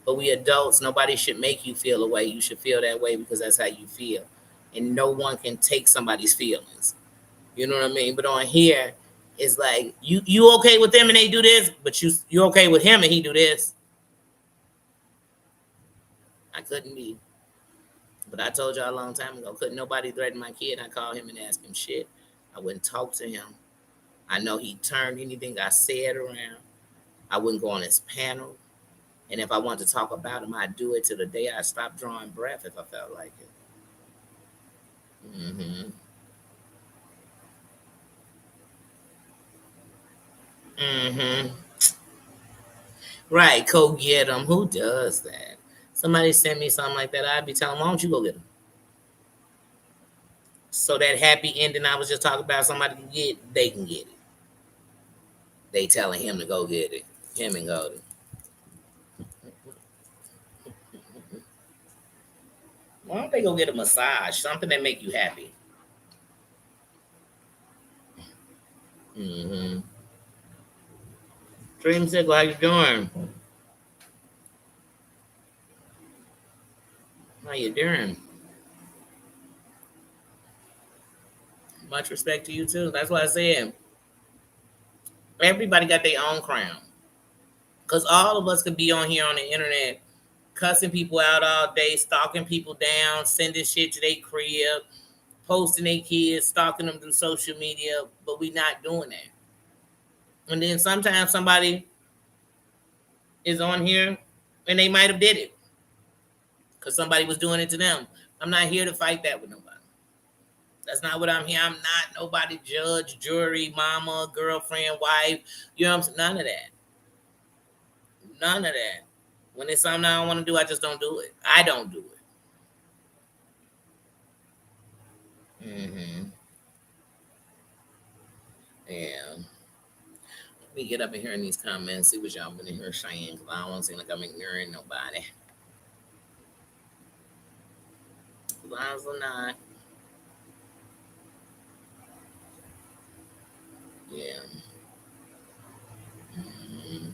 But we adults, nobody should make you feel a way. You should feel that way because that's how you feel. And no one can take somebody's feelings. You know what I mean? But on here, it's like you okay with them and they do this, but you okay with him and he do this. I couldn't be. But I told y'all a long time ago, couldn't nobody threaten my kid. I called him and asked him shit. I wouldn't talk to him. I know he turned anything I said around. I wouldn't go on his panel. And if I wanted to talk about him, I'd do it till the day I stopped drawing breath if I felt like it. Mm-hmm. Mm-hmm. Right, go get him. Who does that? Somebody sent me something like that. I'd be telling them, why don't you go get him? So that happy ending I was just talking about, somebody can get, they can get it. They telling him to go get it. Him and Goldie. Why don't they go get a massage? Something that make you happy. Mm-hmm. Dreamsicle, how you doing? How you doing? Much respect to you too. That's why I said everybody got their own crown. Cause all of us could be on here on the internet, cussing people out all day, stalking people down, sending shit to their crib, posting their kids, stalking them through social media, but we not doing that. And then sometimes somebody is on here and they might have did it because somebody was doing it to them. I'm not here to fight that with nobody. That's not what I'm here. I'm not nobody judge, jury, mama, girlfriend, wife. You know what I'm saying? None of that. None of that. When it's something I don't want to do, I just don't do it. I don't do it. Mm-hmm. Yeah. Let me get up in here in these comments, see what y'all been in here saying, because I don't want to seem like I'm ignoring nobody. Lies or not. Yeah. Mm-hmm.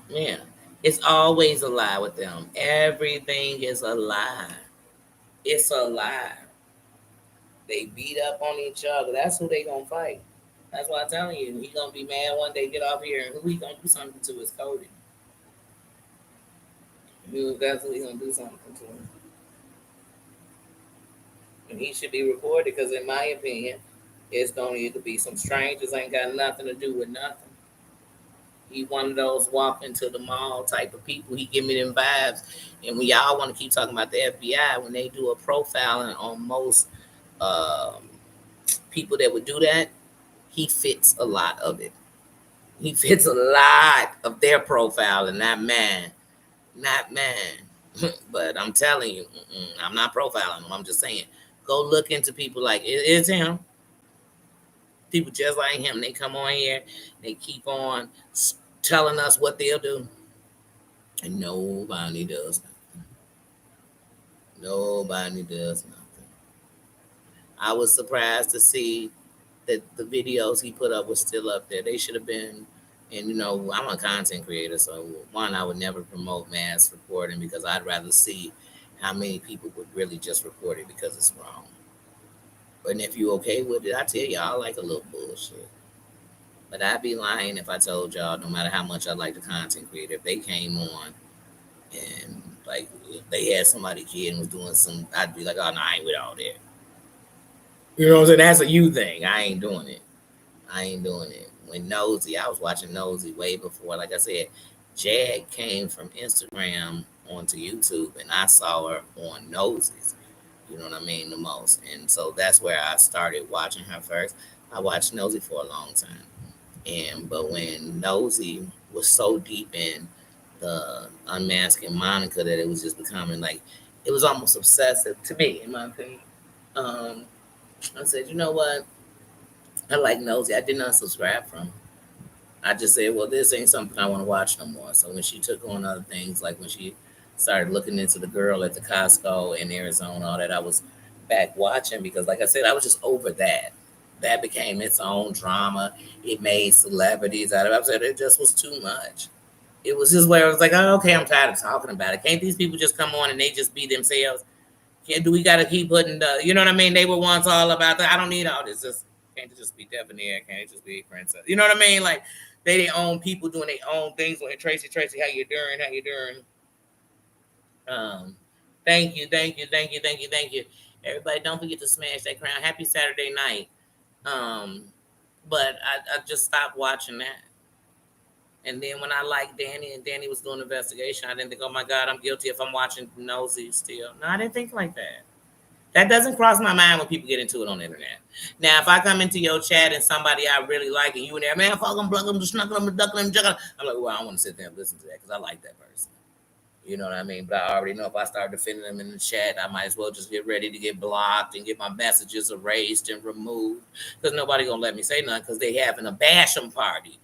Yeah. It's always a lie with them. Everything is a lie. It's a lie. They beat up on each other. That's who they gonna fight. That's why I'm telling you, he gonna be mad one day, get off here, and who he gonna do something to is Cody. That's who he gonna do something to. And he should be reported because, in my opinion, it's gonna either be some strangers ain't got nothing to do with nothing. He one of those walk into the mall type of people. He give me them vibes. And we all want to keep talking about the FBI when they do a profiling on most people that would do that. He fits a lot of it. He fits a lot of their profile, and not man, not man. But I'm telling you, I'm not profiling him. I'm just saying, go look into people like it's him. People just like him. They come on here, they keep on telling us what they'll do, and nobody does nothing. Nobody does nothing. I was surprised to see that the videos he put up was still up there. They should have been. And I'm a content creator, so one, I would never promote mass reporting because I'd rather see how many people would really just report it because it's wrong. But if you okay with it, I tell y'all, I like a little bullshit. But I'd be lying if I told y'all, no matter how much I like the content creator, if they came on and like if they had somebody kid and was doing some, I'd be like, oh no, I ain't with all that. You know what I'm saying? That's a you thing. I ain't doing it. I ain't doing it. When Nosy, I was watching Nosy way before. Like I said, Jag came from Instagram onto YouTube, and I saw her on Nosy's. You know what I mean? The most. And so that's where I started watching her first. I watched Nosy for a long time. But when Nosy was so deep in the unmasking Monica that it was just becoming like, it was almost obsessive to me, in my opinion. I said, you know what? I like Nosy. I did not subscribe from. I just said, well, this ain't something I want to watch no more. So when she took on other things, like when she started looking into the girl at the Costco in Arizona, all that, I was back watching because, like I said, I was just over that. That became its own drama. It made celebrities out of it. I said it just was too much. It was just where I was like, oh, okay, I'm tired of talking about it. Can't these people just come on and they just be themselves? Do we got to keep putting the, you know what I mean? They were once all about that. I don't need all this. Just can't it just be debonair? Can't it just be princess? You know what I mean? Like they their own people doing their own things. Like Tracy, how you doing? How you doing? Thank you, thank you, thank you, thank you, thank you. Everybody, don't forget to smash that crown. Happy Saturday night. Um, but I just stopped watching that. And then when I liked Danny and Danny was doing an investigation, I didn't think, oh my God, I'm guilty if I'm watching Nosy still. No, I didn't think like that. That doesn't cross my mind when people get into it on the internet. Now, if I come into your chat and somebody I really like and you in there, man, fuck them, plug them, snuckle them, duckle them, juckle them, I'm like, well, I don't want to sit there and listen to that because I like that person. You know what I mean? But I already know if I start defending them in the chat, I might as well just get ready to get blocked and get my messages erased and removed because nobody gonna let me say nothing because they having a bashing party.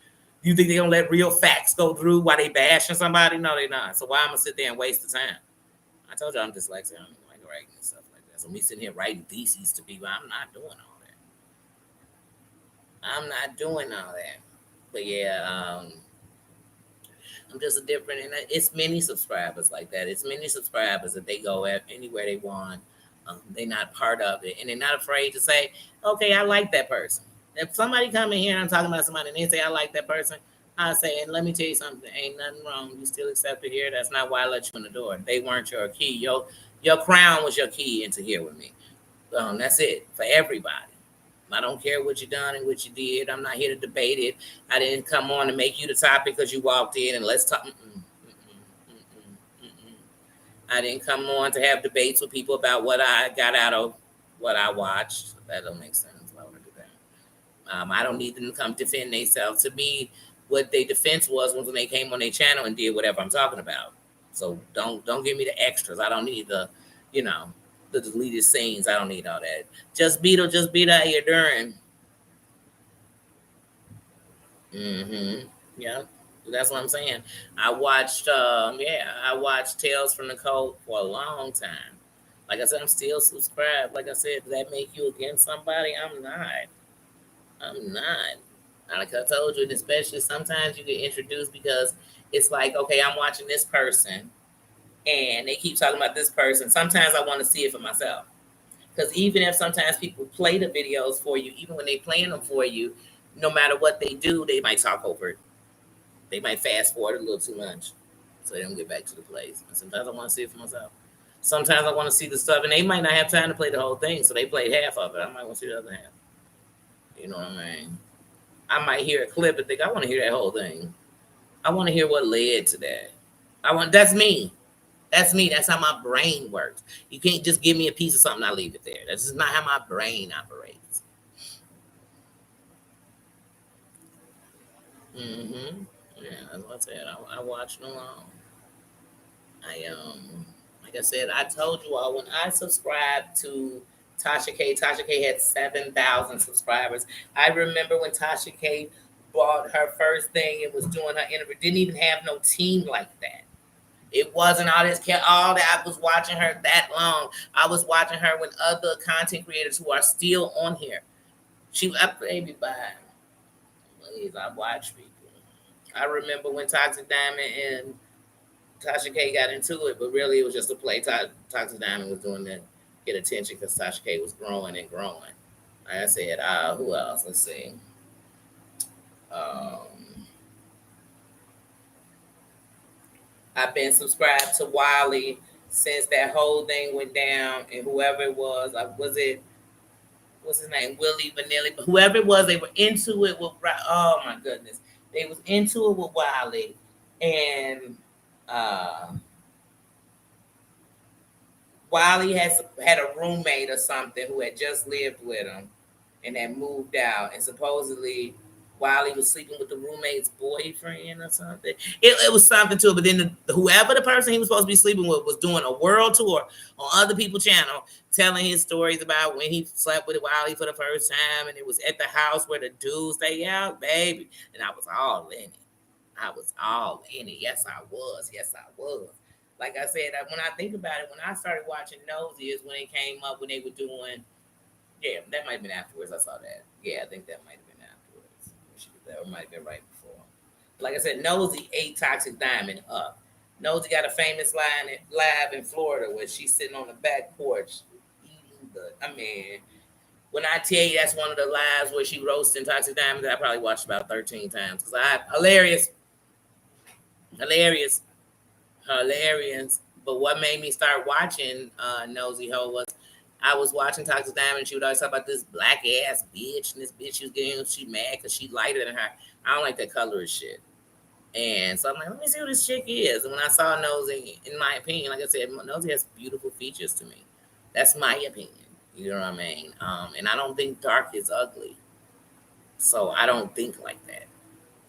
You think they gonna let real facts go through while they bashing somebody? No, they not. So why I'm gonna sit there and waste the time? I told you I'm dyslexic. I don't like writing and stuff like that. So me sitting here writing theses to people, I'm not doing all that. I'm not doing all that. But yeah, I'm just a different, and it's many subscribers like that. It's many subscribers that they go at anywhere they want. They're not part of it, and they're not afraid to say, "Okay, I like that person." If somebody come in here and I'm talking about somebody and they say I like that person, I say, and let me tell you something, ain't nothing wrong. You still accepted here. That's not why I let you in the door. They weren't your key. Your crown was your key into here with me. That's it for everybody. I don't care what you done and what you did. I'm not here to debate it. I didn't come on to make you the topic because you walked in and let's talk. I didn't come on to have debates with people about what I got out of what I watched. That don't make sense. Why would I do that? I don't need them to come defend themselves. To me, what their defense was when they came on their channel and did whatever I'm talking about. So don't give me the extras. I don't need you know, the deleted scenes. I don't need all that. Just beat out here during. Yeah, that's what I'm saying. I watched Tales from the Cold for a long time. Like I said, I'm still subscribed. Like I said, does that make you against somebody? I'm not. I'm not. Like I told you, and especially sometimes you get introduced because it's like, okay, I'm watching this person and they keep talking about this person. Sometimes I want to see it for myself. Because even if sometimes people play the videos for you, even when they playing them for you, no matter what they do, they might talk over it. They might fast forward a little too much, so they don't get back to the plays. And sometimes I want to see it for myself. Sometimes I want to see the stuff, and they might not have time to play the whole thing, so they played half of it. I might want to see the other half. You know what I mean? I might hear a clip and think I want to hear that whole thing. I want to hear what led to that. That's me. That's me. That's how my brain works. You can't just give me a piece of something, I leave it there. That's just not how my brain operates. Mm-hmm. Yeah, that's what I said. I watch no long. Like I said, I told you all when I subscribed to Tasha K. Tasha K had 7,000 subscribers. I remember when Tasha K bought her first thing and was doing her interview. Didn't even have no team like that. It wasn't all that. I was watching her that long. I was watching her when other content creators who are still on here. She baby bye. Please, I watch people. I remember when Toxic Diamond and Tasha K got into it, but really it was just a play. Toxic Diamond was doing that get attention because Tasha K was growing and growing. Like I said, who else? Let's see. Um, I've been subscribed to Wiley since that whole thing went down, and whoever it was, was it what's his name, Willie Vanilli, but whoever it was, they were into it with. Oh my goodness, they was into it with Wiley, and Wiley had a roommate or something who had just lived with him and had moved out, and supposedly Wiley was sleeping with the roommate's boyfriend or something. It was something to it, but then whoever the person he was supposed to be sleeping with was doing a world tour on other people's channel, telling his stories about when he slept with Wiley for the first time, and it was at the house where the dudes stay out, baby. And I was all in it. I was all in it. Yes, I was. Yes, I was. Like I said, when I think about it, when I started watching Nosy is when it came up when they were doing. Yeah, that might have been afterwards. I saw that. Yeah, I think that might have been afterwards. That might have been right before. Like I said, Nosy ate Toxic Diamond up. Nosy got a famous line live in Florida where she's sitting on the back porch eating the. I mean, when I tell you that's one of the lives where she roasting Toxic Diamond, I probably watched about 13 times because hilarious, hilarious. Hilarious. But what made me start watching Nosy Ho was I was watching Toxic Diamond. She would always talk about this black ass bitch, and this bitch she was getting. She mad because she lighter than her. I don't like that color of shit. And so I'm like, let me see who this chick is. And when I saw Nosy, in my opinion, like I said, Nosy has beautiful features to me. That's my opinion. You know what I mean? And I don't think dark is ugly. So I don't think like that.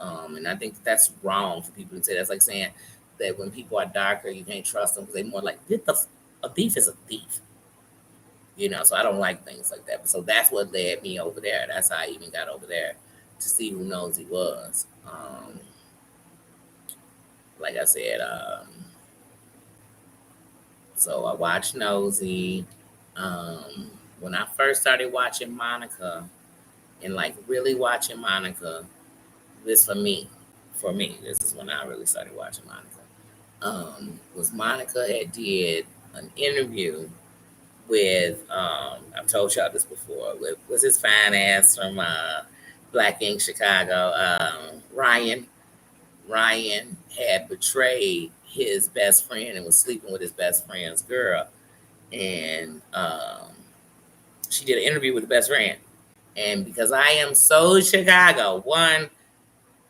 And I think that's wrong for people to say. That's like saying that when people are darker, you can't trust them because they more like a thief is a thief. So I don't like things like that. So that's what led me over there. That's how I even got over there to see who knows he was. Like I said, so I watched Nosy. When I first started watching Monica and like really watching Monica, this for me, this is when I really started watching Monica. Was Monica had did an interview with I've told y'all this before, with was his fine ass from Black Ink Chicago, Ryan. Ryan had betrayed his best friend and was sleeping with his best friend's girl. And she did an interview with the best friend. And because I am so Chicago, one,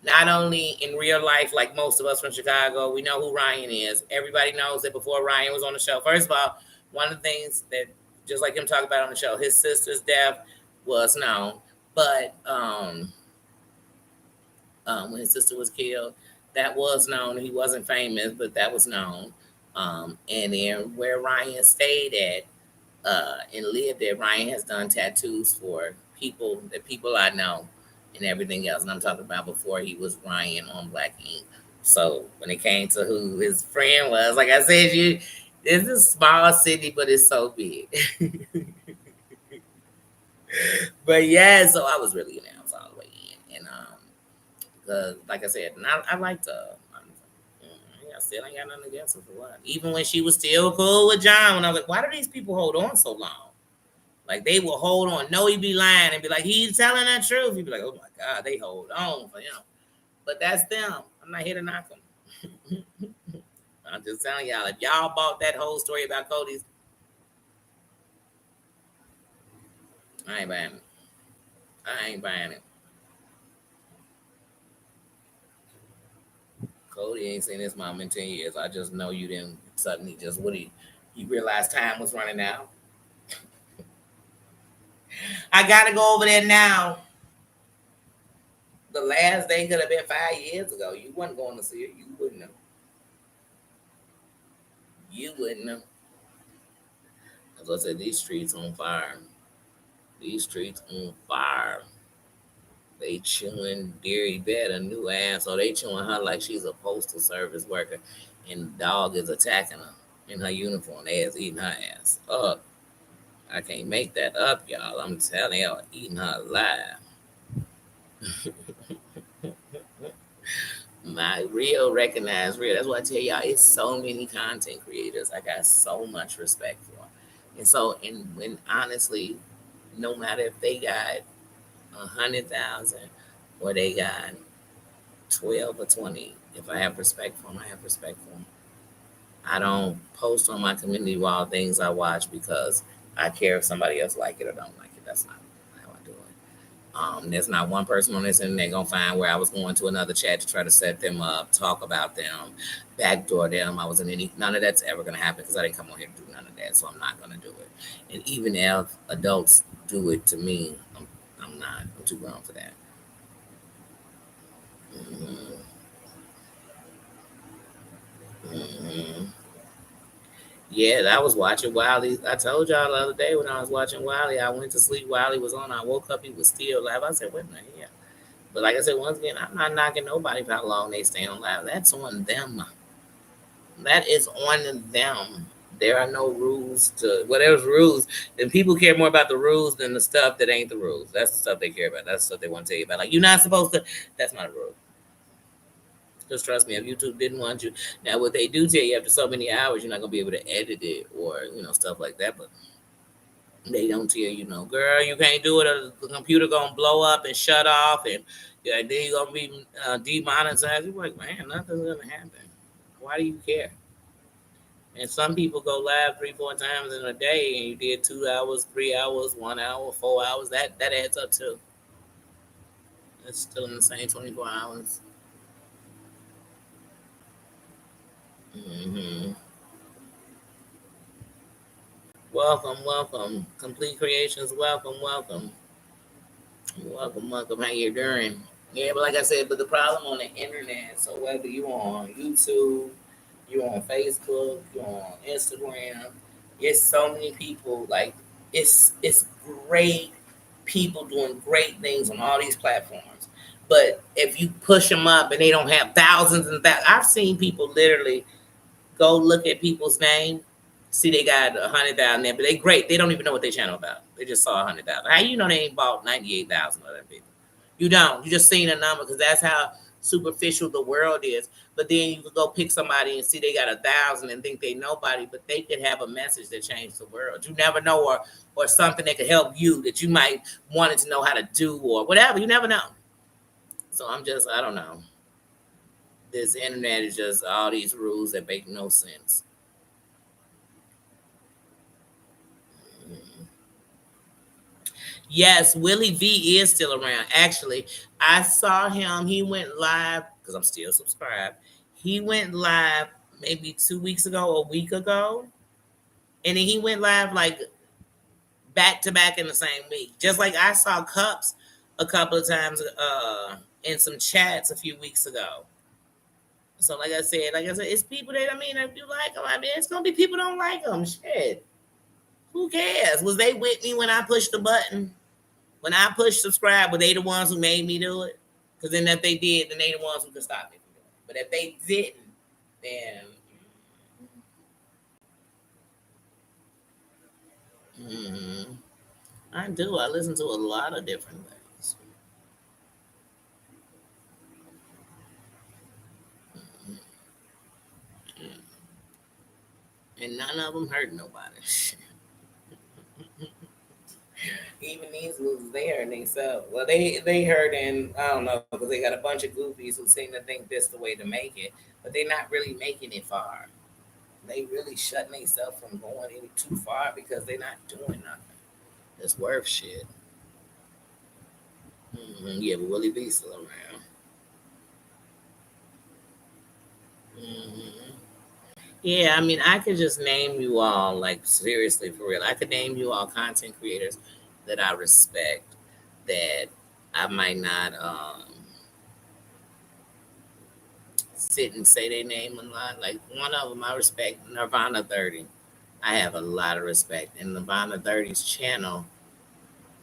not only in real life, like most of us from Chicago, we know who Ryan is. Everybody knows that before Ryan was on the show. First of all, one of the things that, just like him talking about on the show, his sister's death was known. But when his sister was killed, that was known. He wasn't famous, but that was known. And then where Ryan stayed at and lived there, Ryan has done tattoos for people I know and everything else. And I'm talking about before he was Ryan on Black Ink. So when it came to who his friend was, like I said, it's a small city, but it's so big. But yeah, so I was really announced all the way in. And like I said, and I liked I still ain't got nothing against her for what. Even when she was still cool with John, when I was like, why do these people hold on so long? Like they will hold on. No, he'd be lying and be like, he's telling the truth. He'd be like, oh my God, they hold on for him. But that's them. I'm not here to knock them. I'm just telling y'all, if y'all bought that whole story about Cody's, I ain't buying it. I ain't buying it. Cody ain't seen his mom in 10 years. I just know you didn't suddenly just you realized time was running out. I gotta go over there now. The last day could have been 5 years ago. You wasn't going to see her. You wouldn't have. You wouldn't have. As I said, these streets on fire. These streets on fire. They chewing Deary Bed a new ass, or they chewing her like she's a postal service worker, and the dog is attacking her in her uniform. They is eating her ass up. I can't make that up, y'all. I'm telling y'all, eating her alive. My real recognized real. That's why I tell y'all, it's so many content creators. I got so much respect for. And so, and when honestly, no matter if they got 100,000 or they got 12 or 20, if I have respect for them, I have respect for them. I don't post on my community wall things I watch because I care if somebody else like it or don't like it. That's not how I do it. There's not one person on this internet gonna find where I was going to another chat to try to set them up, talk about them, backdoor them. I wasn't any. None of that's ever gonna happen because I didn't come on here to do none of that. So I'm not gonna do it. And even if adults do it to me, I'm not. I'm too grown for that. Mm-hmm. Mm-hmm. Yeah, I was watching Wiley. I told y'all the other day when I was watching Wiley, I went to sleep. Wiley was on. I woke up. He was still live. I said, "What in the hell?" But like I said, once again, I'm not knocking nobody for how long they stay on live. That's on them. That is on them. There are no rules to whatever's rules. And people care more about the rules than the stuff that ain't the rules. That's the stuff they care about. That's the stuff they want to tell you about. Like you're not supposed to. That's not a rule. Just trust me, if YouTube didn't want you, now what they do tell you after so many hours, you're not gonna be able to edit it or stuff like that. But they don't tell you, girl, you can't do it. Or the computer gonna blow up and shut off, and yeah, then you gonna be demonetized. You're like, man, nothing's gonna happen. Why do you care? And some people go live 3, 4 times in a day, and you did 2 hours, 3 hours, 1 hour, 4 hours. That adds up too. It's still in the same 24 hours. Hmm. Welcome, welcome. Complete Creations, welcome, welcome. Welcome, welcome. How you doing? Yeah, but like I said, but the problem on the internet, so whether you on YouTube, You on Facebook, you on Instagram. It's so many people. Like it's great people doing great things on all these platforms. But if you push them up and they don't have thousands and thousands, I've seen people literally go look at people's name, see they got 100,000 there, but they great. They don't even know what they channel about. They just saw 100,000. How you know they ain't bought 98,000 of them people? You don't. You just seen a number because that's how superficial the world is. But then you could go pick somebody and see they got 1,000 and think they nobody, but they could have a message that changed the world. You never know, or something that could help you that you might wanted to know how to do or whatever. You never know. So I don't know. This internet is just all these rules that make no sense. Yes, Willie V is still around. Actually, I saw him. He went live because I'm still subscribed. He went live maybe 2 weeks ago, a week ago, and then he went live like back to back in the same week. Just like I saw Cups a couple of times in some chats a few weeks ago. So like I said, it's people that if you like them, it's gonna be people don't like them. Shit, who cares? Was they with me when I pushed the button? When I pushed subscribe, were they the ones who made me do it? Because then if they did, then they the ones who could stop me from doing it. But if they didn't, then mm, I do. I listen to a lot of different things, and none of them hurt nobody. Even these losers, they hurt themselves. Well, they hurt, and I don't know because they got a bunch of goofies who seem to think this the way to make it, but they're not really making it far. They really shutting themselves from going any too far because they're not doing nothing that's worth shit. Yeah, but Willie B still around. hmm Yeah, I could just name you all, like seriously for real. I could name you all content creators that I respect that I might not sit and say their name a lot. Like one of them, I respect Nirvana 30. I have a lot of respect, and Nirvana 30's channel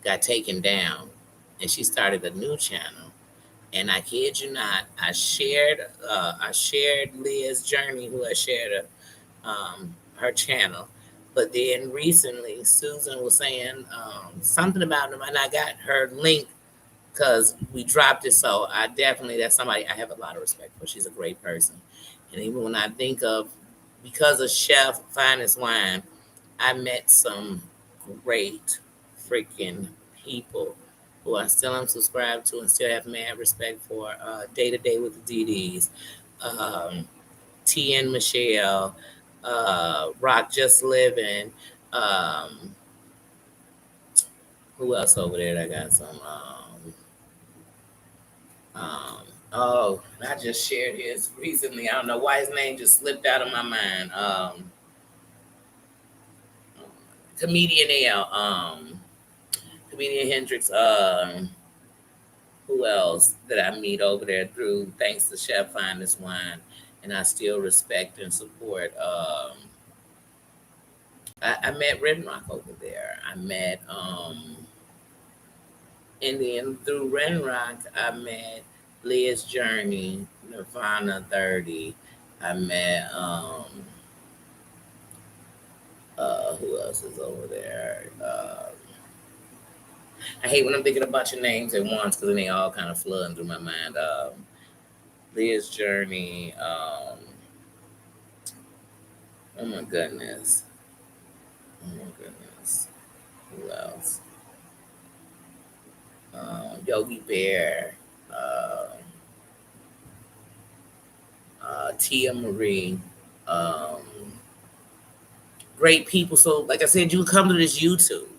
got taken down, and she started a new channel. And I kid you not, I shared Leah's journey, who I shared her channel. But then recently, Susan was saying something about them, and I got her link because we dropped it. So I definitely, that's somebody I have a lot of respect for. She's a great person. And even when I think of, because of Chef Finest Wine, I met some great freaking people who I still am subscribed to and still have mad respect for. Day to Day with the DDs, um, T and Michelle, Rock Just Living. Um, who else over there that got some? Um, oh, I just shared his recently. I don't know why his name just slipped out of my mind. Comedian L. Comedian Hendrix. Who else did I meet over there through thanks to Chef Finest Wine, and I still respect and support. I met Red Rock over there. I met and then through Red Rock I met Liz Journey, Nirvana 30. I met who else is over there? I hate when I'm thinking a bunch of names at once because then they all kind of flood through my mind. Liz Journey. Oh my goodness. Oh my goodness. Who else? Yogi Bear. Uh, Tia Marie. Um, Great people. So, like I said, you come to this YouTube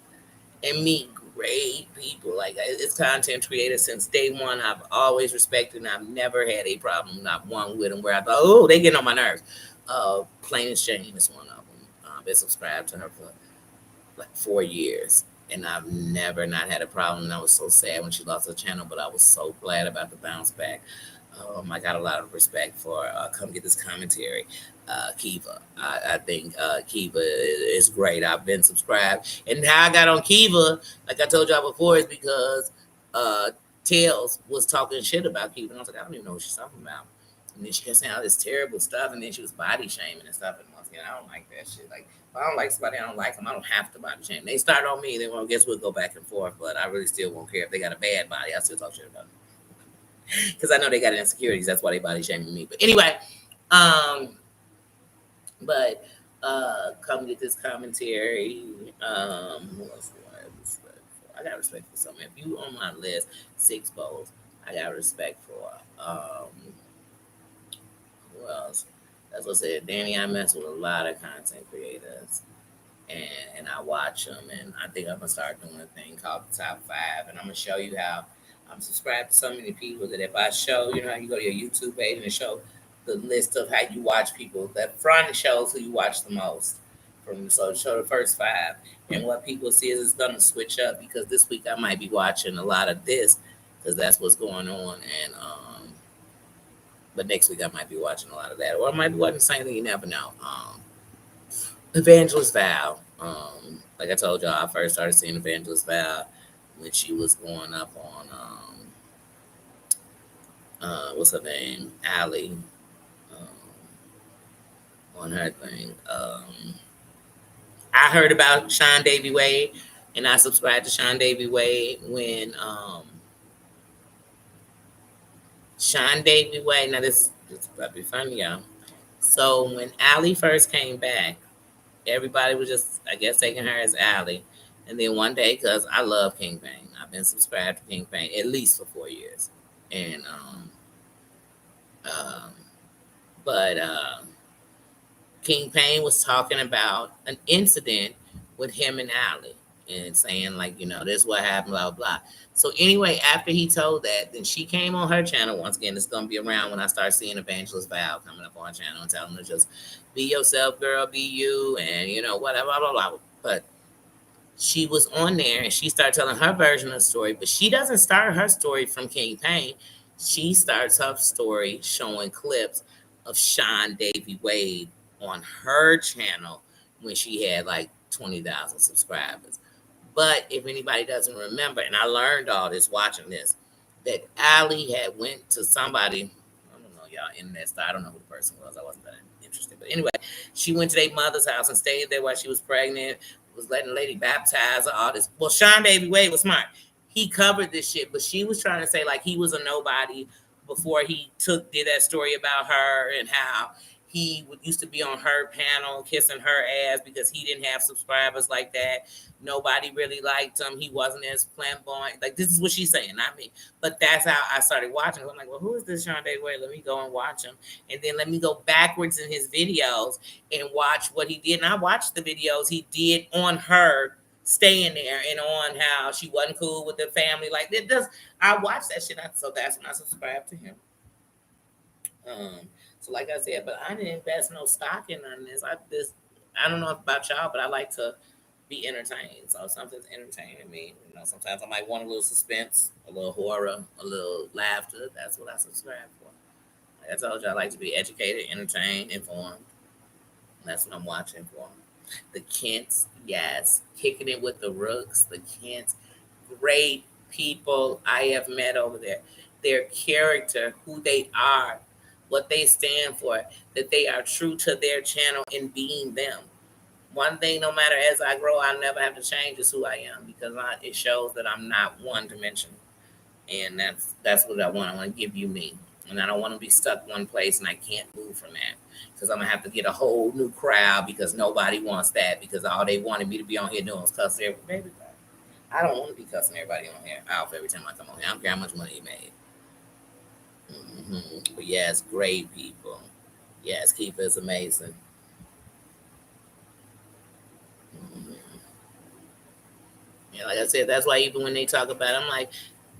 and meet great people. Like it's content creators since day one. I've always respected, and I've never had a problem, not one with them, where I thought, oh, they getting on my nerves. Plain as Jane is one of them. I've been subscribed to her for like 4 years, and I've never not had a problem. And I was so sad when she lost her channel, but I was so glad about the bounce back. I got a lot of respect for Come Get This Commentary, Kiva. I think Kiva is great. I've been subscribed. And how I got on Kiva, like I told y'all before, is because uh, Tails was talking shit about Kiva. And I was like, I don't even know what she's talking about. And then she kept saying all this terrible stuff. And then she was body shaming and stuff. And once again, I don't like that shit. Like, if I don't like somebody, I don't like them. I don't have to body shame. They start on me, then well, I guess we'll go back and forth. But I really still won't care if they got a bad body. I still talk shit about them because I know they got insecurities. That's why they body shaming me. But anyway, um, but come get this commentary. Who else do I have respect for? I got respect for some. If you on my list, Six Bowls, I got respect for. Who else? That's what I said. Danny, I mess with a lot of content creators. And I watch them, and I think I'm gonna start doing a thing called the top five, and I'm gonna show you how I'm subscribed to so many people that if I show, you know, how you go to your YouTube page and it show the list of how you watch people. That front shows who you watch the most. From so show the first five, and what people see is it's gonna switch up because this week I might be watching a lot of this because that's what's going on, and but next week I might be watching a lot of that, or I might be watching the same thing. You never know. Evangelist Val. Like I told y'all, I first started seeing Evangelist Val when she was going up on what's her name, Allie, on her thing. I heard about Sean Davy Wade, and I subscribed to Sean Davy Wade when Sean Davy Wade. Now this probably funny, y'all. So when Allie first came back, everybody was just, I guess, taking her as Allie. And then one day, because I love King Pain, I've been subscribed to King Pain at least for 4 years. And, um, but King Pain was talking about an incident with him and Allie and saying, like, you know, this is what happened, blah, blah. So, anyway, after he told that, then she came on her channel. Once again, it's going to be around when I start seeing Evangelist Val coming up on her channel and telling her just be yourself, girl, be you, and, you know, whatever, blah, blah, blah. But she was on there and she started telling her version of the story, but she doesn't start her story from King Pain. She starts her story showing clips of Sean Davy Wade on her channel when she had like 20,000 subscribers. But if anybody doesn't remember, and I learned all this watching this, that Allie had went to somebody, I don't know, y'all, internet star, I don't know who the person was. I wasn't that interested. But anyway, she went to their mother's house and stayed there while she was pregnant, was letting the lady baptize her, all this. Well, Sean Davy Wade was smart. He covered this shit, but she was trying to say like he was a nobody before he did that story about her and how he used to be on her panel kissing her ass because he didn't have subscribers like that. Nobody really liked him. He wasn't as flamboyant. Like, this is what she's saying, not me. But that's how I started watching. I'm like, well, who is this Sean Davy Wade? Let me go and watch him. And then let me go backwards in his videos and watch what he did. And I watched the videos he did on her staying there and on how she wasn't cool with the family. Like, it does. I watched that shit. So that's when I subscribed to him. So like I said, but I didn't invest no stock in none of this. I don't know about y'all, but I like to be entertained. So something's entertaining me. You know, sometimes I might want a little suspense, a little horror, a little laughter. That's what I subscribe for. Like I told you, I like to be educated, entertained, informed. That's what I'm watching for. The Kents, yes, kicking it with the Rooks. The Kents, great people I have met over there. Their character, who they are, what they stand for, that they are true to their channel and being them. One thing, no matter as I grow, I never have to change is who I am because it shows that I'm not one dimensional, and that's what I want. I want to give you me, and I don't want to be stuck one place and I can't move from that because I'm gonna have to get a whole new crowd because nobody wants that because all they wanted me to be on here doing was cuss everybody. I don't want to be cussing everybody on here off every time I come on here. I don't care how much money you made. But yes, great people. Yes, Keeper is amazing. Mm-hmm. Yeah, like I said, that's why even when they talk about it, I'm like,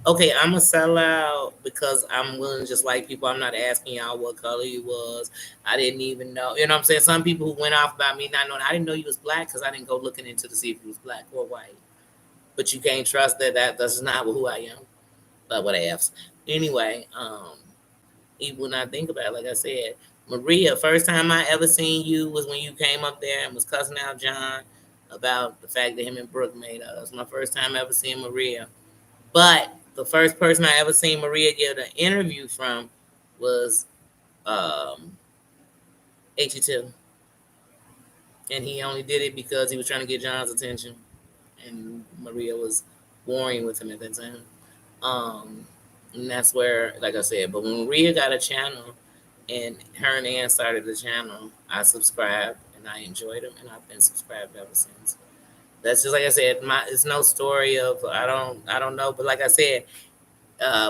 okay, I'm a sellout because I'm willing to just like people. I'm not asking y'all what color you was. I didn't even know. You know what I'm saying? Some people who went off about me not knowing. I didn't know you was black because I didn't go looking into to see if you was black or white. But you can't trust that's not who I am. But what else? Anyway, Even when I think about it, like I said, Maria, first time I ever seen you was when you came up there and was cussing out John about the fact that him and Brooke made up. That's my first time ever seeing Maria. But the first person I ever seen Maria give an interview from was um, 82. And he only did it because he was trying to get John's attention. And Maria was warring with him at that time. Um, and that's where, like I said, but when Maria got a channel and her and Ann started the channel, I subscribed and I enjoyed them, and I've been subscribed ever since. That's just like I said. It's no story of I don't know, but like I said,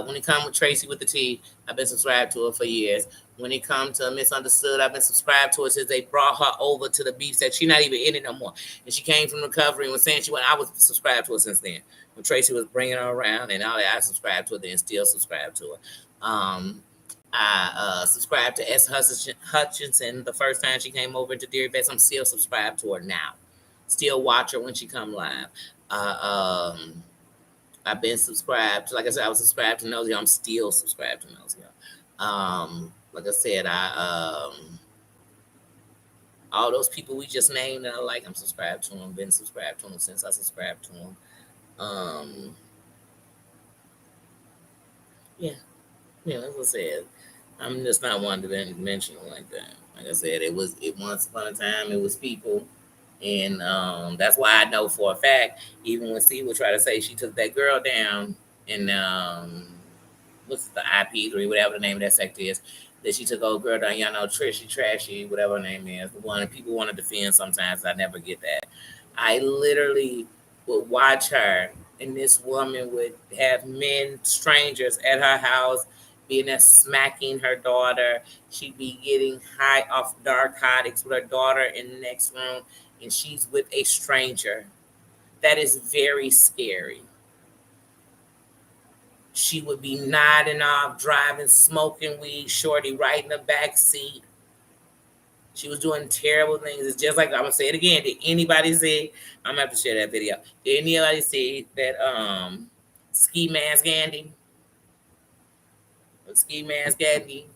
when it comes with Tracy with the T, I've been subscribed to her for years. When it comes to Misunderstood, I've been subscribed to her since they brought her over to the beef section. She's not even in it no more. And she came from recovery and was saying she went. I was subscribed to her since then. When Tracy was bringing her around and all that, I subscribed to her then, still subscribed to her. I subscribed to S. Hutchinson the first time she came over to Deary Vets. I'm still subscribed to her now. Still watch her when she come live. I've been subscribed. Like I said, I was subscribed to Nosy. I'm still subscribed to Nosy. Like I said, all those people we just named that I like, I'm subscribed to them. Been subscribed to them since I subscribed to them. Yeah, like I said, I'm just not one to mention it like that. Like I said, it once upon a time it was people. And that's why I know for a fact, even when Steve would try to say she took that girl down in what's the IP3, whatever the name of that sect is, that she took old girl down, y'all know Trishy, Trashy, whatever her name is, the one that people want to defend sometimes. I never get that. I literally would watch her, and this woman would have men, strangers at her house, being there smacking her daughter. She'd be getting high off narcotics with her daughter in the next room, and she's with a stranger. That is very scary. She would be nodding off, driving, smoking weed, shorty right in the back seat. She was doing terrible things. It's just like, I'm gonna say it again. Did anybody see? I'm gonna have to share that video. Did anybody see that Ski Mask Gandhi? Ski Mask Gandhi.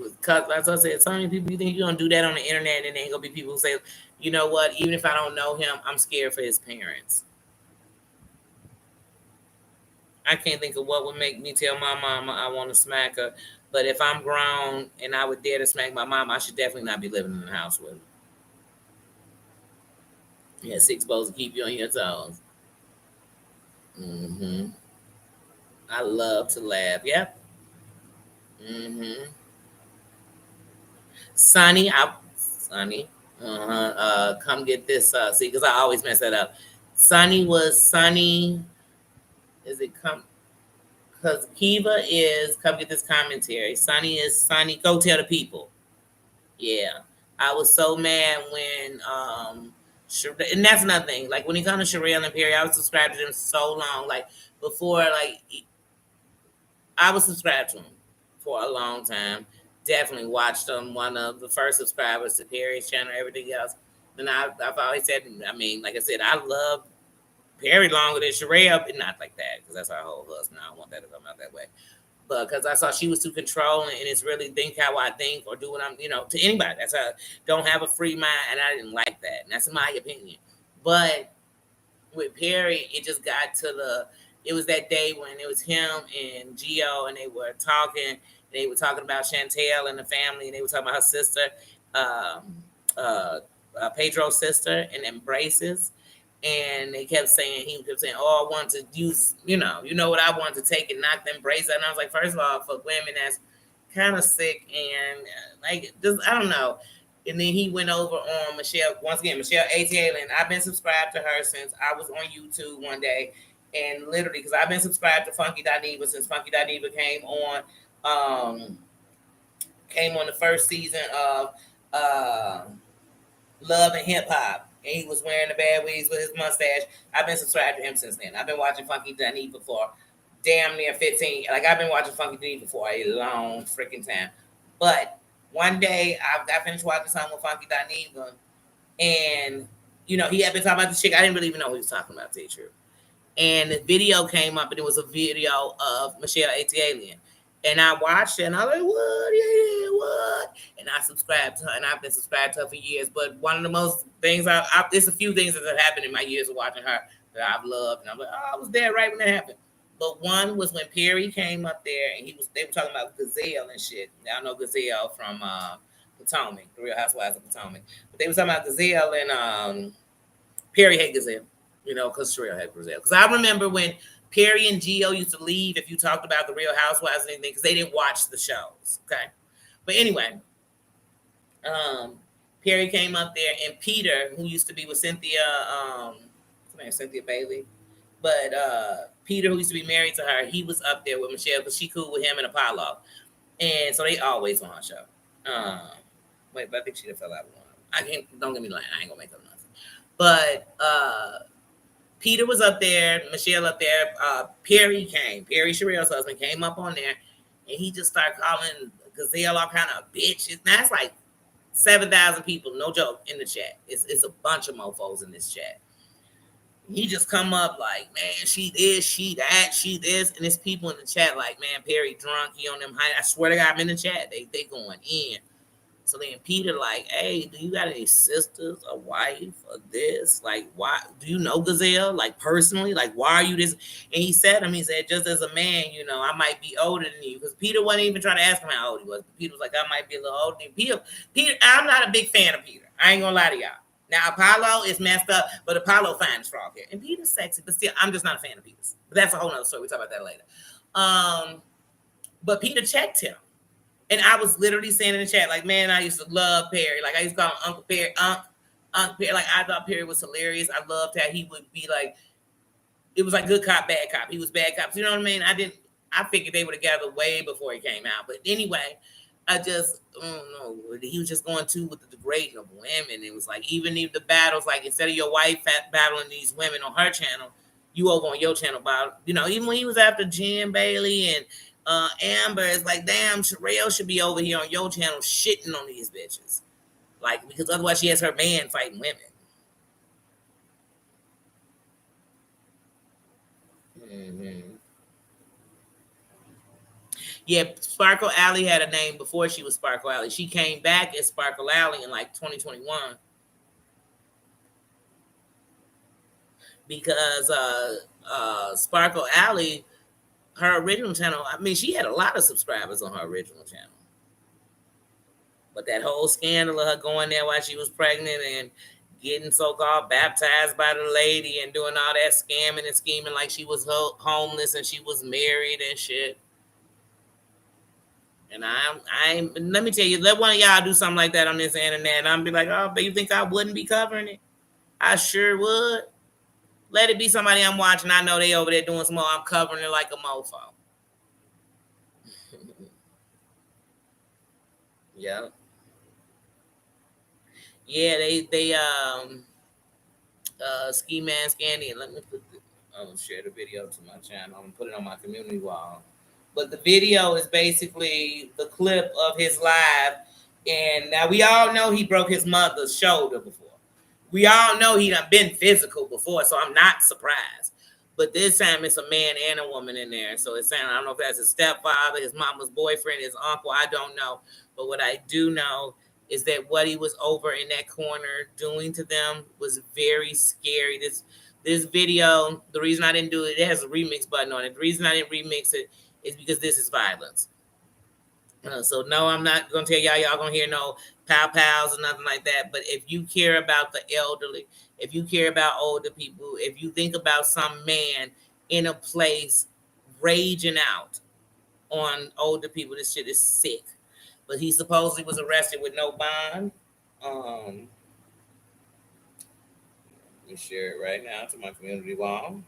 Because, as I said, so many people, you think you're gonna do that on the internet, and there ain't gonna be people who say, you know what? Even if I don't know him, I'm scared for his parents. I can't think of what would make me tell my mama I want to smack her. But if I'm grown and I would dare to smack my mom, I should definitely not be living in the house with her. Yeah, 6 bows to keep you on your toes. I love to laugh. Yep. Sonny, Sonny. Come get this. See, because I always mess that up. Sonny was Sonny. Is it come? Because Kiva is come get this commentary. Sonny is Sonny. Go tell the people. Yeah, I was so mad when and that's another thing. Like when he comes to Sherelle and Perry, I was subscribed to them so long. Like before, like I was subscribed to them for a long time. Definitely watched them. One of the first subscribers to Perry's channel, everything else. And I've always said, I mean, like I said, I love Perry longer than Sherelle, but not like that, because that's our whole husband. I don't want that to come out that way. But because I saw she was too controlling, and it's really think how I think or do what I'm, to anybody. That's how don't have a free mind, and I didn't like that. And that's my opinion. But with Perry, it just got to it was that day when it was him and Gio, and they were talking. They were talking about Chantel and the family, and they were talking about her sister, Pedro's sister, and embraces. And he kept saying, oh, I want to use, you know what I want to take and knock them braids out. And I was like, first of all, for women, that's kind of sick. And like, just, I don't know. And then he went over on Michelle, once again, Michelle A.T.A. And I've been subscribed to her since I was on YouTube one day. And literally, because I've been subscribed to Funky Diva since Funky Diva came on the first season of Love and Hip Hop. And he was wearing the bad wigs with his mustache. I've been subscribed to him since then. I've been watching Funky Diva for damn near 15. Like, I've been watching Funky Diva for a long freaking time. But one day, I finished watching something with Funky Diva, and, he had been talking about the chick. I didn't really even know what he was talking about, to tell you the truth. And the video came up, and it was a video of Michelle A.T.A. And I watched it, and I was like, what? Yeah, what? And I subscribed to her, and I've been subscribed to her for years. But one of the most things, there's a few things that have happened in my years of watching her that I've loved. And I'm like, oh, I was there right when that happened. But one was when Perry came up there, and they were talking about Gazelle and shit. Y'all know Gazelle from Potomac, the Real Housewives of Potomac. But they were talking about Gazelle, and Perry hate Gazelle, because Sherelle had Gazelle. Because I remember when Perry and Gio used to leave if you talked about the Real Housewives and anything, because they didn't watch the shows. Okay. But anyway, um, Perry came up there, and Peter, who used to be with Cynthia, what's her name, Cynthia Bailey, but Peter, who used to be married to her, he was up there with Michelle because she cool with him and Apollo, and so they always on her show. Wait, but I think she fell out of one. I can't. Don't get me lying. I ain't gonna make up nothing. But Peter was up there, Michelle up there. Perry came. Perry Sherrill's husband came up on there, and he just started calling Gazelle all kind of bitches. Now it's like 7,000 people, no joke, in the chat. It's a bunch of mofos in this chat. He just come up like, man, she this, she that, she this, and there's people in the chat like, man, Perry drunk, he on them high. I swear to God, I'm in the chat. They going in. So then Peter like, hey, do you got any sisters, a wife, or this? Like, why do you know Gazelle? Like personally? Like, why are you this? And he said, just as a man, I might be older than you. Because Peter wasn't even trying to ask him how old he was. Peter was like, I might be a little older than you. Peter, I'm not a big fan of Peter. I ain't gonna lie to y'all. Now Apollo is messed up, but Apollo finds frog hair. And Peter's sexy, but still, I'm just not a fan of Peter's. But that's a whole nother story. We'll talk about that later. But Peter checked him. And I was literally saying in the chat, like, man, I used to love Perry. Like, I used to call him Uncle Perry, Uncle Perry. Like, I thought Perry was hilarious. I loved how he would be like, it was like good cop, bad cop. He was bad cops. You know what I mean? I figured they were together way before he came out. But anyway, I don't know. He was just going to with the degrading of women. It was like, even if the battles, like, instead of your wife battling these women on her channel, you over on your channel about, even when he was after Jen Bailey and Amber, it's like, damn, Sherelle should be over here on your channel shitting on these bitches. Like, because otherwise she has her man fighting women. Mm-hmm. Yeah, Sparkle Alley had a name before she was Sparkle Alley. She came back as Sparkle Alley in like 2021 because Sparkle Alley, her original channel, she had a lot of subscribers on her original channel. But that whole scandal of her going there while she was pregnant and getting so-called baptized by the lady and doing all that scamming and scheming like she was homeless and she was married and shit. And let me tell you, let one of y'all do something like that on this internet, and I'm be like, oh, but you think I wouldn't be covering it? I sure would. Let it be somebody I'm watching. I know they over there doing some more. I'm covering it like a mofo. Yeah. Yeah, they Ski Man Scandy, and let me share the video to my channel. I'm gonna put it on my community wall. But the video is basically the clip of his live. And now we all know he broke his mother's shoulder before. We all know he done been physical before, so I'm not surprised. But this time it's a man and a woman in there. So it's saying, I don't know if that's his stepfather, his mama's boyfriend, his uncle, I don't know. But what I do know is that what he was over in that corner doing to them was very scary. This video, the reason I didn't do it, it has a remix button on it. The reason I didn't remix it is because this is violence. So no, I'm not gonna tell y'all gonna hear no pow pows or nothing like that. But if you care about the elderly, if you care about older people, if you think about some man in a place raging out on older people, this shit is sick. But he supposedly was arrested with no bond. Let me share it right now to my community wall.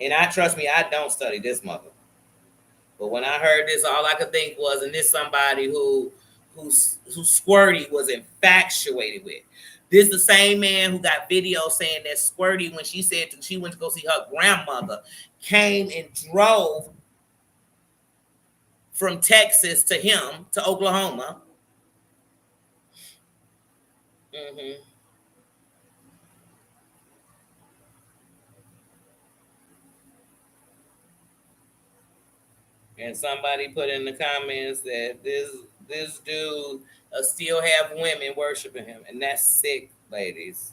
And trust me, I don't study this mother. But when I heard this, all I could think was, and this somebody who Squirty was infatuated with. This the same man who got video saying that Squirty, when she said she went to go see her grandmother, came and drove from Texas to him to Oklahoma. Mm-hmm. And somebody put in the comments that this dude still have women worshiping him, and that's sick, ladies.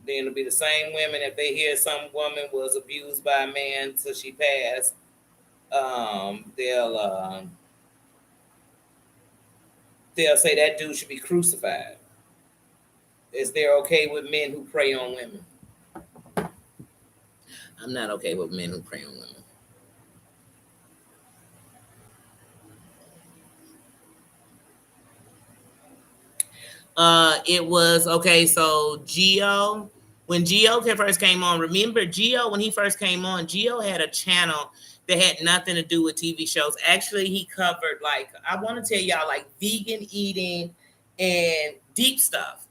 Then it'll be the same women if they hear some woman was abused by a man till she passed. They'll say that dude should be crucified. Is they're okay with men who prey on women? I'm not okay with men who prey on women. It was okay. So Geo, when Geo first came on, remember Geo when he first came on, Geo had a channel that had nothing to do with TV shows. Actually, he covered like I want to tell y'all like vegan eating and deep stuff,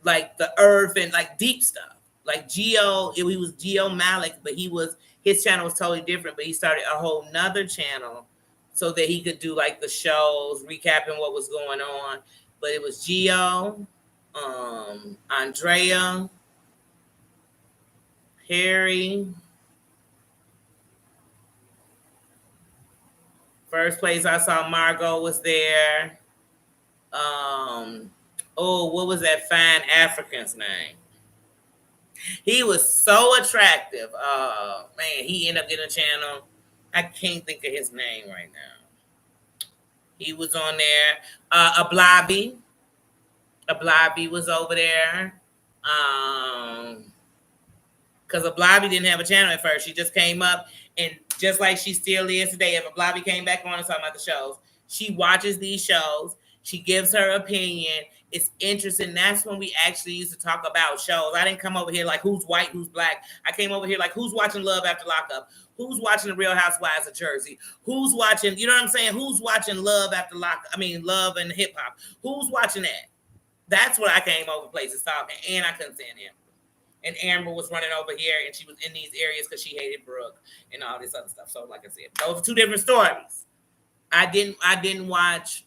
like the earth and like deep stuff. Like Geo, he was Geo Malik, but his channel was totally different. But he started a whole nother channel so that he could do like the shows, recapping what was going on. But it was Geo, Andrea, Harry. First place I saw Margot was there. What was that fine African's name? He was so attractive. Man, he ended up getting a channel. I can't think of his name right now. He was on there. Ablabi was over there. Because Ablabi didn't have a channel at first. She just came up, and just like she still is today, if Ablabi came back on and talking about the shows, she watches these shows. She gives her opinion. It's interesting. That's when we actually used to talk about shows. I didn't come over here like who's white, who's black. I came over here like who's watching Love After Lockup, who's watching The Real Housewives of Jersey, who's watching, you know what I'm saying? Who's watching Love After Lockup? I mean, Love and Hip Hop. Who's watching that? That's what I came over places talking, and I couldn't stand him. And Amber was running over here, and she was in these areas because she hated Brooke and all this other stuff. So, like I said, those are two different stories. I didn't watch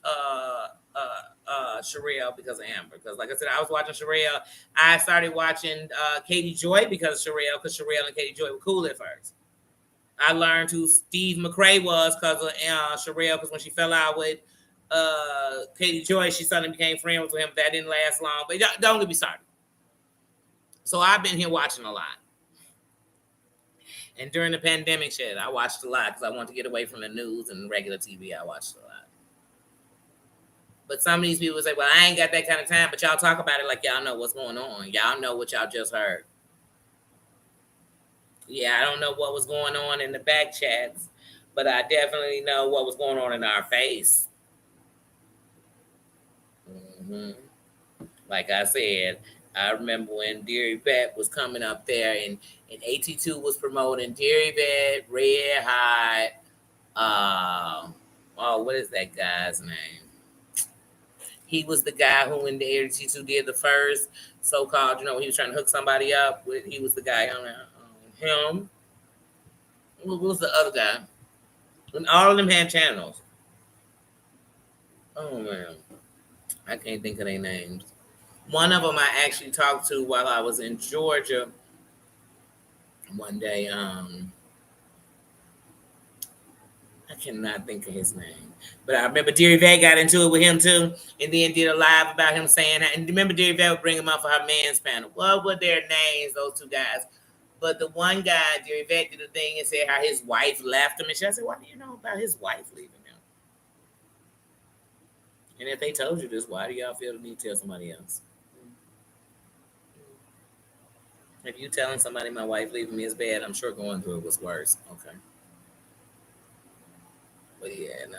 Sherelle because of Amber. Because, like I said, I was watching Sherelle. I started watching Katie Joy because of Sherelle and Katie Joy were cool at first. I learned who Steve McRae was because of Sherelle. Because when she fell out with Katie Joy, she suddenly became friends with him. That didn't last long. But don't get me started. So I've been here watching a lot. And during the pandemic shit, I watched a lot because I wanted to get away from the news and regular TV. I watched a lot. But some of these people say, well, I ain't got that kind of time. But y'all talk about it like y'all know what's going on. Y'all know what y'all just heard. Yeah, I don't know what was going on in the back chats, but I definitely know what was going on in our face. Mm-hmm. Like I said, I remember when Deary Vet was coming up there and AT2 was promoting Deary Vet, Red Hot. What is that guy's name? He was the guy who, when the AT2 did the first so-called, when he was trying to hook somebody up, he was the guy on him. What was the other guy? And all of them had channels. Oh, man. I can't think of their names. One of them I actually talked to while I was in Georgia one day. I cannot think of his name. But I remember Deary Vet got into it with him too, and then did a live about him saying that. And remember Deary Vet would bring him up for her man's panel. What were their names, those two guys? But the one guy, Deary Vet, did a thing and said how his wife left him. And she said, what do you know about his wife leaving him? And if they told you this, why do y'all feel the need to tell somebody else? If you telling somebody my wife leaving me is bad, I'm sure going through it was worse. Okay. But yeah, no.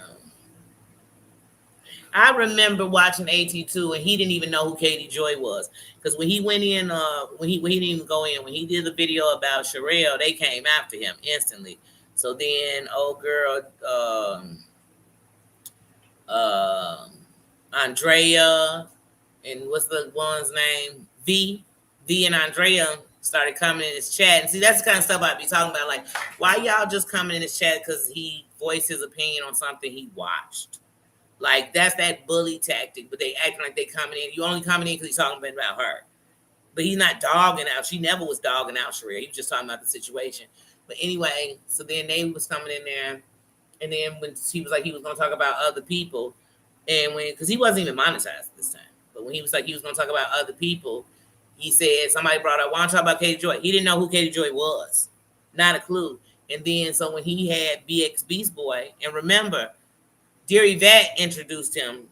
I remember watching AT2 and he didn't even know who Katie Joy was. Because when he went in, when he didn't even go in, when he did the video about Sherelle, they came after him instantly. So then old girl Andrea and what's the one's name? V and Andrea started coming in his chat. And see, that's the kind of stuff I'd be talking about. Like, why y'all just coming in his chat because he voiced his opinion on something he watched? Like, that's that bully tactic. But they acting like they coming in. You only coming in because he's talking about her. But he's not dogging out. She never was dogging out Sherelle. He was just talking about the situation. But anyway, so then they was coming in there, and then when he was like he was gonna talk about other people, and when because he wasn't even monetized this time, but when he was like he was gonna talk about other people, he said somebody brought up, "Why don't you talk about Katie Joy?" He didn't know who Katie Joy was, not a clue. And then so when he had BX Beast Boy, and remember, Deary Vat introduced him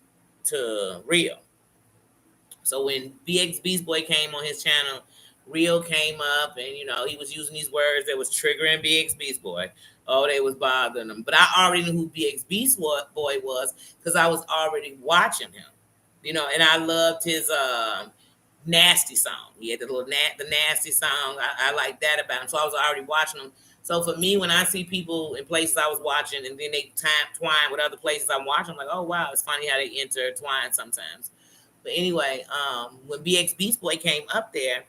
to Rio. So when BX Beast Boy came on his channel, Rio came up and he was using these words that was triggering BX Beast Boy. Oh, they was bothering him. But I already knew who BX Beast Boy was because I was already watching him. And I loved his nasty song. He had the nasty song. I like that about him. So I was already watching him. So for me, when I see people in places I was watching and then they twine with other places I'm watching, I'm like, oh wow, it's funny how they intertwine sometimes. But anyway, when BX Beast Boy came up there,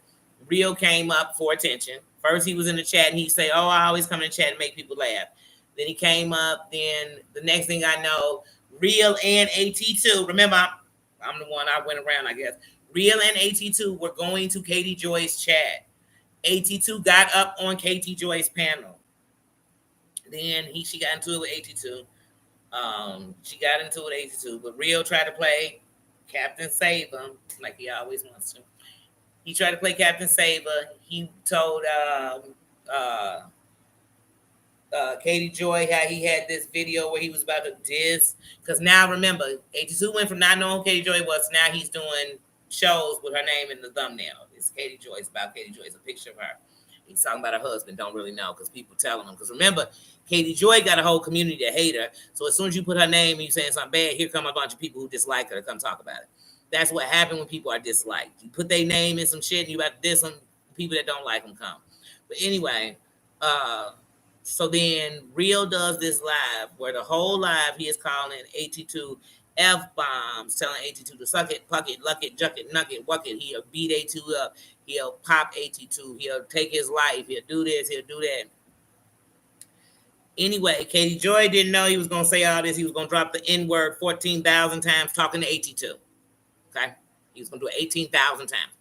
Rio came up for attention. First, he was in the chat and he say, "Oh, I always come in the chat and make people laugh." Then he came up. Then the next thing I know, Real and AT2. Remember, I'm the one I went around, I guess. Real and AT2 were going to Katie Joy's chat. AT2 got up on Katie Joy's panel. Then she got into it with AT2. She got into it with AT2, but Rio tried to play Captain Saber like he always wants to. He tried to play Captain Saber. He told Katie Joy how he had this video where he was about to diss. Because now remember, AT2 went from not knowing who Katie Joy was, now he's doing shows with her name in the thumbnail. It's Katie Joy. It's about Katie Joy. It's a picture of her. He's talking about her husband. Don't really know because people telling him. Because remember, Katie Joy got a whole community that hate her. So as soon as you put her name and you saying something bad, here come a bunch of people who dislike her to come talk about it. That's what happened when people are disliked. You put their name in some shit and you about to diss them. People that don't like them come. But anyway, so then Rio does this live where the whole live he is calling AT2 F-bombs, telling AT2 to suck it, puck it, luck it, juck it, nuck it, wuck it. He'll beat AT2 up. He'll pop AT2. He'll take his life. He'll do this. He'll do that. Anyway, Katie Joy didn't know he was going to say all this. He was going to drop the N-word 14,000 times talking to AT2. Okay? He was going to do it 18,000 times.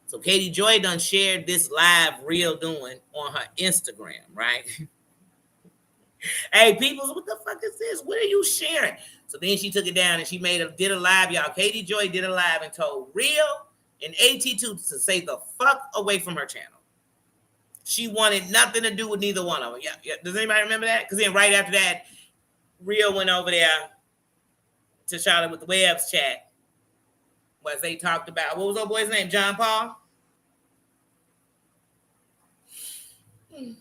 So Katie Joy done shared this live Real doing on her Instagram, right? Hey, people, what the fuck is this? What are you sharing? So then she took it down and she did a live, y'all. Katie Joy did a live and told Real and AT2 to stay the fuck away from her channel. She wanted nothing to do with neither one of them. Yeah. Does anybody remember that? Because then right after that, Real went over there to Charlotte with the Web's chat, where they talked about, what was old boy's name? John Paul? I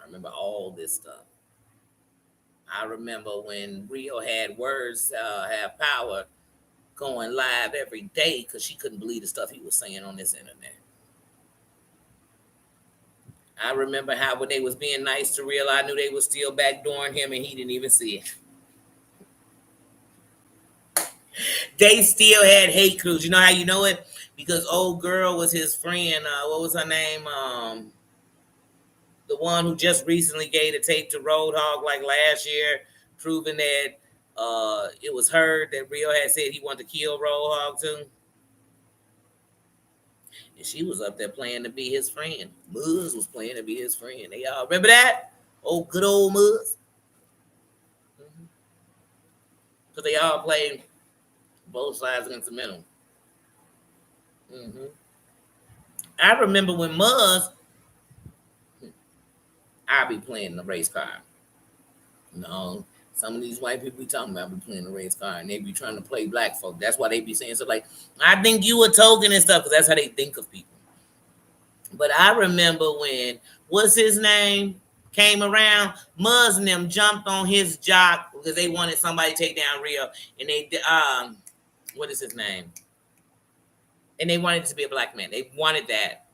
remember all this stuff. I remember when Rio had words have power going live every day because she couldn't believe the stuff he was saying on this internet. I remember how when they was being nice to Real, I knew they was still backdooring him and he didn't even see it. They still had hate crews. You know how you know it? Because old girl was his friend. What was her name? The one who just recently gave the tape to Roadhog like last year, proving that it was her that Rio had said he wanted to kill Roadhog too. And she was up there playing to be his friend. Muzz was playing to be his friend. They all remember that? Oh, good old Muzz. Because they all played both sides against the middle. I remember when Muzz, I be playing the race car. No, some of these white people be talking about be playing the race car and they be trying to play black folk. That's why they be saying stuff like, I think you a token and stuff, because that's how they think of people. But I remember when, what's his name, came around, Muzz and them jumped on his jock because they wanted somebody to take down Rio. And they, what is his name? And they wanted it to be a black man. They wanted that.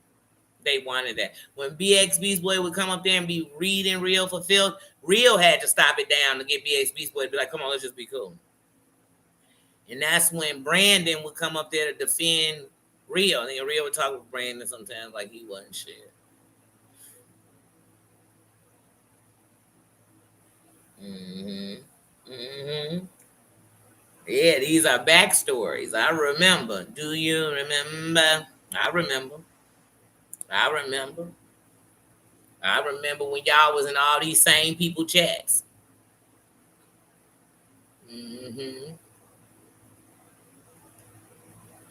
They wanted that. When BX Beast Boy would come up there and be reading Rio for filth, Rio had to stop it down to get BX Beast Boy to be like, come on, let's just be cool. And that's when Brandon would come up there to defend Rio. And then Rio would talk with Brandon sometimes like he wasn't shit. Yeah, these are backstories. I remember. Do you remember? I remember. I remember. I remember when y'all was in all these same people chats. Hmm.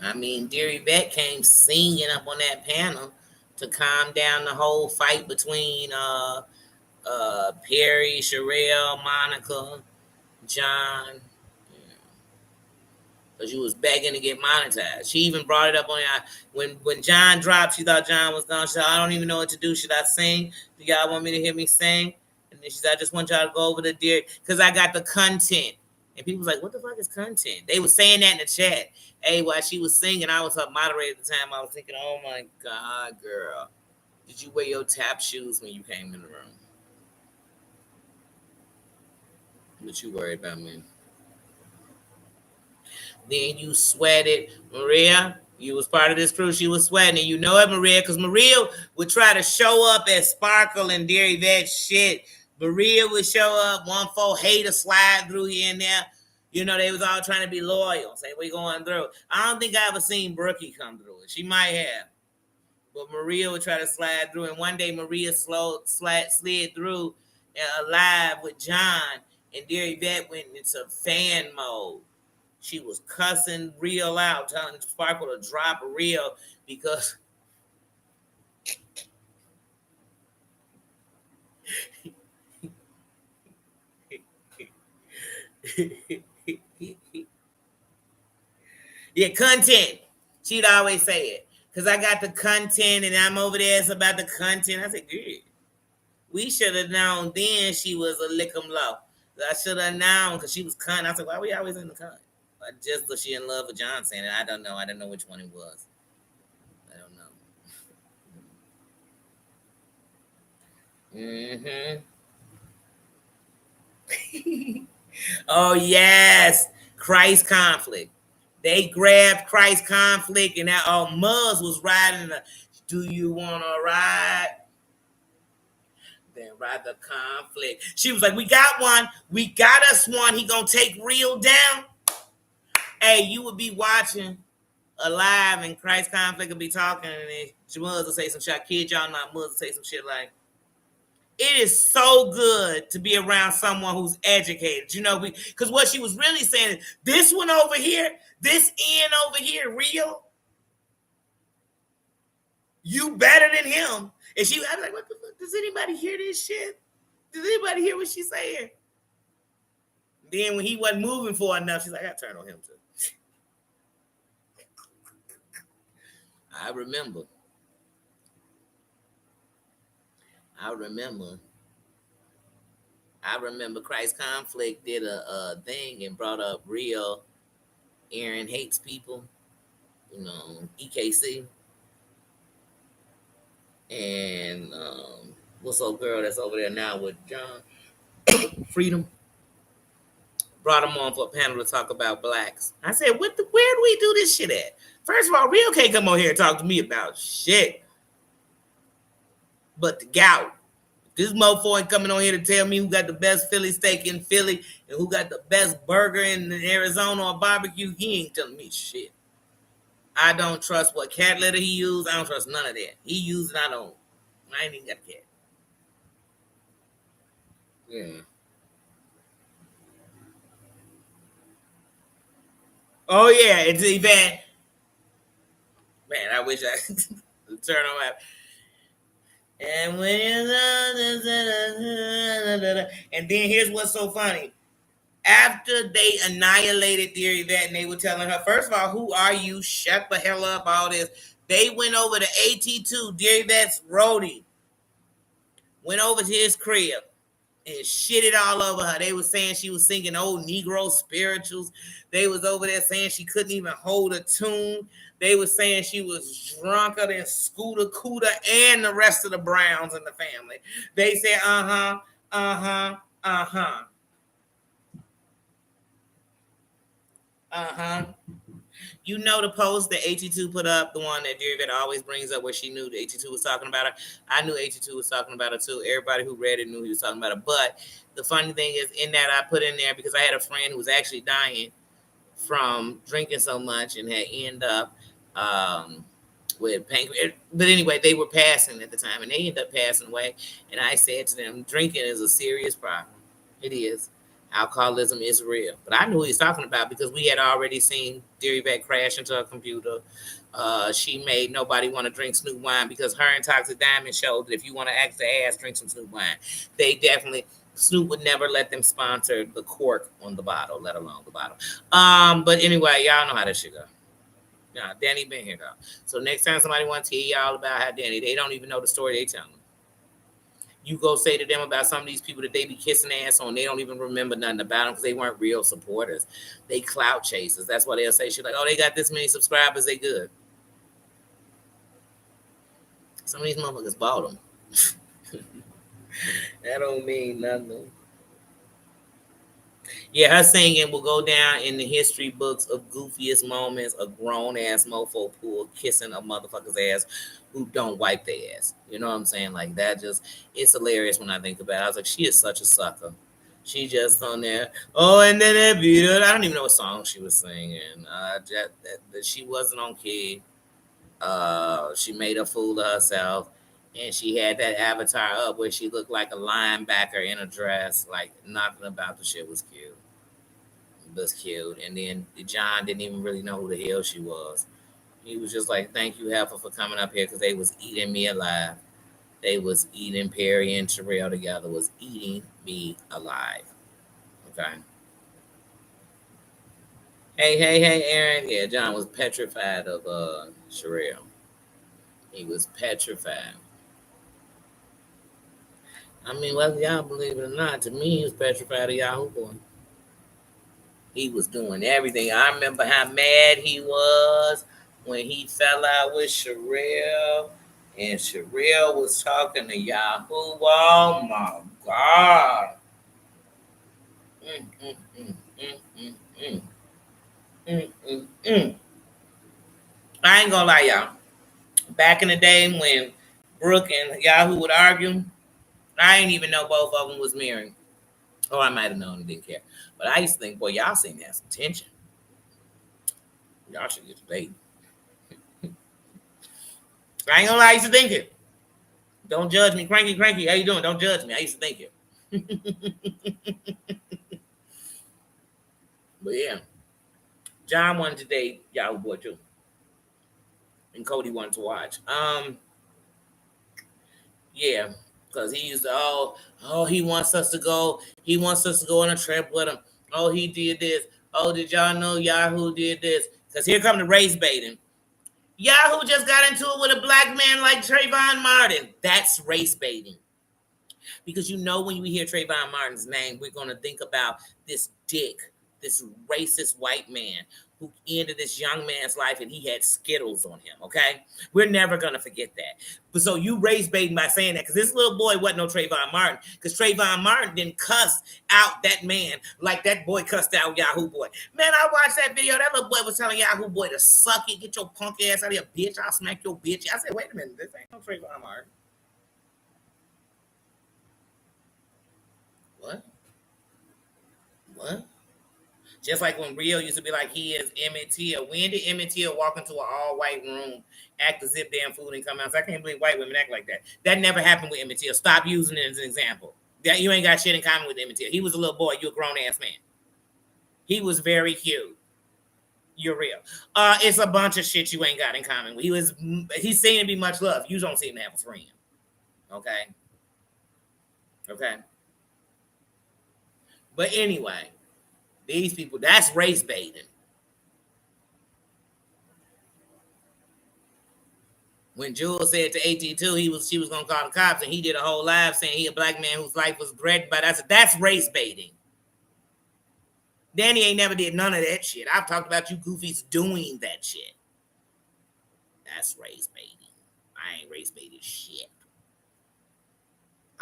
I mean, Deary Beck came singing up on that panel to calm down the whole fight between Perry, Sherelle, Monica, John. Because you was begging to get monetized. She even brought it up on when John dropped. She thought John was gone. She said, "I don't even know what to do. Should I sing? Do y'all want me to hear me sing?" And then she said, "I just want y'all to go over the deer because I got the content." And people was like, "What the fuck is content?" They were saying that in the chat. Hey, while she was singing, I was her moderator at the time. I was thinking, "Oh my god, girl, did you wear your tap shoes when you came in the room?" But you worried about me. Then you sweated, Maria. You was part of this crew. She was sweating, and you know it, Maria, because Maria would try to show up as Sparkle and Dairy Vet shit. Maria would show up, one for hater slide through here and there. You know, they was all trying to be loyal. Say we going through. I don't think I ever seen Brookie come through it. She might have, but Maria would try to slide through. And one day Maria slid through live with John, and Dairy Vet went into fan mode. She was cussing real out, telling Sparkle to drop real because yeah, content. She'd always say it. Cause I got the content and I'm over there. It's about the content. I said, good. We should have known then she was a lick 'em low. I should have known because she was cunt. I said, why we always in the cunt? Just that she in love with John saying it. I don't know. I don't know which one it was. I don't know. Mm-hmm. Oh yes, Christ conflict. They grabbed Christ conflict, and that Muzz was riding the. Do you want to ride? Then ride the conflict. She was like, "We got one. We got us one. He gonna take real down." Hey, you would be watching a live, and Christ conflict would be talking, and then Muzz will say some shit. I kid y'all not. Muzz will say some shit like, it is so good to be around someone who's educated, because what she was really saying is this one over here, this end over here, real, you better than him. And I was like, what the fuck? Does anybody hear this shit? Does anybody hear what she's saying? Then when he wasn't moving for enough, she's like, I turned on him too. I remember. Christ Conflict did a thing and brought up real Aaron hates people, EKC. And what's up, girl that's over there now with John Freedom? Brought him on for a panel to talk about blacks. I said, where do we do this shit at? First of all, Real can't come on here and talk to me about shit. But the gout. This mofo ain't coming on here to tell me who got the best Philly steak in Philly and who got the best burger in Arizona or barbecue. He ain't telling me shit. I don't trust what cat litter he used. I don't trust none of that. He used it, I don't. I ain't even got a cat. Yeah. Oh yeah, it's Yvette. Man, I wish I could turn on my. And when and then here's what's so funny. After they annihilated Dear Yvette and they were telling her, first of all, who are you? Shut the hell up, all this. They went over to AT2, Dear Yvette's roadie. Went over to his crib and shitted all over her. They were saying she was singing old Negro spirituals. They was over there saying she couldn't even hold a tune. They were saying she was drunker than Scooter Cooter and the rest of the Browns in the family. They said, uh-huh, uh-huh, uh-huh. Uh-huh. You know the post that AT2 put up, the one that Dear Yvette always brings up where she knew that AT2 was talking about her. I knew AT2 was talking about her too. Everybody who read it knew he was talking about her. But the funny thing is, in that I put in there because I had a friend who was actually dying from drinking so much and had ended up with pancreas. But anyway, they were passing at the time, and they ended up passing away. And I said to them, drinking is a serious problem. It is. Alcoholism is real. But I knew what he was talking about because we had already seen Deary Beck crash into a computer. She made nobody want to drink Snoop wine because her and Toxic Diamond showed that if you want to act the ass, drink some Snoop wine. They definitely, Snoop would never let them sponsor the cork on the bottle, let alone the bottle. But anyway, y'all know how this shit go. Nah, Danny been here though. So next time somebody wants to hear y'all about how Danny, they don't even know the story they telling. You go say to them about some of these people that they be kissing ass on, they don't even remember nothing about them because they weren't real supporters. They clout chasers. That's why they'll say shit like, oh, they got this many subscribers, they good. Some of these motherfuckers bought them. That don't mean nothing. Yeah, her singing will go down in the history books of goofiest moments, a grown ass mofo pool kissing a motherfucker's ass who don't wipe their ass. You know what I'm saying? Like that just, it's hilarious when I think about it. I was like, she is such a sucker. She just on there. Oh, and then that beat it. I don't even know what song she was singing. That she wasn't on key. She made a fool of herself. And she had that avatar up where she looked like a linebacker in a dress. Like nothing about the shit was cute. Was cute. And then John didn't even really know who the hell she was. He was just like, thank you, Heifer, for coming up here because they was eating me alive. They was eating Perry and Sherelle together, was eating me alive. Okay. Hey, Aaron. Yeah, John was petrified of Sherelle. He was petrified. I mean, whether y'all believe it or not, to me, he was petrified of Yahoo Boy. He was doing everything. I remember how mad he was when he fell out with Sherelle, and Sherelle was talking to Yahoo. Oh my God. Mm, mm, mm, mm, mm, mm. Mm, mm, mm. I ain't gonna lie, y'all. Back in the day when Brooke and Yahoo would argue, I ain't even know both of them was married. Or I might have known and didn't care. But I used to think, boy, y'all seem to have some tension. Y'all should get to date. I ain't gonna lie, I used to think it. Don't judge me. Cranky. How you doing? Don't judge me. I used to think it. But yeah. John wanted to date Yahoo Boy too. And Cody wanted to watch. Yeah. Because he used to, he wants us to go. He wants us to go on a trip with him. Oh, he did this. Oh, did y'all know Yahoo did this? Because here come the race baiting. Yahoo just got into it with a black man like Trayvon Martin. That's race baiting. Because you know when you hear Trayvon Martin's name, we're going to think about this dick, this racist white man who ended this young man's life and he had Skittles on him, okay? We're never going to forget that. But so you race baiting by saying that because this little boy wasn't no Trayvon Martin because Trayvon Martin didn't cuss out that man like that boy cussed out Yahoo Boy. Man, I watched that video. That little boy was telling Yahoo Boy to suck it, get your punk ass out of here, bitch. I'll smack your bitch. I said, wait a minute, this ain't no Trayvon Martin. What? Just like when Rio used to be like, he is Emmett Till. When did Emmett Till walk into an all-white room, act as if damn food and come out? So I can't believe white women act like that. That never happened with Emmett Till. Stop using it as an example. That you ain't got shit in common with Emmett Till. He was a little boy. You a grown-ass man. He was very cute. You're real. It's a bunch of shit you ain't got in common. He's seen to be much love. You don't seem to have a friend. Okay? But anyway, these people, that's race baiting. When Jules said to AT2 she was gonna call the cops, and he did a whole live saying he a black man whose life was threatened by that. That's race baiting. Danny ain't never did none of that shit. I've talked about you goofies doing that shit. That's race baiting. I ain't race baited shit.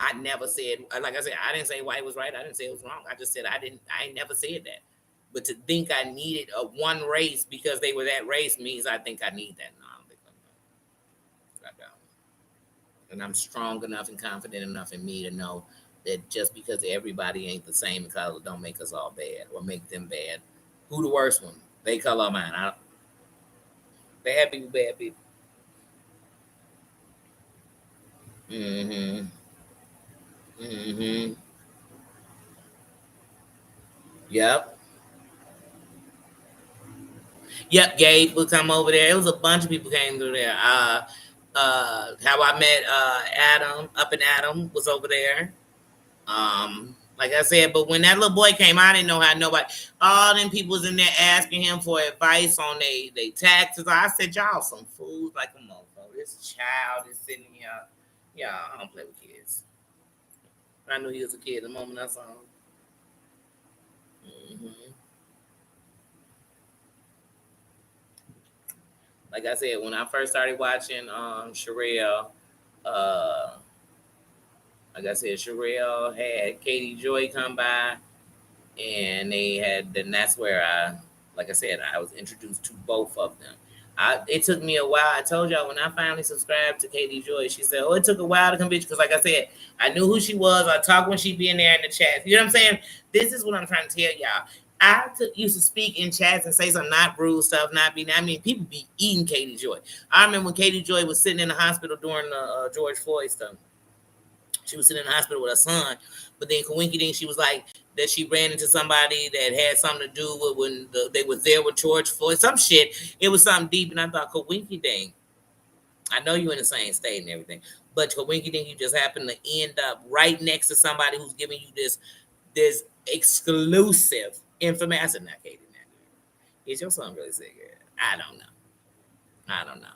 I never said, like I said, I didn't say white was right. I didn't say it was wrong. I just said I ain't never said that. But to think I needed a one race because they were that race means I think I need that. No, I don't think I don't. And I'm strong enough and confident enough in me to know that just because everybody ain't the same in color don't make us all bad or make them bad. Who the worst one? They color or mine? Bad people, bad people. Mm-hmm. Mm-hmm. Yep. Yep, Gabe would come over there. It was a bunch of people came through there. How I met Adam up in Adam was over there. Like I said, but when that little boy came, I didn't know how nobody. All them people was in there asking him for advice on they taxes. I said, y'all some fools like a motherfucker. This child is sitting here. Yeah, I don't play with kids. I knew he was a kid the moment I saw him. Hmm. Like I said, when I first started watching Sherelle, uh, like I said, Sherelle had Katie Joy come by, and they had. Then that's where like I said, I was introduced to both of them. It took me a while. I told y'all when I finally subscribed to Katie Joy, she said, "Oh, it took a while to convince because, like I said, I knew who she was. I talked when she be in there in the chat. You know what I'm saying? This is what I'm trying to tell y'all. Used to speak in chats and say some not rude stuff, not be. I mean, people be eating Katie Joy. I remember when Katie Joy was sitting in the hospital during the George Floyd stuff. She was sitting in the hospital with her son, but then Kawinky Ding, she was like that she ran into somebody that had something to do with when they were there with George Floyd, some shit. It was something deep, and I thought, Kawinky Ding, I know you're in the same state and everything, but Kawinky Ding, you just happen to end up right next to somebody who's giving you this exclusive information. I said, not Katie, is your son really sick? I don't know. I don't know.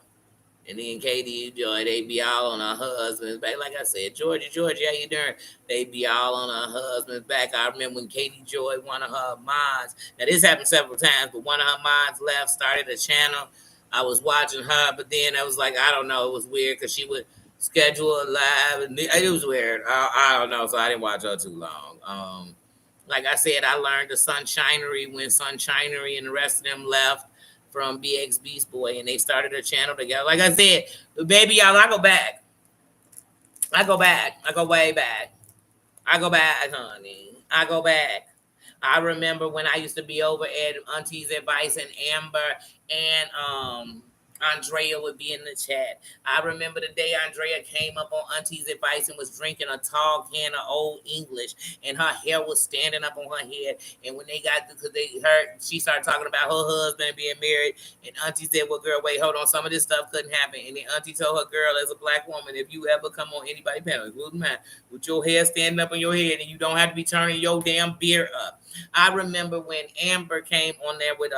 And then Katie Joy, they be all on her husband's back. Like I said, Georgia, how you doing? They be all on her husband's back. I remember when Katie Joy, one of her mods, now this happened several times, but one of her mods left, started a channel. I was watching her, but then I was like, I don't know, it was weird because she would schedule a live, and it was weird. I don't know, so I didn't watch her too long. Like I said, I learned the Sunshinery when Sunshinery and the rest of them left from BX Beast Boy, and they started a channel together. Like I said, baby, y'all, I go back. I go back. I go way back. I go back, honey. I go back. I remember when I used to be over at Auntie's Advice and Amber and Andrea would be in the chat. I remember the day Andrea came up on Auntie's Advice and was drinking a tall can of Old English, and her hair was standing up on her head. And when they got, because they heard, she started talking about her husband being married, and Auntie said, "Well, girl, wait, hold on. Some of this stuff couldn't happen." And then Auntie told her, "Girl, as a black woman, if you ever come on anybody panel, including mine, with your hair standing up on your head, and you don't have to be turning your damn beard up." I remember when Amber came on there with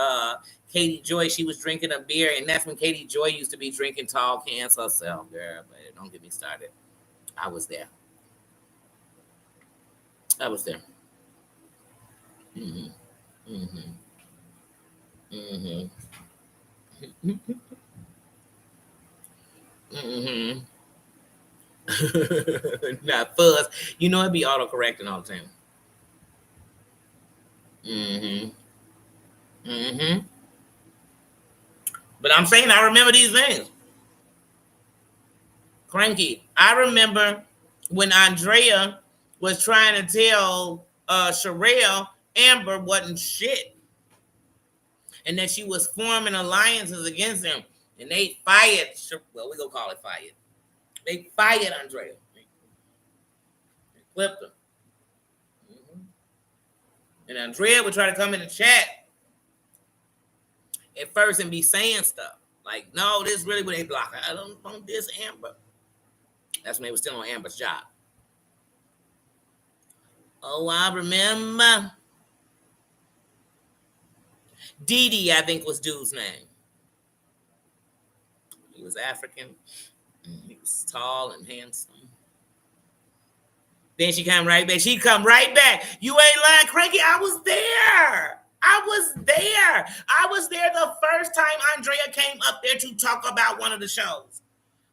Katie Joy, she was drinking a beer, and that's when Katie Joy used to be drinking tall cans herself, girl. But don't get me started. I was there. I was there. Mm-hmm. Mm-hmm. Mm-hmm. Mm-hmm. Not fuzz. You know, it'd be auto-correcting all the time. Mm-hmm. Mm-hmm. But I'm saying I remember these things. Cranky. I remember when Andrea was trying to tell Sherelle Amber wasn't shit, and that she was forming alliances against him, and they fired. Well, we gonna call it fired. They fired Andrea. They clipped him. Mm-hmm. And Andrea would try to come in the chat at first and be saying stuff like, "No, this is really what they block. I don't this Amber." That's when they were still on Amber's job. Oh, I remember. Didi, I think was dude's name. He was African. He was tall and handsome. Then she come right back. She come right back. You ain't lying, Cranky. I was there. I was there. I was there the first time Andrea came up there to talk about one of the shows.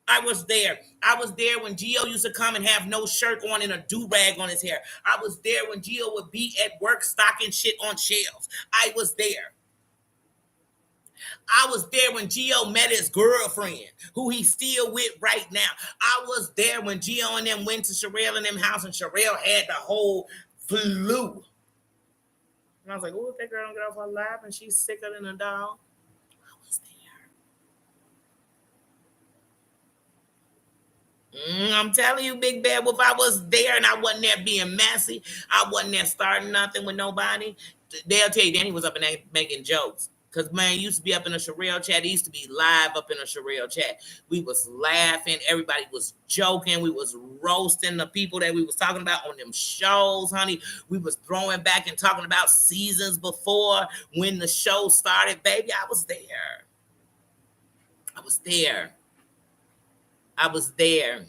I was there. I was there when Gio used to come and have no shirt on and a do-rag on his hair. I was there when Gio would be at work stocking shit on shelves. I was there. I was there when Gio met his girlfriend, who he's still with right now. I was there when Gio and them went to Sherelle and them house, and Sherelle had the whole flu. And I was like, "Oh, if that girl don't get off her lap and she's sicker than a dog." I was there. I'm telling you, Big Bad Wolf, I was there and I wasn't there being messy. I wasn't there starting nothing with nobody. They'll tell you Danny was up in there making jokes. Cause man, used to be up in a Sherelle chat. It used to be live up in a Sherelle chat. We was laughing. Everybody was joking. We was roasting the people that we was talking about on them shows, honey. We was throwing back and talking about seasons before when the show started. Baby, I was there. I was there. I was there.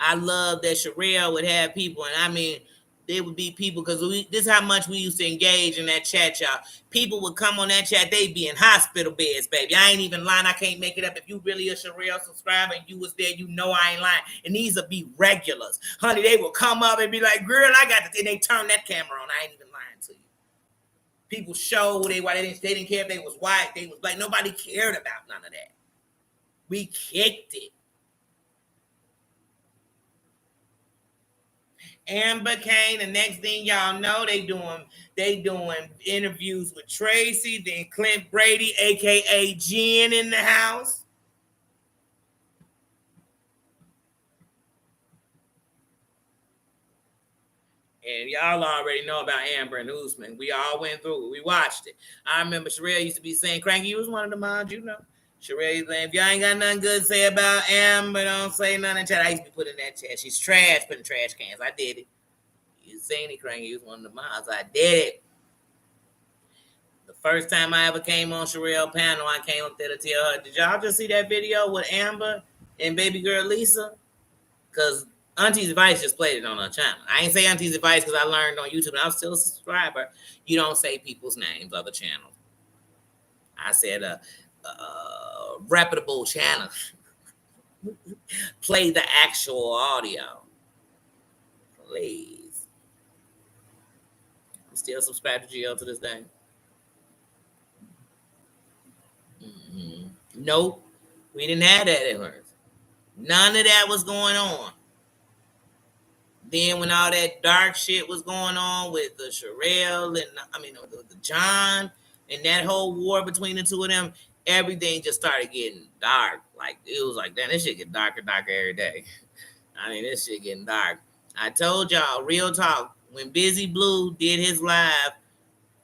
I love that Sherelle would have people, and I mean, there would be people because this is how much we used to engage in that chat, y'all. People would come on that chat, they'd be in hospital beds, baby. I ain't even lying. I can't make it up. If you really a Sherelle subscriber and you was there, you know I ain't lying. And these would be regulars, honey. They will come up and be like, "Girl, I got this," and they turn that camera on. I ain't even lying to you. People show they didn't care if they was white, they was black. Nobody cared about none of that. We kicked it. Amber Kane. The next thing y'all know, they doing interviews with Tracy, then Clint Brady, aka Jen, in the house. And y'all already know about Amber and Usman. We all went through it. We watched it. I remember Sherelle used to be saying, Cranky, you was one of the moms, you know. Sherelle, if y'all ain't got nothing good to say about Amber, don't say nothing in chat. I used to be putting in that chat. She's trash, putting trash cans. I did it. You saying it, Cranky, you was one of the moms. I did it. The first time I ever came on Sherelle panel, I came up there to tell her, did y'all just see that video with Amber and baby girl Lisa? Because Auntie's Advice just played it on her channel. I ain't say Auntie's Advice because I learned on YouTube and I'm still a subscriber. You don't say people's names, other channels. I said a reputable channel. Play the actual audio. Please. I'm still subscribed to GL to this day. Mm-hmm. Nope. We didn't have that at hers. None of that was going on. Then when all that dark shit was going on with the Sherelle and the John and that whole war between the two of them, everything just started getting dark. Like it was like, damn, this shit get darker every day. I mean, this shit getting dark. I told y'all, real talk, when Busy Blue did his live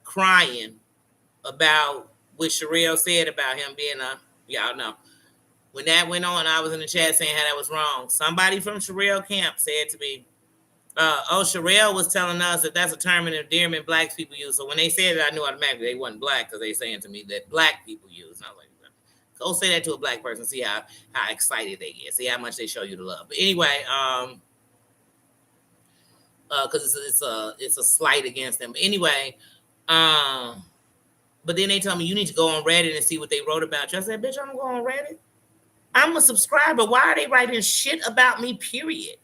crying about what Sherelle said about him being y'all know. When that went on, I was in the chat saying how that was wrong. Somebody from Sherelle camp said to me, Sherelle was telling us that that's a term of endearment black people use. So when they said it, I knew automatically they wasn't black because they saying to me that black people use. And I was like, go say that to a black person, see how excited they get, see how much they show you the love. But anyway, because it's a slight against them. But anyway, but then they tell me you need to go on Reddit and see what they wrote about you. I said, bitch, I'm gonna go on Reddit. I'm a subscriber. Why are they writing shit about me? Period.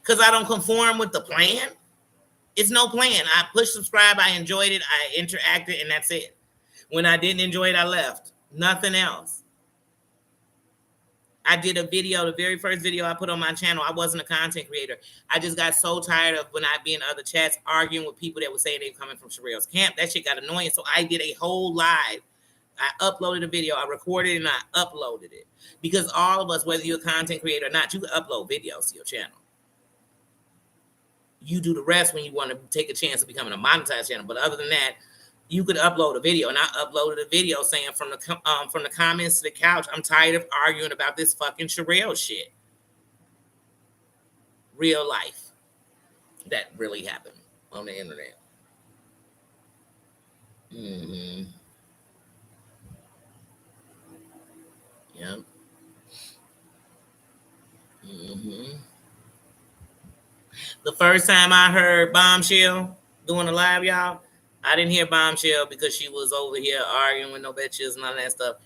Because I don't conform with the plan. It's no plan. I pushed subscribe. I enjoyed it. I interacted, and that's it. When I didn't enjoy it, I left. Nothing else. I did a video, the very first video I put on my channel. I wasn't a content creator. I just got so tired of when I be in other chats arguing with people that would say they're coming from Sherelle's camp. That shit got annoying. So I did a whole live. I uploaded a video. I recorded and I uploaded it. Because all of us, whether you're a content creator or not, you can upload videos to your channel. You do the rest when you want to take a chance of becoming a monetized channel. But other than that, you could upload a video. And I uploaded a video saying from the comments to the couch, I'm tired of arguing about this fucking Sherelle shit. Real life. That really happened on the internet. Mm-hmm. Yep. Mm-hmm. The first time I heard Bombshell doing a live, y'all, I didn't hear Bombshell because she was over here arguing with no bitches and all that stuff.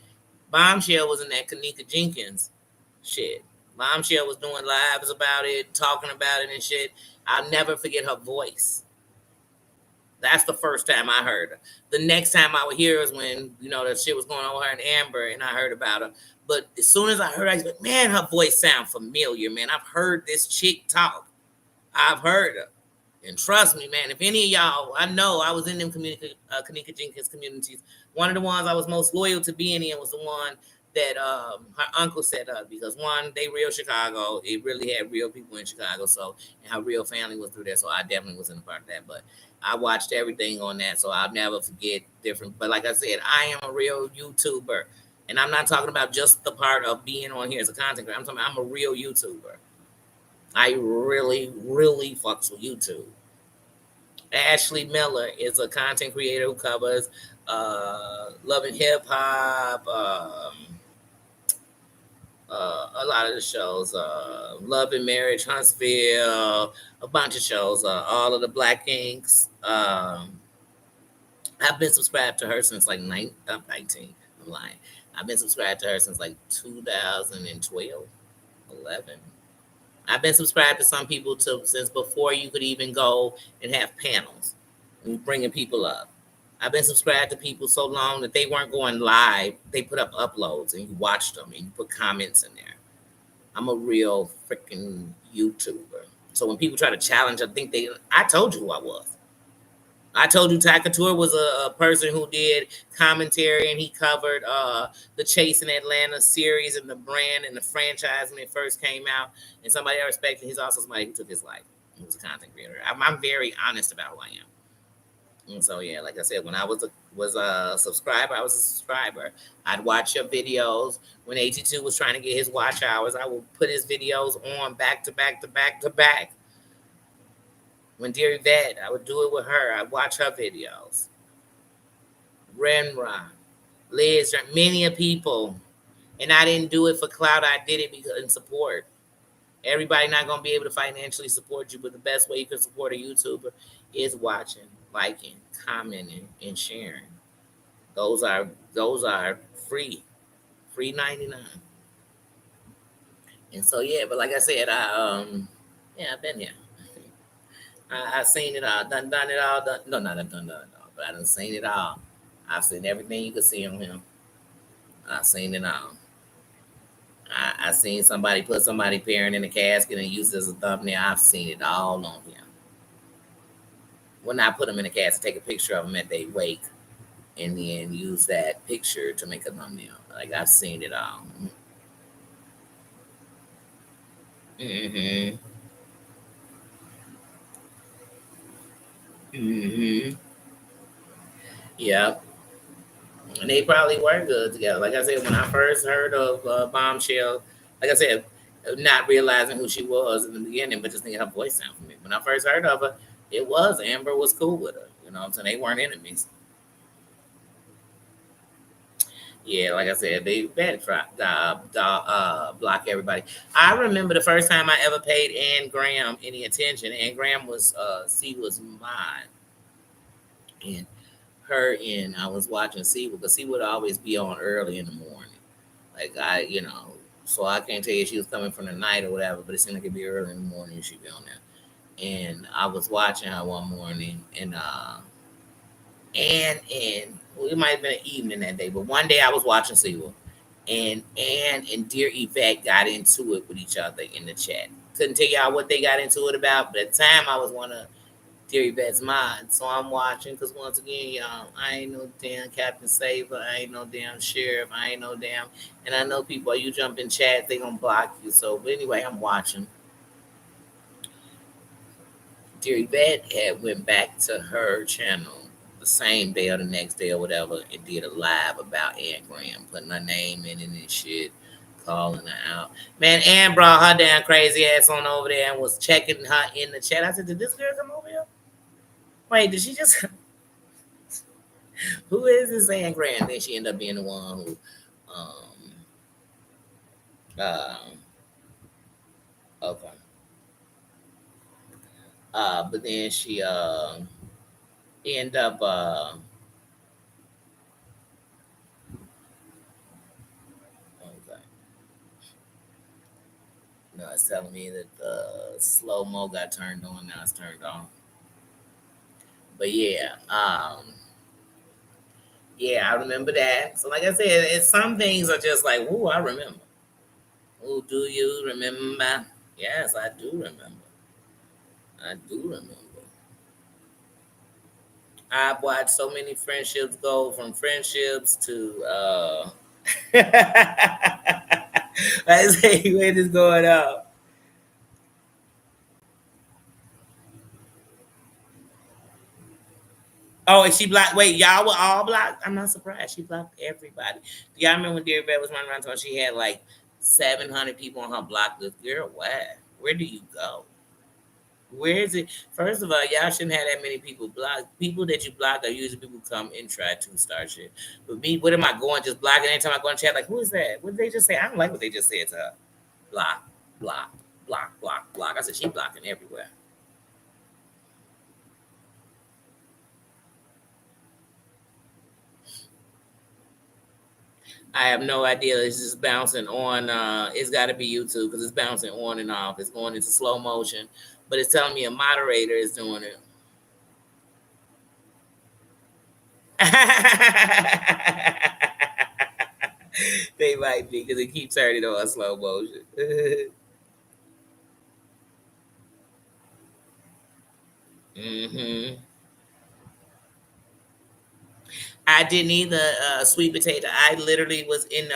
Bombshell was in that Kanika Jenkins shit. Bombshell was doing lives about it, talking about it and shit. I'll never forget her voice. That's the first time I heard her. The next time I would hear was when, that shit was going on with her and Amber and I heard about her. But as soon as I heard her, I was like, man, her voice sounds familiar, man. I've heard this chick talk. I've heard her. And trust me, man, if any of y'all, I know I was in them Kanika Jenkins communities. One of the ones I was most loyal to being in was the one that her uncle set up because one, they real Chicago. It really had real people in Chicago. So, and her real family was through there. So I definitely was in a part of that. But I watched everything on that. So I'll never forget different. But like I said, I am a real YouTuber. And I'm not talking about just the part of being on here as a content creator. I'm talking about I'm a real YouTuber. I really, really fucks with YouTube. Ashley Miller is a content creator who covers Love and Hip Hop, a lot of the shows, Love and Marriage, Huntsville, a bunch of shows, all of the Black Inks. I've been subscribed to her since like 19. I'm lying. I've been subscribed to her since like 2012, 11. I've been subscribed to some people since before you could even go and have panels and bringing people up. I've been subscribed to people so long that they weren't going live. They put up uploads and you watched them and you put comments in there. I'm a real freaking YouTuber. So when people try to challenge, I told you who I was. I told you Ty Couture was a person who did commentary and he covered the Chase in Atlanta series and the brand and the franchise when it first came out. And somebody I respected, he's also somebody who took his life. He was a content creator. I'm very honest about who I am. And so yeah, like I said, when I was a subscriber, I was a subscriber. I'd watch your videos. When AT2 was trying to get his watch hours, I would put his videos on back to back to back to back. When Dear Yvette, I would do it with her. I'd watch her videos. Renra, Liz, many of people. And I didn't do it for clout. I did it because in support. Everybody not gonna be able to financially support you, but the best way you can support a YouTuber is watching, liking, commenting, and sharing. Those are free 99. And so yeah, but like I said, I've been here. I seen it all, done it all, done no, not done it all, but I done seen it all. I've seen everything you could see on him. I've seen it all. I seen somebody put somebody parent in a casket and use it as a thumbnail. I've seen it all on him. When I put them in a casket, take a picture of them at their wake, and then use that picture to make a thumbnail. Like I've seen it all. Mm-hmm. Mm-hmm. Yep. And they probably were good together. Like I said, when I first heard of Bombshell, like I said, not realizing who she was in the beginning, but just thinking her voice sounded familiar. When I first heard of her, it was Amber was cool with her. You know what I'm saying? They weren't enemies. Yeah, like I said, they better try block everybody. I remember the first time I ever paid Ann Graham any attention. Ann Graham was C was mine, and her and I was watching C because C would always be on early in the morning. Like so I can't tell you if she was coming from the night or whatever, but it seemed like it'd be early in the morning she'd be on there. And I was watching her one morning, and well, it might have been an evening that day, but one day I was watching Siwa, and Ann and Dear Yvette got into it with each other in the chat. Couldn't tell y'all what they got into it about, but at the time I was one of Dear Yvette's mind. So I'm watching because once again, y'all, I ain't no damn Captain Saver, I ain't no damn sheriff, I ain't no damn, and I know people. You jump in chat, they gonna block you. So, but anyway, I'm watching. Dear Yvette had went back to her channel the same day or the next day or whatever and did a live about Ann Graham, putting her name in it and shit, calling her out. Man, Ann brought her damn crazy ass on over there and was checking her in the chat. I said, did this girl come over here? Wait, did she just who is this Ann Graham? Then she ended up being the one who uh okay. But then she ended up okay. No, it's telling me that the slow mo got turned on. Now it's turned off. But yeah, I remember that. So, like I said, some things are just like, ooh, I remember. Oh, do you remember? Yes, I do remember. I do remember. I've watched so many friendships go from friendships to I say what is going on. Oh, and she blocked. Wait, y'all were all blocked. I'm not surprised. She blocked everybody. Do y'all remember when Dear Bear was running around talking? She had like 700 people on her block list. Girl, what? Where do you go? Where is it? First of all, y'all shouldn't have that many people blocked. People that you block are usually people who come and try to start shit. But me, what am I going? Just blocking anytime I go in chat? Like, who is that? What did they just say? I don't like what they just said to her. Block, block, block, block, block. I said she blocking everywhere. I have no idea. It's just bouncing on. It's got to be YouTube because it's bouncing on and off. It's going into slow motion, but it's telling me a moderator is doing it. They might be because it keeps turning on slow motion. hmm I didn't either, sweet potato. I literally was in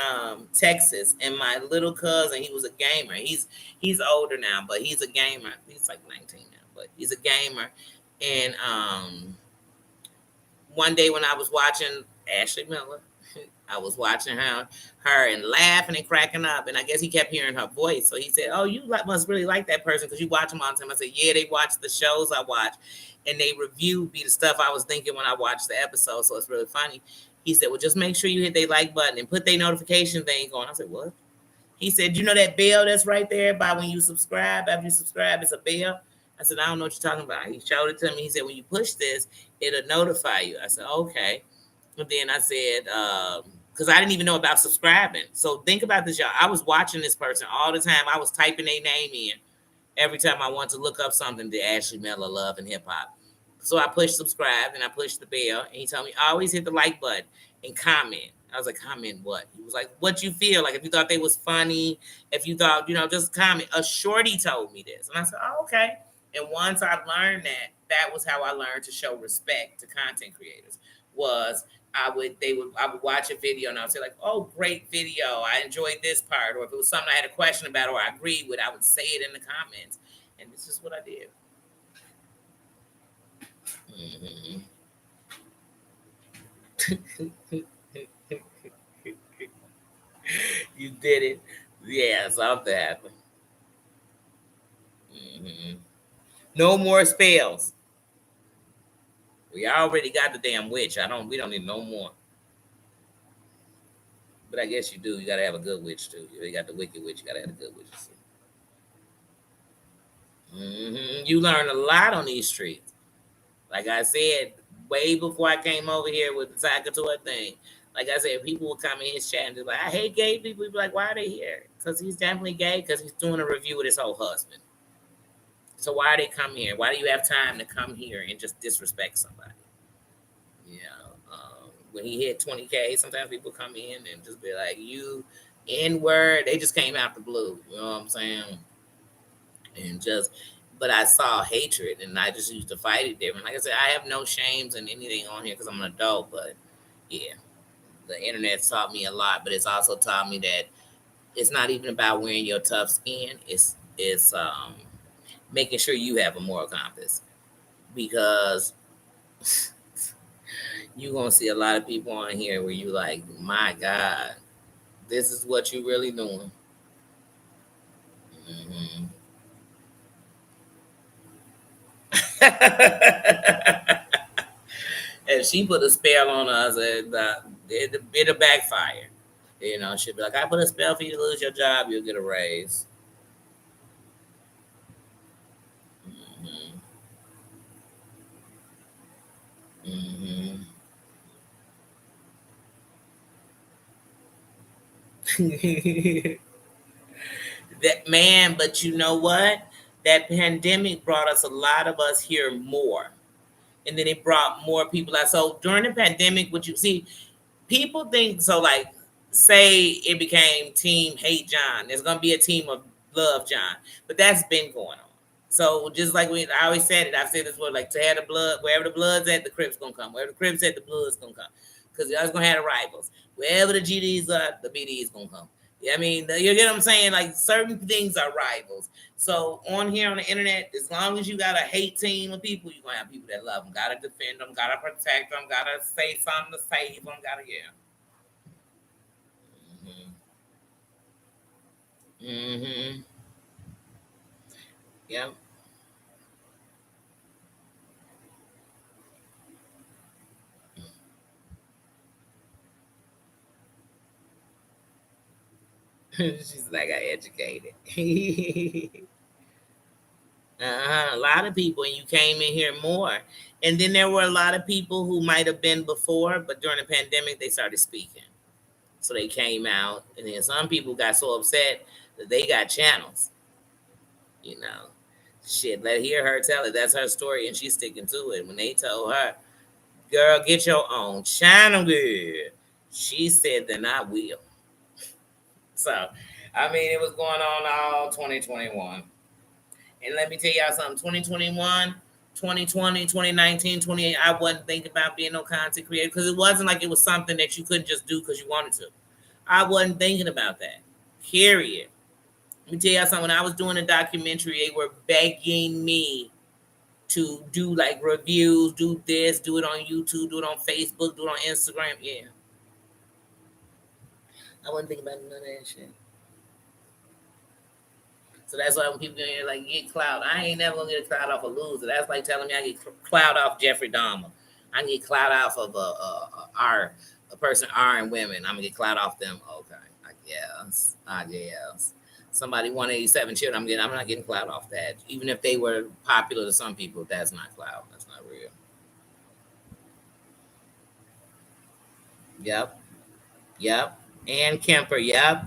Texas, and my little cousin, he was a gamer. He's older now, but he's a gamer. He's like 19 now, but he's a gamer. And one day when I was watching Ashley Miller, I was watching her and laughing and cracking up. And I guess he kept hearing her voice. So he said, "Oh, you must really like that person because you watch them all the time." I said, "Yeah, they watch the shows I watch, and they review be the stuff I was thinking when I watched the episode. So it's really funny." He said, "Well, just make sure you hit they like button and put their notification thing on." I said, "What?" He said, "You know that bell that's right there by when you subscribe? After you subscribe, it's a bell." I said, "I don't know what you're talking about." He showed it to me. He said, "When you push this, it'll notify you." I said, "Okay." And then I said, because I didn't even know about subscribing. So think about this, y'all. I was watching this person all the time. I was typing their name in every time I wanted to look up something to Ashley Miller Love and Hip Hop. So I pushed subscribe and I pushed the bell, and he told me always hit the like button and comment. I was like, comment what? He was like, what you feel like if you thought they was funny, if you thought just comment. A shorty told me this, and I said, oh, okay. And once I learned that, that was how I learned to show respect to content creators. Was I would watch a video and I would say like, oh, great video, I enjoyed this part, or if it was something I had a question about or I agreed with, I would say it in the comments, and this is what I did. Mhm. You did it. Yeah, something happened. hmm No more spells. We already got the damn witch. I don't. We don't need no more. But I guess you do. You gotta have a good witch too. You got the wicked witch. You gotta have a good witch. You learn a lot on these streets. Like I said, way before I came over here with the Sakatoa thing. Like I said, people would come in his chat and be like, I hate gay people. He'd be like, why are they here? Because he's definitely gay, because he's doing a review with his whole husband. So why they come here? Why do you have time to come here and just disrespect somebody? You know, when he hit 20K, sometimes people come in and just be like, you N word. They just came out the blue. You know what I'm saying? And just, but I saw hatred and I just used to fight it different. Like I said, I have no shames in anything on here because I'm an adult, but yeah, the internet taught me a lot, but it's also taught me that it's not even about wearing your tough skin. It's making sure you have a moral compass, because you're gonna see a lot of people on here where you like, my God, this is what you really doing. hmm And she put a spell on us, and it'll backfire. She'll be like, I put a spell for you to lose your job, you'll get a raise. hmm hmm That man, but you know what? That pandemic brought us a lot of us here more. And then it brought more people out. So during the pandemic, what you see, people think so like, say it became team hate John. There's gonna be a team of love John. But that's been going on. So just like I always said it, I've said this word like to have the blood, wherever the blood's at, the Crips gonna come. Wherever the Crips at, the blood's gonna come. Because y'all's gonna have the rivals. Wherever the GDs are, the BDs gonna come. Yeah, I mean, you get what I'm saying? Like certain things are rivals. So on here on the internet, as long as you got a hate team of people, you're gonna have people that love them. Gotta defend them, gotta protect them, gotta say something to save them, gotta yeah. Mm-hmm. Yep. She's like, I educated. A lot of people, and you came in here more. And then there were a lot of people who might have been before, but during the pandemic, they started speaking. So they came out, and then some people got so upset that they got channels, you know. Shit, let hear her tell it. That's her story, and she's sticking to it. When they told her, girl, get your own channel, girl, she said, then I will. So, I mean, it was going on all 2021. And let me tell y'all something 2021, 2020, 2019, 28. I wasn't thinking about being no content creator because it wasn't like it was something that you couldn't just do because you wanted to. I wasn't thinking about that. Period. Let me tell y'all something. When I was doing a documentary, they were begging me to do like reviews, do this, do it on YouTube, do it on Facebook, do it on Instagram. Yeah. I wasn't thinking about none of that shit. So that's why when people get here like get clout, I ain't never gonna get a clout off a loser. That's like telling me I get clout off Jeffrey Dahmer. I can get clout off of a person R and women. I'm gonna get clout off them. Okay, I guess. I guess. Somebody 187 children. I'm not getting clout off that. Even if they were popular to some people, that's not clout. That's not real. Yep. Yep. And Kemper. Yep.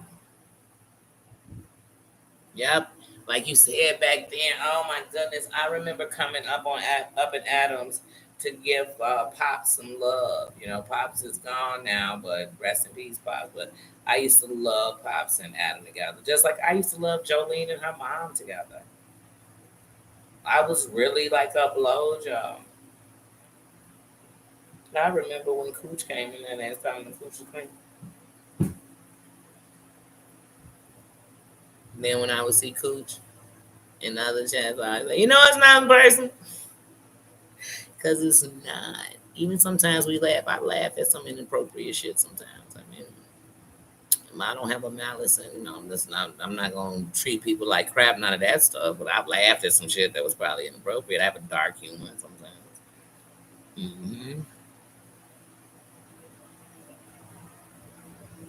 Yep. Like you said back then, oh my goodness, I remember coming up on up in Adams to give Pops some love. You know, Pops is gone now, but rest in peace, Pops. But I used to love Pops and Adam together, just like I used to love Jolene and her mom together. I was really like a blowjob. I remember when Cooch came in and asked time the Cooch was clean. Then when I would see Cooch in the other chats, I was like, you know, it's not in person. Because it's not. Even sometimes we laugh. I laugh at some inappropriate shit sometimes. I mean, I don't have a malice, and I'm not gonna treat people like crap. None of that stuff. But I've laughed at some shit that was probably inappropriate. I have a dark humor sometimes.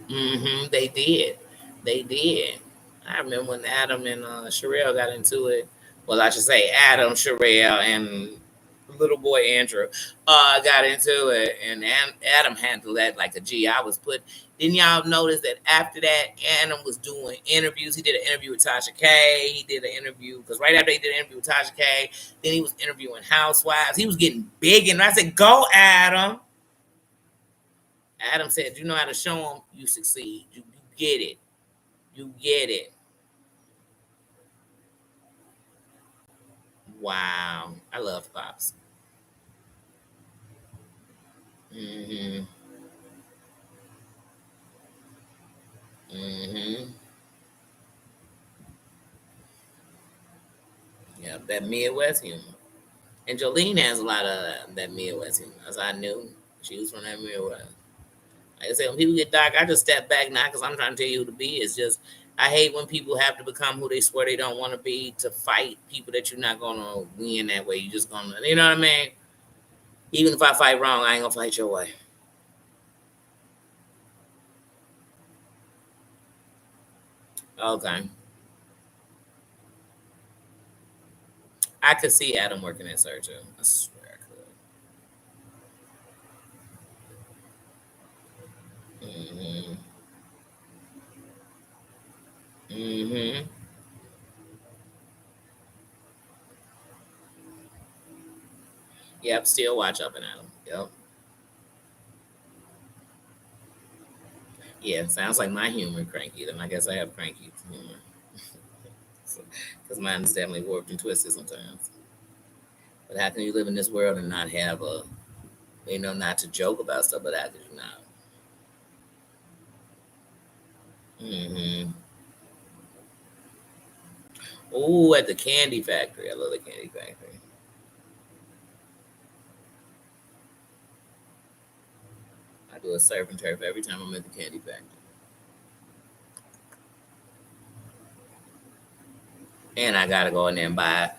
Hmm. They did. They did. I remember when Adam and Sherelle got into it. Well, I should say Adam, Sherelle, and little boy Andrew got into it, and Adam handled that like a G. I was put. Didn't y'all notice that after that, Adam was doing interviews? He did an interview with Tasha K. He did an interview because right after he did an interview with Tasha K, then he was interviewing housewives. He was getting big, and I said, "Go, Adam." Adam said, "You know how to show them you succeed. You get it. You get it." Wow, I love Pops. Hmm. Hmm. Yeah, that Midwest humor. And Jolene has a lot of that Midwest humor. As I knew, she was from that Midwest. Like I said, when people get dark, I just step back now because I'm trying to tell you who to be. It's just I hate when people have to become who they swear they don't want to be to fight people that you're not gonna win that way. You just gonna, you know what I mean? Even if I fight wrong, I ain't gonna fight your way. Okay, I could see Adam working at Sergio. I swear I could. Hmm. Hmm. Yep, still watch up and Adam. Yep. Yeah, sounds like my humor cranky. Then I guess I have cranky humor. Because mine is definitely warped and twisted sometimes. But how can you live in this world and not have a, not to joke about stuff, but how could you not? Mm-hmm. Oh, at the candy factory. I love the candy factory. I do a surf and turf every time I'm at the candy factory. And I gotta go in there and buy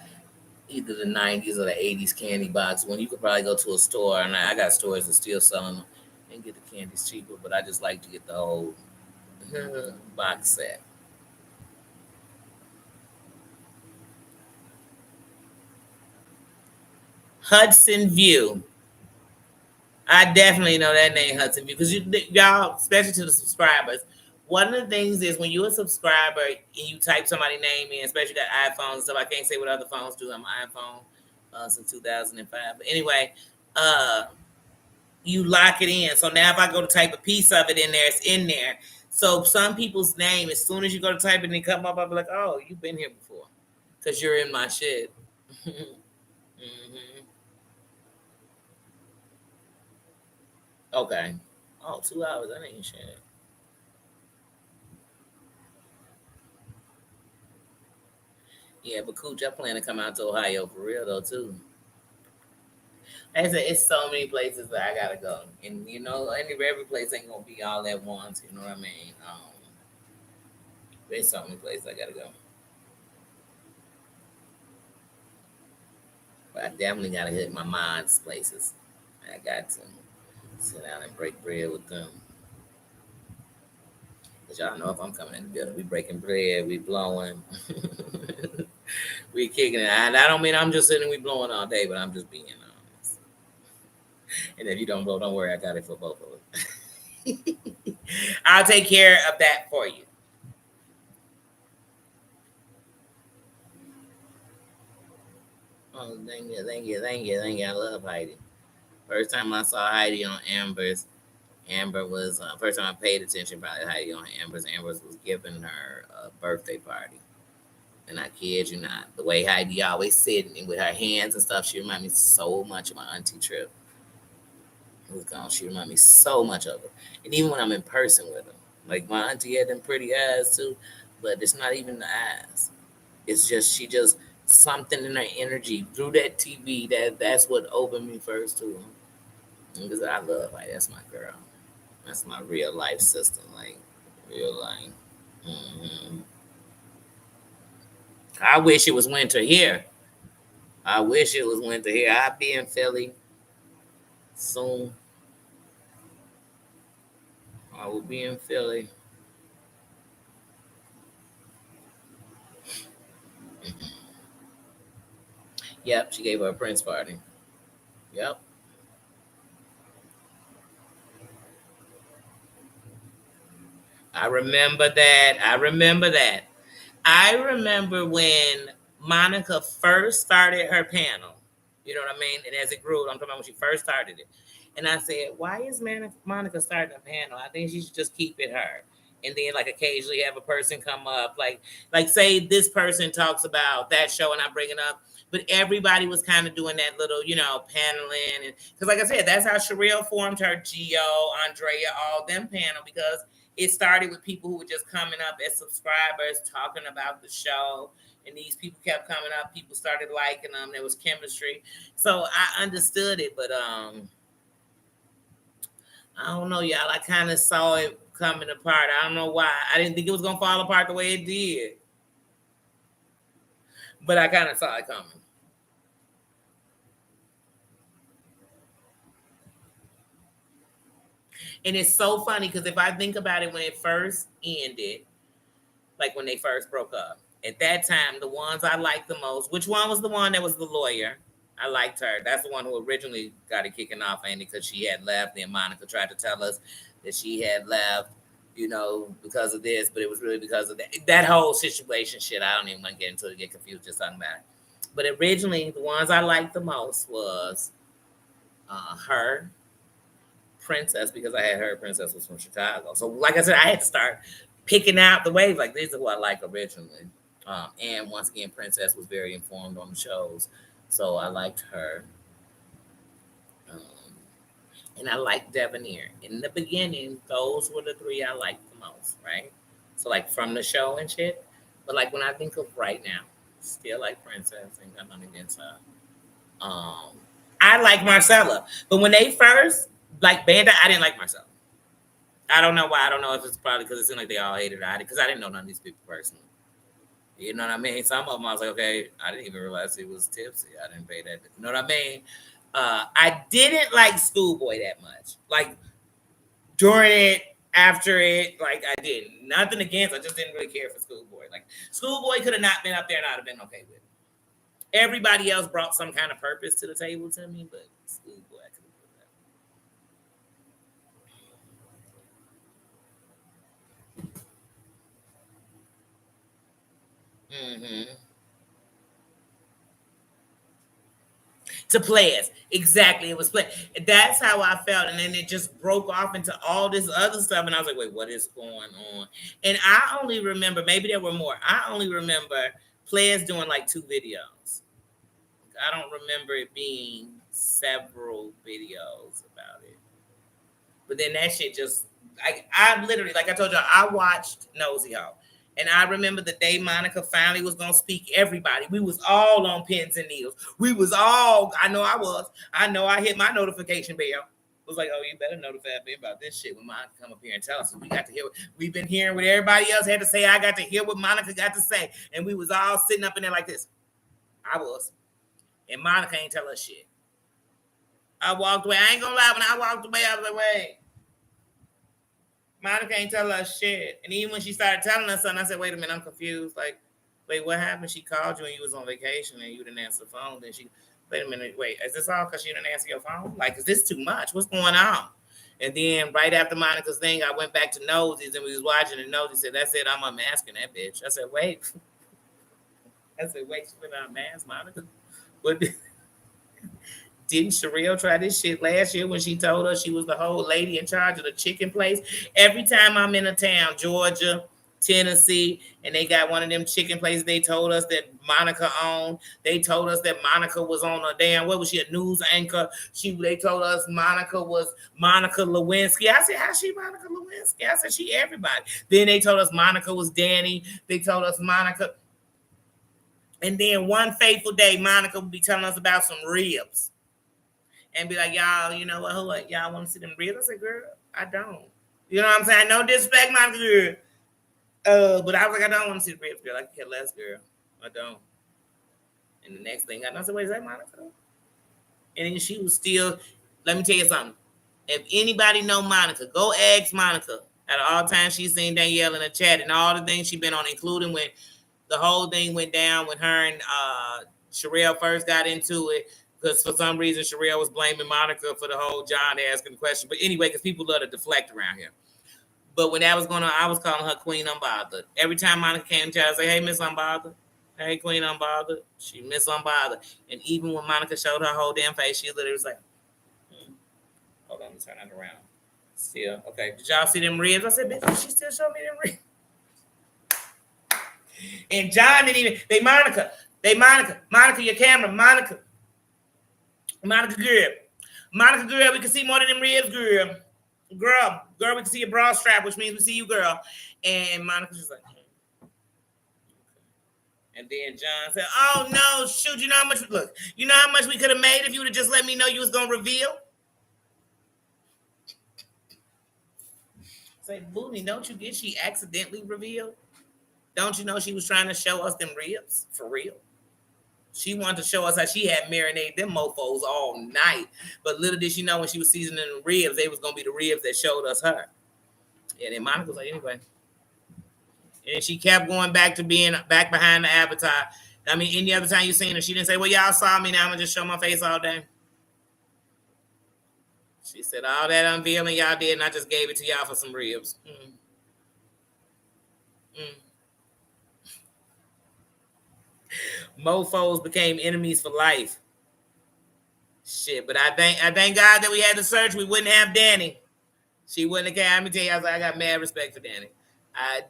either the 90s or the 80s candy box when you could probably go to a store, and I got stores that still selling them and get the candies cheaper, but I just like to get the whole box set. Hudson View. I definitely know that name, Hudson View, because y'all, especially to the subscribers, one of the things is when you're a subscriber and you type somebody's name in, especially that iPhone and stuff. I can't say what other phones do on my iPhone since 2005. But anyway, uh, you lock it in. So now if I go to type a piece of it in there, it's in there. So some people's name, as soon as you go to type it and it come up, I'll be like, oh, you've been here before. Because you're in my shit. Hmm. Okay. Oh, 2 hours. That ain't shit. Yeah, but Cooch, I plan to come out to Ohio for real though too. Like I said, it's so many places that I gotta go, and every place ain't gonna be all at once. You know what I mean? There's so many places I gotta go, but I definitely gotta hit my mind's places. I got to sit down and break bread with them. Cause y'all know if I'm coming in the building, we breaking bread, we blowing, we kicking it. And I don't mean I'm just sitting, we blowing all day, but I'm just being honest. And if you don't blow, don't worry, I got it for both of us. I'll take care of that for you. Oh, thank you, thank you, thank you, thank you. I love Heidi. First time I saw Heidi on Amber's, Amber was first time I paid attention probably to Heidi on Amber's. Amber's was giving her a birthday party, and I kid you not, the way Heidi always sitting with her hands and stuff, she reminded me so much of my auntie Trip. Who's gone? She reminded me so much of her, and even when I'm in person with her, like my auntie had them pretty eyes too, but it's not even the eyes. It's just she just something in her energy through that TV that's what opened me first to her. Because I love like that's my girl. That's my real life sister, like real life. Hmm. I wish it was winter here. I wish it was winter here. I'll be in Philly soon. I will be in Philly. Yep, she gave her a Prince party. Yep, I remember that. I remember that. I remember when Monica first started her panel. You know what I mean? And as it grew, I'm talking about when she first started it. And I said, why is Monica starting a panel? I think she should just keep it her. And then like occasionally have a person come up, like say this person talks about that show and I bring it up. But everybody was kind of doing that little, paneling. And because like I said, that's how Sherelle formed her Geo, Andrea, all them panel because it started with people who were just coming up as subscribers talking about the show and these people kept coming up, people started liking them, there was chemistry, so I understood it, but I don't know, y'all, I kind of saw it coming apart. I don't know why. I didn't think it was gonna fall apart the way it did, but I kind of saw it coming. And it's so funny because if I think about it when it first ended, like when they first broke up. At that time, the ones I liked the most, which one was the one that was the lawyer? I liked her. That's the one who originally got it kicking off, Andy, because she had left. Then Monica tried to tell us that she had left, because of this, but it was really because of that whole situation shit. I don't even want to get into it, get confused just talking about it. But originally, the ones I liked the most was her, Princess, because I had heard Princess was from Chicago. So, like I said, I had to start picking out the waves. Like, these are who I like originally. And once again, Princess was very informed on the shows, so I liked her. Um, and I liked Debonair. In the beginning, those were the three I liked the most, right? So like from the show and shit. But like when I think of right now, still like Princess and got nothing against her. Um, I like Marcella, but when they first like Banda, I didn't like Marcella. I don't know why. I don't know if it's probably because it seemed like they all hated her. Because I didn't know none of these people personally. You know what I mean? Some of them I was like, okay, I didn't even realize he was tipsy. I didn't pay that. You know what I mean? I didn't like Schoolboy that much. Like during it, after it, like I didn't. Nothing against. I just didn't really care for Schoolboy. Like Schoolboy could have not been up there, and I'd have been okay with it. Everybody else brought some kind of purpose to the table to me, but Schoolboy, I couldn't do that. Mm-hmm. To players. Exactly. It was play. That's how I felt. And then it just broke off into all this other stuff. And I was like, wait, what is going on? And I only remember, maybe there were more. I only remember players doing like 2 videos. I don't remember it being several videos about it. But then that shit just, I literally, like I told y'all, I watched Nosy Hall. And I remember the day Monica finally was gonna speak. Everybody, we was all on pins and needles. We was all. I know I was. I know I hit my notification bell. It was like, oh, you better notify me about this shit when Monica come up here and tell us. We got to hear. We've been hearing what everybody else had to say. I got to hear what Monica got to say, and we was all sitting up in there like this. I was, and Monica ain't tell us shit. I walked away. I ain't gonna lie. When I walked away, I was like, wait. Monica ain't tell us shit. And even when she started telling us something, I said, wait a minute, I'm confused. Like, wait, what happened? She called you and you was on vacation and you didn't answer the phone. Then she, wait a minute, wait, is this all because you didn't answer your phone? Like, is this too much? What's going on? And then right after Monica's thing, I went back to Nosies and we was watching and Nosy said, that's it, I'm unmasking that bitch. I said, wait. I said, wait, she put on a mask, Monica? What? Didn't Sherelle try this shit last year when she told us she was the whole lady in charge of the chicken place? Every time I'm in a town, Georgia, Tennessee, and they got one of them chicken places they told us that Monica owned. They told us that Monica was on a damn, what was she, a news anchor? They told us Monica was Monica Lewinsky. I said, how's she Monica Lewinsky? I said, she everybody. Then they told us Monica was Danny. They told us Monica. And then one fateful day, Monica would be telling us about some ribs. And be like, y'all, you know what, y'all want to see them ribs? I said, girl, I don't. You know what I'm saying? No disrespect, my girl. But I was like, I don't want to see the ribs, girl. I can care less, girl. I don't. And the next thing I said, wait, is that Monica? And then she was still, let me tell you something. If anybody know Monica, go ask Monica. At all times she's seen Danielle in the chat and all the things she's been on, including when the whole thing went down when her and Sherelle first got into it. Because for some reason, Sherelle was blaming Monica for the whole John asking the question. But anyway, because people love to deflect around here. But when that was going on, I was calling her Queen Unbothered. Every time Monica came to her, I say, hey, Miss Unbothered. Hey, Queen Unbothered. She Miss Unbothered. And even when Monica showed her whole damn face, she literally was like, hold on, let me turn that around. Still, okay. Did y'all see them ribs? I said, bitch, she still showed me them ribs. And John didn't even, Monica, your camera, Monica, girl, we can see more than them ribs, girl, we can see your bra strap, which means we see you, girl. And Monica's just like, and then John said, oh no, shoot, you know how much we could have made if you would have just let me know you was gonna reveal. Say, Booty, don't you get she accidentally revealed? Don't you know she was trying to show us them ribs for real? She wanted to show us how she had marinated them mofos all night. But little did she know when she was seasoning the ribs, they was going to be the ribs that showed us her. And then Monica was like, anyway. And she kept going back to being back behind the avatar. I mean, any other time you seen her, she didn't say, well, y'all saw me, now I'm going to just show my face all day. She said, all that unveiling y'all did, and I just gave it to y'all for some ribs. Mofos became enemies for life. Shit, but I thank God that we had the search. We wouldn't have Danny. She wouldn't have came. Let me tell you, I got mad respect for Danny. I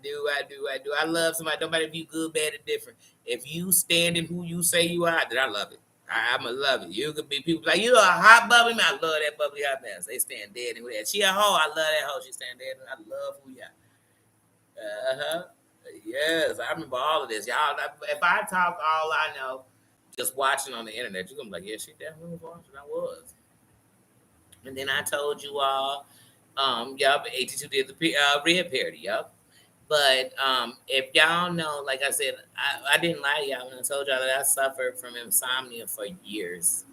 love somebody. Don't matter if you good, bad, or different. If you stand in who you say you are, then I love it. I'ma love it. You could be people like you a hot bubbly man. I love that bubbly hot mess. They stand dead in who that. She a hoe. I love that hoe. She stand dead. I love who you are. Uh-huh. Yes, I remember all of this. Y'all, if I talk all I know, just watching on the internet, you're gonna be like, yeah, she definitely was watching. I was. And then I told you all, yup, 82 did the red parody, yup. But if y'all know, like I said, I didn't lie to y'all when I told y'all that I suffered from insomnia for years.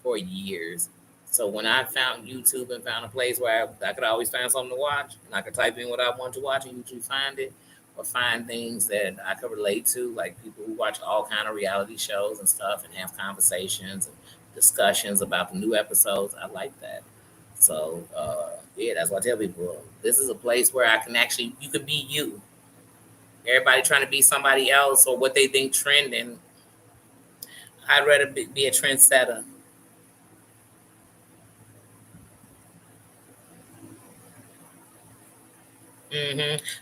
For years. So when I found YouTube and found a place where I could always find something to watch, and I could type in what I want to watch and YouTube find it, or find things that I could relate to, like people who watch all kind of reality shows and stuff and have conversations and discussions about the new episodes. I like that. So yeah, that's why I tell people this is a place where I can actually you can be you. Everybody trying to be somebody else or what they think trending. I'd rather be a trendsetter.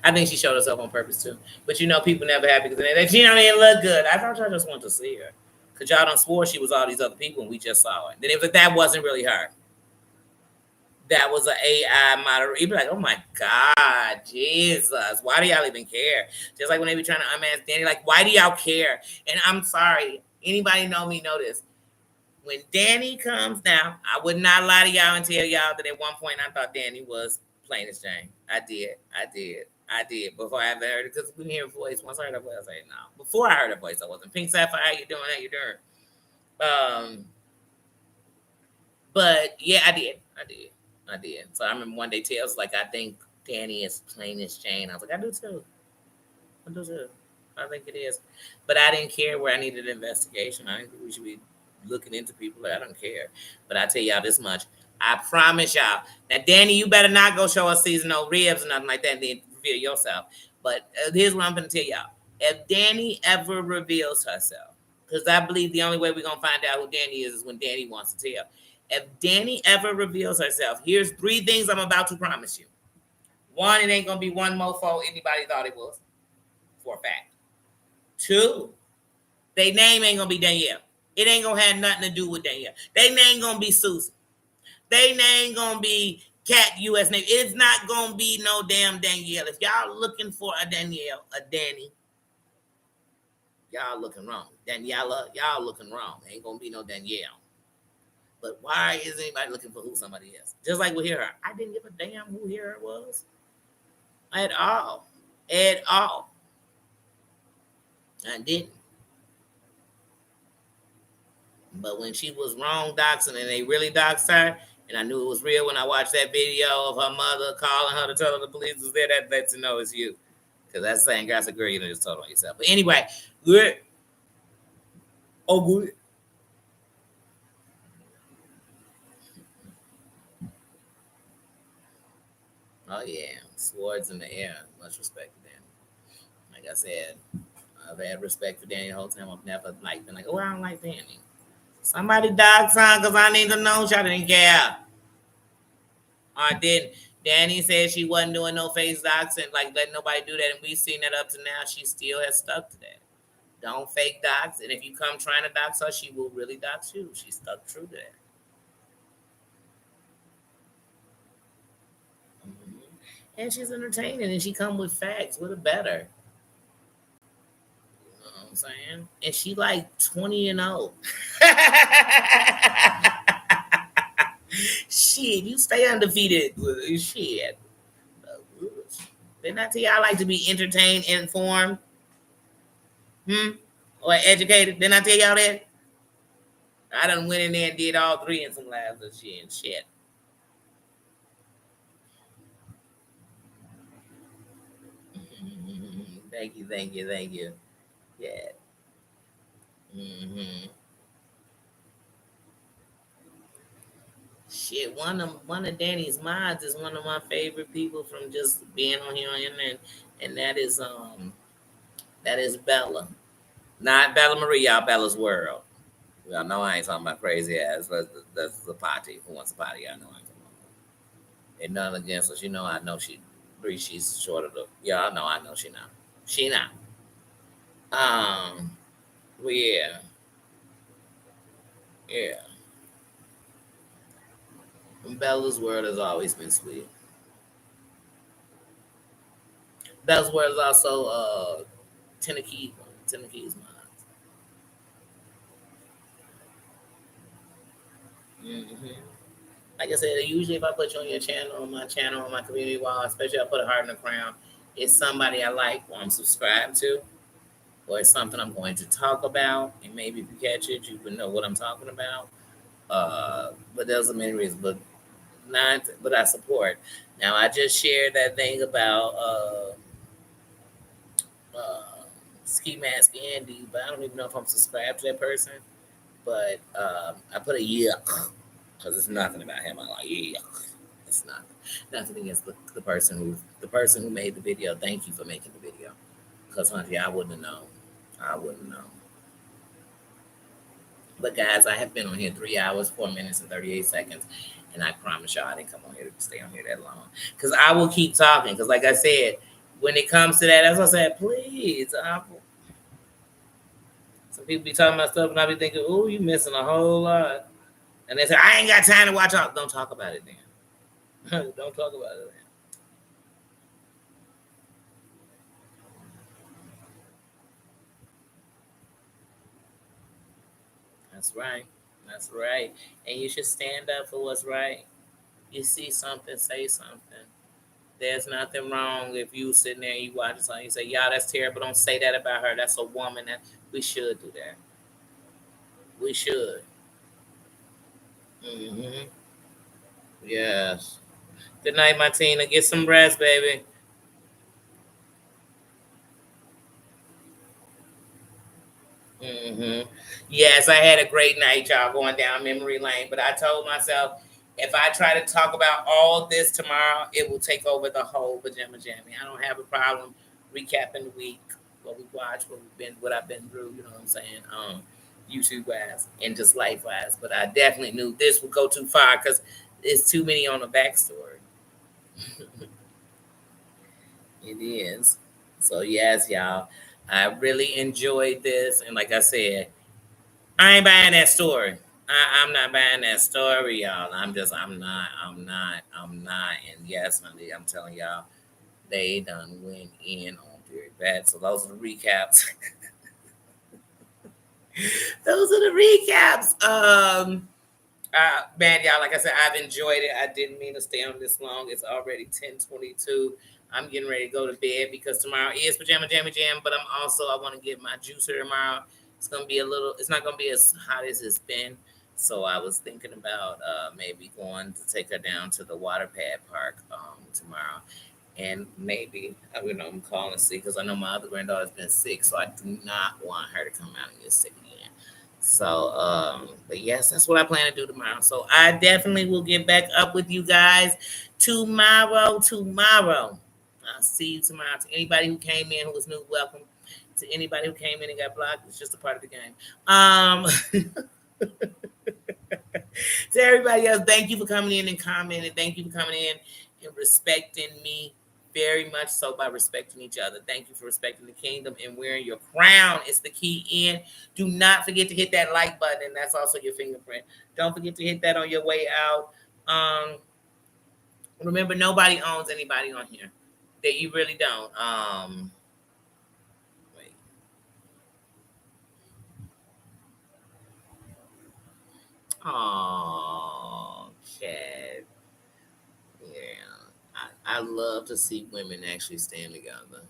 I think she showed herself on purpose too. But you know, people never happy because she don't even look good. I thought y'all just wanted to see her. Cause y'all don't swore she was all these other people and we just saw her. Then if that wasn't really her, that was an AI model. You'd be like, oh my God, Jesus, why do y'all even care? Just like when they be trying to unmask Danny, like, why do y'all care? And I'm sorry, anybody know me know this. When Danny comes down, I would not lie to y'all and tell y'all that at one point I thought Danny was plain as Jane. I did. Before I ever heard it, because we hear her voice. Once I heard her voice, I said, no. Before I heard her voice, I wasn't. Pink Sapphire, how you doing? How you doing? But yeah, I did. So I remember one day Tails like, I think Danny is plain as Jane. I was like, I do too. I do too. I think it is. But I didn't care where I needed investigation. I didn't think we should be looking into people. I don't care. But I tell y'all this much. I promise y'all. Now, Danny, you better not go show us seasonal ribs or nothing like that and then reveal yourself. But here's what I'm going to tell y'all. If Danny ever reveals herself, because I believe the only way we're going to find out who Danny is when Danny wants to tell. If Danny ever reveals herself, here's 3 things I'm about to promise you. 1, it ain't going to be one mofo anybody thought it was, for a fact. 2, their name ain't going to be Danielle. It ain't going to have nothing to do with Danielle. Their name going to be Susan. Their name going to be Cat U.S. Navy. It's not going to be no damn Danielle. If y'all looking for a Danielle, a Danny, y'all looking wrong. Daniela, y'all looking wrong. Ain't going to be no Danielle. But why is anybody looking for who somebody is? Just like with Hera. I didn't give a damn who Hera was. At all. At all. I didn't. But when she was wrong doxing and they really doxed her, and I knew it was real when I watched that video of her mother calling her to tell her the police was there, that lets you know it's you. Because that's saying, guys, a girl, you know, just told on yourself. But anyway, good. Oh, good. Oh, yeah. Swords in the air. Much respect to Danny. Like I said, I've had respect for Danny the whole time. I've never been like, oh, I don't like Danny. Somebody died son because I need to know. Y'all didn't care. I didn't. Danny said she wasn't doing no face doxing, like letting nobody do that. And we've seen that up to now. She still has stuck to that. Don't fake dox. And if you come trying to dox her, she will really dox you. She stuck true to that. Mm-hmm. And she's entertaining and she come with facts. What a better. You know what I'm saying? And she like 20 and old. Shit, you stay undefeated. Shit. Didn't I tell you I like to be entertained, informed, or educated? Didn't I tell y'all that? I done went in there and did all 3 in some lives of shit and shit. Thank you. Yeah. Mm-hmm. Shit, one of Danny's mods is one of my favorite people from just being on here and that is Bella. Not Bella Marie, y'all Bella's World. Y'all know I ain't talking about crazy ass. That's the party. Who wants a party? Y'all know I ain't talking about. And none against us. You know I know she Bree, she's short of the. Yeah, I know she not. She not. Um, well, yeah, yeah. Bella's world has always been sweet. Bella's world is also Tennessee. Tennessee's mine. Mm-hmm. Like I said, usually if I put you on your channel, on my channel, on my community wall, especially I put a heart in the crown, it's somebody I like or I'm subscribed to, or it's something I'm going to talk about. And maybe if you catch it, you can know what I'm talking about. But there's a many reasons, but not, but I support. Now I just shared that thing about uh, Ski Mask Andy, but I don't even know if I'm subscribed to that person. But I put a yuck because it's nothing about him. I like yuck. It's nothing against the person who made the video. Thank you for making the video. Because honey, I wouldn't have known. I wouldn't know. But guys, I have been on here 3 hours, 4 minutes, and 38 seconds, and I promise y'all I didn't come on here to stay on here that long. Because I will keep talking. Because like I said, when it comes to that, as I said, please. Some people be talking about stuff, and I be thinking, "Oh, you missing a whole lot." And they say, "I ain't got time to watch all." Don't talk about it then. Don't talk about it then. That's right. That's right. And you should stand up for what's right. You see something, say something. There's nothing wrong if you sitting there and you watch something, you say, "Yeah, that's terrible." Don't say that about her. That's a woman. That we should do that. We should. Hmm. Yes. Good night, Martina. Get some rest, baby. Yes, I had a great night, y'all, going down memory lane. But I told myself if I try to talk about all this tomorrow, it will take over the whole pajama jammy. I don't have a problem recapping the week, what we watched, what we've been, what I've been through. You know what I'm saying? YouTube wise and just life wise. But I definitely knew this would go too far because it's too many on the backstory. It is. So yes, y'all. I really enjoyed this, and like I said, I ain't buying that story. I'm not buying that story, y'all. I'm not. And yes, honey, I'm telling y'all, they done went in on Fury Bad. So those are the recaps. Those are the recaps. Man, y'all, like I said, I've enjoyed it. I didn't mean to stay on this long. It's already 10:22. I'm getting ready to go to bed because tomorrow is Pajama Jammy Jam, but I want to get my juicer tomorrow. It's not gonna be as hot as it's been. So I was thinking about maybe going to take her down to the water pad park tomorrow. And maybe, I'm calling to see because I know my other granddaughter's been sick, so I do not want her to come out and get sick again. So, but yes, that's what I plan to do tomorrow. So I definitely will get back up with you guys tomorrow. Tomorrow, I'll see you tomorrow. To anybody who came in who was new, welcome. To anybody who came in and got blocked, it's just a part of the game. To everybody else, thank you for coming in and commenting. Thank you for coming in and respecting me very much so by respecting each other. Thank you for respecting the kingdom and wearing your crown. It's the key in. Do not forget to hit that like button, and that's also your fingerprint. Don't forget to hit that on your way out. Um, Remember, nobody owns anybody on here. That you really don't. Wait. Oh, Chad. Yeah, I love to see women actually stand together.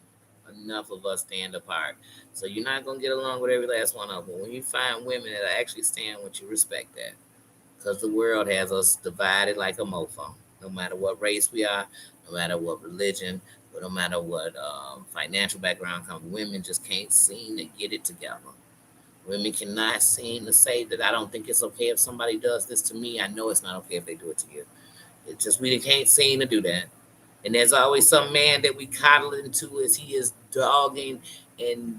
Enough of us stand apart. So you're not gonna get along with every last one of them. When you find women that actually stand with you, respect that. Because the world has us divided like a mofo. No matter what race we are, no matter what religion, no matter what financial background comes, women just can't seem to get it together. Women cannot seem to say that I don't think it's okay if somebody does this to me. I know it's not okay if they do it to you. It's just we can't seem to do that. And there's always some man that we coddle into as he is dogging, and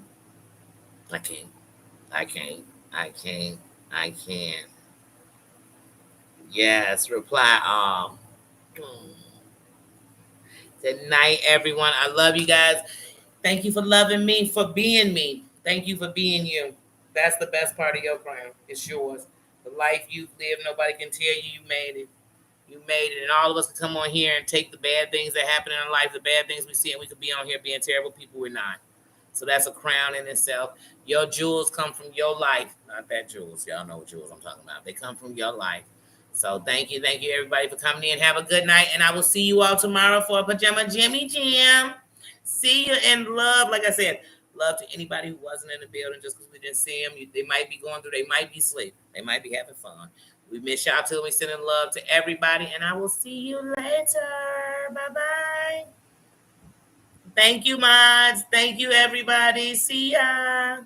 I can't, I can't, I can't, I can't. Yes, reply. Good night, everyone. I love you guys. Thank you for loving me, for being me. Thank you for being you. That's the best part of your crown. It's yours. The life you've lived, nobody can tell you you made it. You made it. And all of us can come on here and take the bad things that happen in our life, the bad things we see, and we could be on here being terrible people. We're not. So that's a crown in itself. Your jewels come from your life. Not that jewels. Y'all know what jewels I'm talking about. They come from your life. So thank you everybody for coming in. Have a good night. And I will see you all tomorrow for a Pajama Jimmy Jam. See you in love. Like I said, love to anybody who wasn't in the building just because we didn't see them. They might be going through, they might be asleep. They might be having fun. We miss y'all too. We sending love to everybody. And I will see you later. Bye-bye. Thank you, mods. Thank you, everybody. See ya.